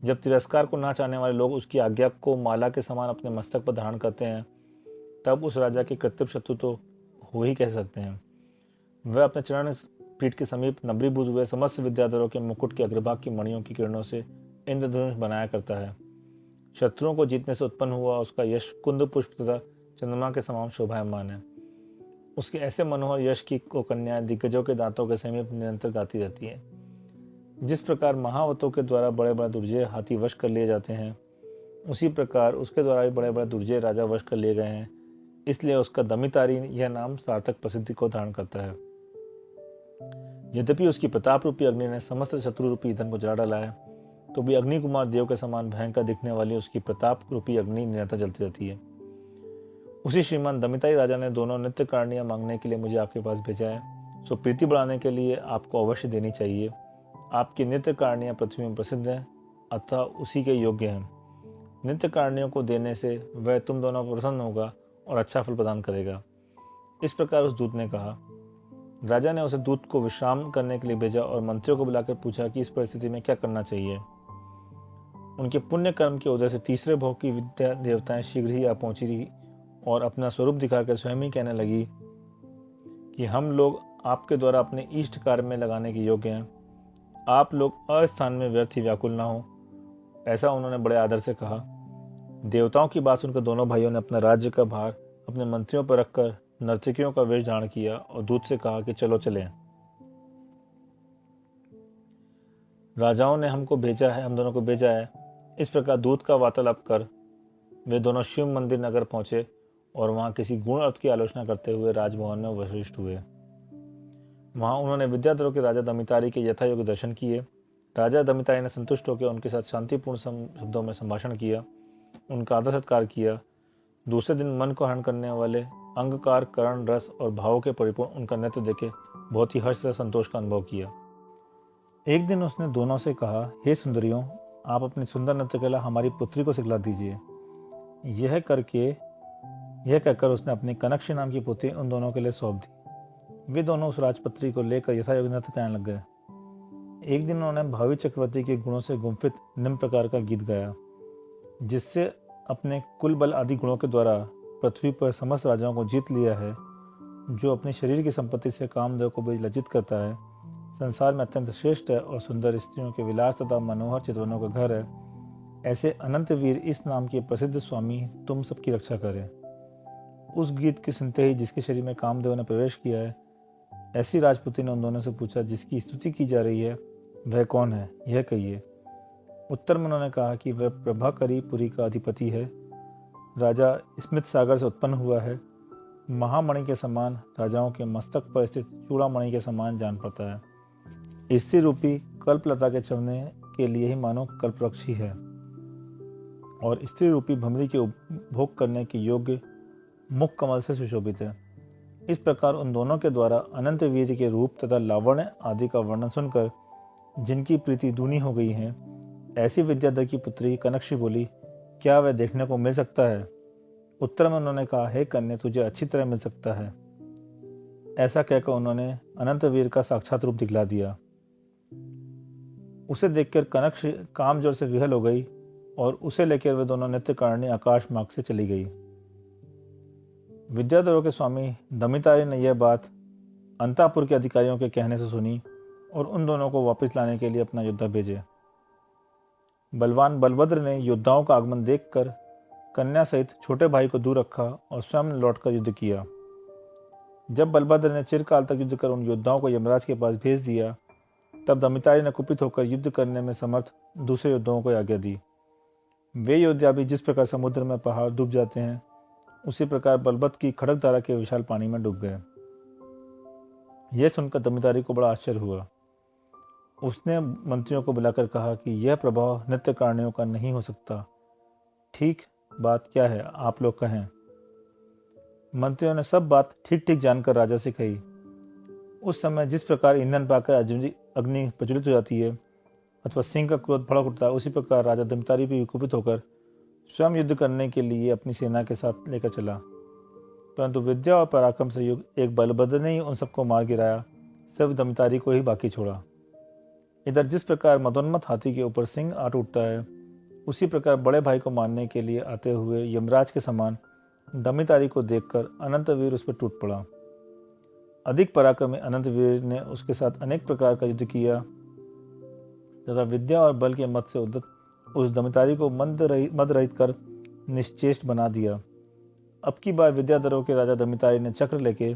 जब तिरस्कार को ना चाहने वाले लोग उसकी आज्ञा को माला के समान अपने मस्तक पर धारण करते हैं, तब उस राजा के कृत्रिम शत्रु तो हो ही कह सकते हैं। वह अपने चरण पीठ के समीप नबरीभूत हुए समस्त विद्याधरों के मुकुट के अग्रभाग की मणियों की किरणों से इंद्रधनुष बनाया करता है। शत्रुओं को जीतने से उत्पन्न हुआ उसका यश कुंद पुष्प तथा चंद्रमा के समान शोभायमान है। उसके ऐसे मनोहर यश की को कन्याएं दिग्गजों के दांतों के समीप निरंतर गाती रहती है। जिस प्रकार महावतों के द्वारा बड़े बड़े दुर्जय हाथी वश कर लिए जाते हैं, उसी प्रकार उसके द्वारा भी बड़े बड़े दुर्जय राजा वश कर लिए गए हैं। इसलिए उसका दमितारी यह नाम सार्थक प्रसिद्धि को धारण करता है। यद्यपि उसकी प्रताप रूपी अग्नि ने समस्त शत्रु रूपी ईंधन को जला डाला है, तो भी अग्नि कुमार देव के समान भयंकर दिखने वाली उसकी प्रताप रूपी अग्नि निरंतर जलती रहती है। उसी श्रीमान दमितारी राजा ने दोनों नित्य कारणियां मांगने के लिए मुझे आपके पास भेजा है। सो प्रीति बढ़ाने के लिए आपको अवश्य देनी चाहिए। आपकी नित्य कारणियां पृथ्वी में प्रसिद्ध हैं, अतः उसी के योग्य हैं। नित्य कारणियों को देने से वह तुम दोनों को प्रसन्न होगा और अच्छा फल प्रदान करेगा। इस प्रकार उस दूत ने कहा। राजा ने उसे दूत को विश्राम करने के लिए भेजा और मंत्रियों को बुलाकर पूछा कि इस परिस्थिति में क्या करना चाहिए। उनके पुण्य कर्म के उदय से तीसरे भोग की विद्या देवताएं शीघ्र ही आ पहुंची और अपना स्वरूप दिखाकर स्वयं ही कहने लगी कि हम लोग आपके द्वारा अपने इष्ट कार्य में लगाने के योग्य हैं। आप लोग अस्थान में व्यर्थ ही व्याकुल ना हो, ऐसा उन्होंने बड़े आदर से कहा। देवताओं की बात सुनकर दोनों भाइयों ने अपना राज्य का भार अपने मंत्रियों पर रखकर नर्तकियों का वेश धारण किया और दूत से कहा कि चलो चलें। राजाओं ने हमको भेजा है, हम दोनों को भेजा है। इस प्रकार दूत का वार्तालाप कर वे दोनों शिव मंदिर नगर पहुंचे और वहां किसी गुण अर्थ की आलोचना करते हुए राजभवन में वशिष्ठ हुए। वहां उन्होंने विद्याधरों के राजा दमितारी के यथायोग्य दर्शन किए। राजा दमितारी ने संतुष्ट होकर उनके साथ शांतिपूर्ण शब्दों में संभाषण किया, उनका आदर सत्कार किया। दूसरे दिन मन को हरण करने वाले अंगकार, करण, रस और भावों के परिपूर्ण उनका नृत्य देखे बहुत ही हर्ष तथा संतोष का अनुभव किया। एक दिन उसने दोनों से कहा, हे सुंदरियों, आप अपनी सुंदर नृत्य कला हमारी पुत्री को सिखला दीजिए। यह कहकर उसने अपनी कनकशी नाम की पुत्री उन दोनों के लिए सौंप दी। वे दोनों उस राजपत्री को लेकर यथायोग्य नृत्य करने लग गए। एक दिन उन्होंने भावी चक्रवर्ती के गुणों से गुम्फित निम्न प्रकार का गीत गाया, जिससे अपने कुल बल आदि गुणों के द्वारा पृथ्वी पर समस्त राजाओं को जीत लिया है, जो अपने शरीर की संपत्ति से कामदेव को भी लज्जित करता है, संसार में अत्यंत श्रेष्ठ है और सुंदर स्त्रियों के विलास तथा मनोहर चितवनों का घर है, ऐसे अनंत वीर इस नाम के प्रसिद्ध स्वामी तुम सबकी रक्षा करें। उस गीत के सुनते ही जिसके शरीर में कामदेव ने प्रवेश किया है, ऐसी राजपुत्री ने उन दोनों से पूछा, जिसकी स्तुति की जा रही है वह कौन है, यह कहिए। उत्तर में उन्होंने कहा कि वह प्रभाकरी पुरी का अधिपति है, राजा स्मित सागर से उत्पन्न हुआ है, महामणि के समान राजाओं के मस्तक पर स्थित चूड़ामणि के समान जान पड़ता है। स्त्री रूपी कल्पलता के चढ़ने के लिए ही मानो कल्पवृक्ष ही है और स्त्री रूपी भमरी के उपभोग करने के योग्य मुख कमल से सुशोभित है। इस प्रकार उन दोनों के द्वारा अनंत वीर के रूप तथा लावण्य आदि का वर्णन सुनकर जिनकी प्रीति दूनी हो गई है, ऐसी विद्याधर की पुत्री कनकशी बोली, क्या वह देखने को मिल सकता है? उत्तर में उन्होंने कहा, हे कन्या, तुझे अच्छी तरह मिल सकता है। ऐसा कहकर उन्होंने अनंत वीर का साक्षात रूप दिखला दिया। उसे देखकर कनकशी काम जोर से विहल हो गई और उसे लेकर वे दोनों नृत्य करने आकाश मार्ग से चली गई। विद्याधरों के स्वामी दमितारी ने यह बात अंतापुर के अधिकारियों के कहने से सुनी और उन दोनों को वापस लाने के लिए अपना योद्धा भेजे। बलवान बलभद्र ने योद्धाओं का आगमन देखकर कन्या सहित छोटे भाई को दूर रखा और स्वयं लौटकर युद्ध किया। जब बलभद्र ने चिरकाल तक युद्ध कर उन योद्धाओं को यमराज के पास भेज दिया, तब दमितारी ने कुपित होकर युद्ध करने में समर्थ दूसरे योद्धाओं को आज्ञा दी। वे योद्धा भी जिस प्रकार समुद्र में पहाड़ डूब जाते हैं, उसी प्रकार बलभद्र की खड़कधारा के विशाल पानी में डूब गए। यह सुनकर दमितारी को बड़ा आश्चर्य हुआ। उसने मंत्रियों को बुलाकर कहा कि यह प्रभाव नृत्यकारिणियों का नहीं हो सकता। ठीक बात क्या है, आप लोग कहें। मंत्रियों ने सब बात ठीक ठीक जानकर राजा से कही। उस समय जिस प्रकार ईंधन पाकर अग्नि प्रज्वलित हो जाती है अथवा सिंह का क्रोध भड़क उठता है, उसी प्रकार राजा दमितारी भी कुपित होकर स्वयं युद्ध करने के लिए अपनी सेना के साथ लेकर चला। परंतु विद्या और पराक्रम से युक्त एक बलभद्र ने ही उन सबको मार गिराया, सिर्फ दमितारी को ही बाकी छोड़ा। इधर जिस प्रकार मदोन्मत्त हाथी के ऊपर सिंह आट उठता है, उसी प्रकार बड़े भाई को मारने के लिए आते हुए यमराज के समान दमितारी को देखकर अनंतवीर उस पर टूट पड़ा। अधिक पराक्रमी अनंतवीर ने उसके साथ अनेक प्रकार का युद्ध किया तथा विद्या और बल के मत से उद्धत उस दमितारी को मद रहित कर निश्चेष्ट बना दिया। अब की बार विद्याधरों के राजा दमितारी ने चक्र लेके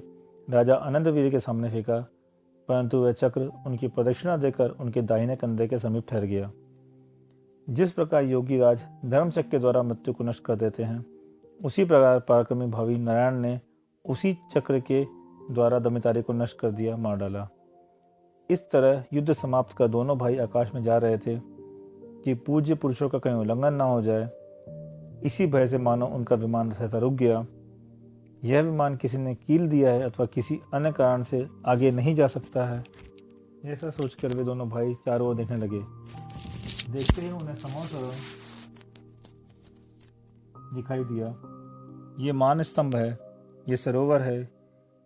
राजा अनंतवीर के सामने फेंका, परंतु वह चक्र उनकी प्रदक्षिणा देकर उनके दाहिने कंधे के समीप ठहर गया। जिस प्रकार योगी राज धर्मचक्र के द्वारा मृत्यु को नष्ट कर देते हैं, उसी प्रकार पराक्रमी भावी नारायण ने उसी चक्र के द्वारा दमितारी को नष्ट कर दिया, मार डाला। इस तरह युद्ध समाप्त कर दोनों भाई आकाश में जा रहे थे कि पूज्य पुरुषों का कहीं उल्लंघन न हो जाए। इसी भय से मानो उनका विमान सहसा रुक गया। यह विमान किसी ने कील दिया है अथवा किसी अन्य कारण से आगे नहीं जा सकता है, ऐसा सोचकर वे दोनों भाई चारों ओर देखने लगे। देखते ही उन्हें समोर दिखाई दिया। ये मान स्तंभ है, ये सरोवर है,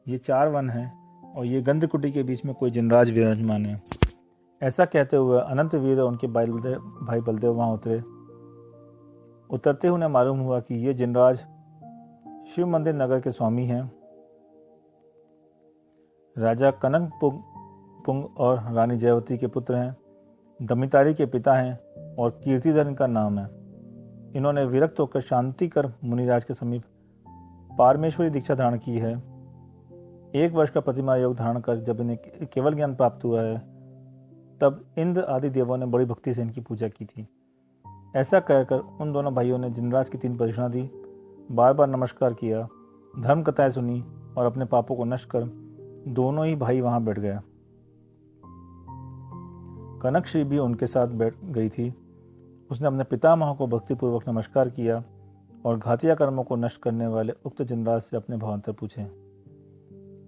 ये 4 वन है और ये गंधकुटी के बीच में कोई जिनराज विराजमान है। ऐसा कहते हुए अनंत वीर और उनके भाई बलदेव वहां उतरे। उतरते हुए उन्हें मालूम हुआ कि ये जिनराज शिव मंदिर नगर के स्वामी हैं। राजा कनक पुंग और रानी जयवती के पुत्र हैं। दमितारी के पिता हैं और कीर्तिधर इनका नाम है। इन्होंने विरक्त होकर शांतिकर मुनिराज के समीप पारमेश्वरी दीक्षा धारण की है। 1 वर्ष का प्रतिमा योग धारण कर जब इन्हें केवल ज्ञान प्राप्त हुआ है, तब इंद्र आदि देवों ने बड़ी भक्ति से इनकी पूजा की थी। ऐसा कहकर उन दोनों भाइयों ने जिनराज की 3 प्रदक्षिणा दी, बार बार नमस्कार किया, धर्म कथाएं सुनी और अपने पापों को नष्ट कर दोनों ही भाई वहां बैठ गया। कनकश्री भी उनके साथ बैठ गई थी। उसने अपने पितामह को भक्तिपूर्वक नमस्कार किया और घातिया कर्मों को नष्ट करने वाले उक्त जिनराज से अपने भावांतर पूछे।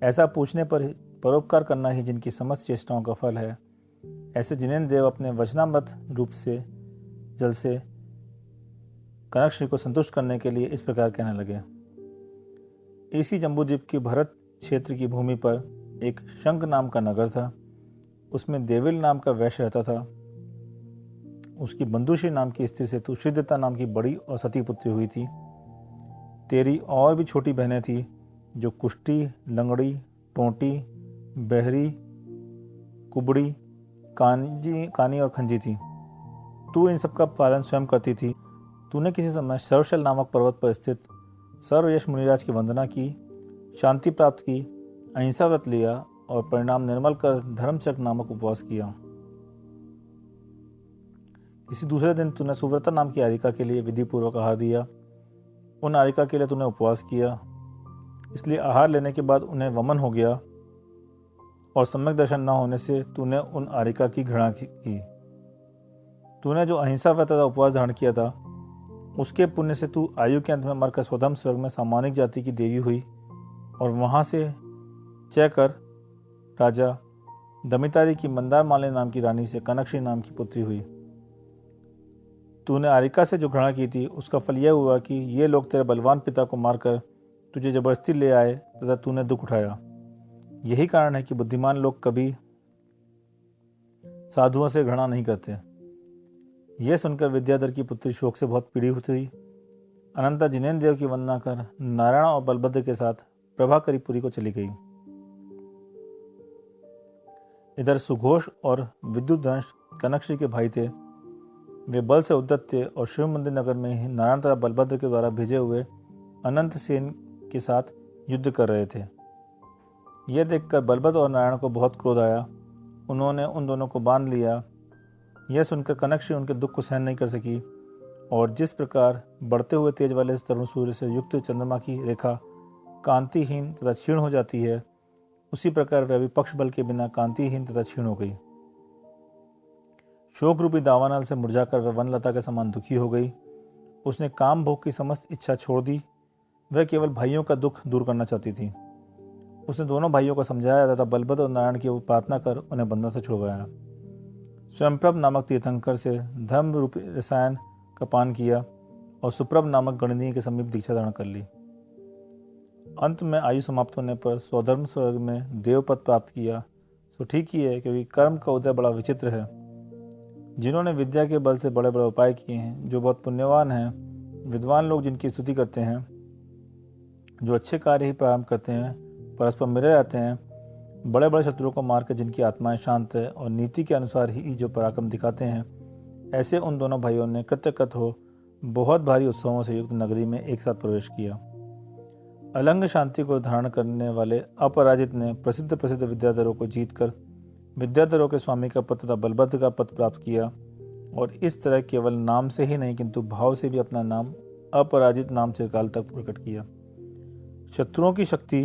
ऐसा पूछने पर परोपकार करना ही जिनकी समस्त चेष्टाओं का फल है, ऐसे जिनेन्द्र देव अपने वचनामृत रूप से जल से कनकश्री को संतुष्ट करने के लिए इस प्रकार कहने लगे। इसी जम्बूद्वीप की भरत क्षेत्र की भूमि पर एक शंख नाम का नगर था। उसमें देविल नाम का वैश्य रहता था। उसकी बंधुश्री नाम की स्त्री से तुषिद्धता नाम की बड़ी और सती पुत्री हुई थी। तेरी और भी छोटी बहनें थी जो कुष्टी, लंगड़ी, टोंटी, बहरी, कुबड़ी, कानी और खंजी थी। तू इन सबका पालन स्वयं करती थी। तूने किसी समय सर्वशल नामक पर्वत पर स्थित सर्वयश मुनिराज की वंदना की, शांति प्राप्त की, अहिंसा व्रत लिया और परिणाम निर्मल कर धर्मचक्र नामक उपवास किया। किसी दूसरे दिन तूने सुव्रता नाम की आरिका के लिए विधि पूर्वक आहार दिया। उन आरिका के लिए तूने उपवास किया, इसलिए आहार लेने के बाद उन्हें वमन हो गया और सम्यक दर्शन न होने से तूने उन आरिका की घृणा की। तूने जो अहिंसा व्रत तथा उपवास धारण किया था, उसके पुण्य से तू आयु के अंत में मरकर स्वधम स्वर्ग में सामानिक जाति की देवी हुई और वहां से चयकर राजा दमितारी की मंदार मालिनी नाम की रानी से कनकश्री नाम की पुत्री हुई। तूने आरिका से जो घृणा की थी, उसका फल यह हुआ कि ये लोग तेरे बलवान पिता को मारकर तुझे जबरदस्ती ले आए तथा तूने दुख उठाया। यही कारण है कि बुद्धिमान लोग कभी साधुओं से घृणा नहीं करते। यह सुनकर विद्याधर की पुत्री शोक से बहुत पीड़ित हुई। अनंतर जिनेन्द्र देव की वंदना कर नारायण और बलभद्र के साथ प्रभाकरीपुरी को चली गई। इधर सुघोष और विद्युतधनुष कनकश्री के भाई थे। वे बल से उद्यत थे और शिव मंदिर नगर में ही नारायण तथा बलभद्र के द्वारा भेजे हुए अनंत सेन के साथ युद्ध कर रहे थे। यह देखकर बलभद्र और नारायण को बहुत क्रोध आया। उन्होंने उन दोनों को बांध लिया। यह सुनकर कनकश्री उनके दुख को सहन नहीं कर सकी और जिस प्रकार बढ़ते हुए तेज वाले तरुण सूर्य से युक्त चंद्रमा की रेखा कांतिहीन तथा क्षीण हो जाती है, उसी प्रकार वह भी पक्ष बल के बिना कांतिहीन तथा क्षीण हो गई। शोक रूपी दावानल से मुरझाकर वह वनलता के समान दुखी हो गई। उसने काम भोग की समस्त इच्छा छोड़ दी। वह केवल भाइयों का दुख दूर करना चाहती थी। उसने दोनों भाइयों को समझाया तथा बलभद्र और नारायण की प्रार्थना कर उन्हें बंधन से छुड़वाया। स्वयंप्रभ नामक तीर्थंकर से धर्म रूपी रसायन का पान किया और सुप्रभ नामक गणनीय के समीप दीक्षा धारण कर ली। अंत में आयु समाप्त होने पर स्वधर्म स्वर्ग में देवपद प्राप्त किया। सो ठीक ही है, क्योंकि कर्म का उदय बड़ा विचित्र है। जिन्होंने विद्या के बल से बड़े बड़े उपाय किए हैं, जो बहुत पुण्यवान हैं, विद्वान लोग जिनकी स्तुति करते हैं, जो अच्छे कार्य ही प्रारंभ करते हैं, परस्पर मिले रहते हैं, बड़े बड़े शत्रुओं को मारकर जिनकी आत्माएं शांत है और नीति के अनुसार ही जो पराक्रम दिखाते हैं, ऐसे उन दोनों भाइयों ने कृतकृत हो बहुत भारी उत्सवों से युक्त नगरी में एक साथ प्रवेश किया। अलंग शांति को धारण करने वाले अपराजित ने प्रसिद्ध विद्याधरों को जीतकर विद्याधरों के स्वामी का पद तथा बलभद्र का पद प्राप्त किया और इस तरह केवल नाम से ही नहीं किंतु भाव से भी अपना नाम अपराजित नाम चिरकाल तक प्रकट किया। शत्रुओं की शक्ति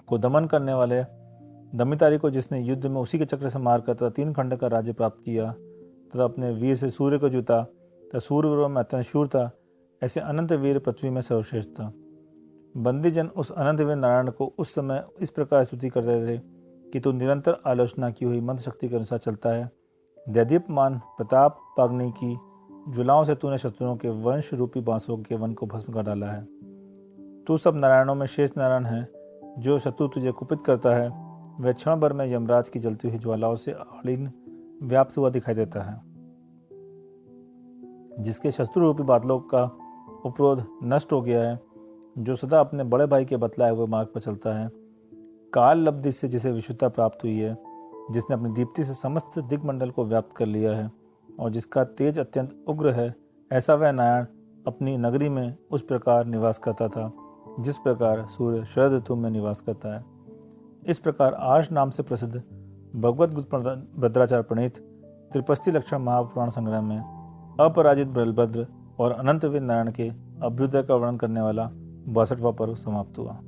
को दमन करने वाले दमितारी को जिसने युद्ध में उसी के चक्र से मारकर तथा 3 खंड का राज्य प्राप्त किया तथा अपने वीर से सूर्य को जीता तथा सूर्यवीरों में अत्यंत शूर था, ऐसे अनंत वीर पृथ्वी में सर्वश्रेष्ठ था। बंदीजन उस अनंत वीर नारायण को उस समय इस प्रकार स्तुति करते थे कि तू निरंतर आलोचना की हुई मंत्र शक्ति के अनुसार चलता है। दैदीप्यमान प्रताप पाग्नि की ज्वालाओं से तूने शत्रुओं के वंश रूपी बांसों के वन को भस्म कर डाला है। तू सब नारायणों में शेष नारायण है। जो शत्रु तुझे कुपित करता है, वह क्षण भर में यमराज की जलती हुई ज्वालाओं से आलीन व्याप्त हुआ दिखाई देता है। जिसके शत्रु रूपी बादलों का उपरोध नष्ट हो गया है, जो सदा अपने बड़े भाई के बतलाए हुए मार्ग पर चलता है, काल लब्धि से जिसे विशुद्धता प्राप्त हुई है, जिसने अपनी दीप्ति से समस्त दिग्मंडल को व्याप्त कर लिया है और जिसका तेज अत्यंत उग्र है, ऐसा वह नारायण अपनी नगरी में उस प्रकार निवास करता था जिस प्रकार सूर्य शरद ऋतु में निवास करता है। इस प्रकार आर्ष नाम से प्रसिद्ध भगवत भद्राचार्य प्रणीत त्रिपस्थि लक्षण महापुराण संग्रह में अपराजित बलभद्र और अनंतवीर नारायण के अभ्युदय का वर्णन करने वाला 62वां पर्व समाप्त हुआ।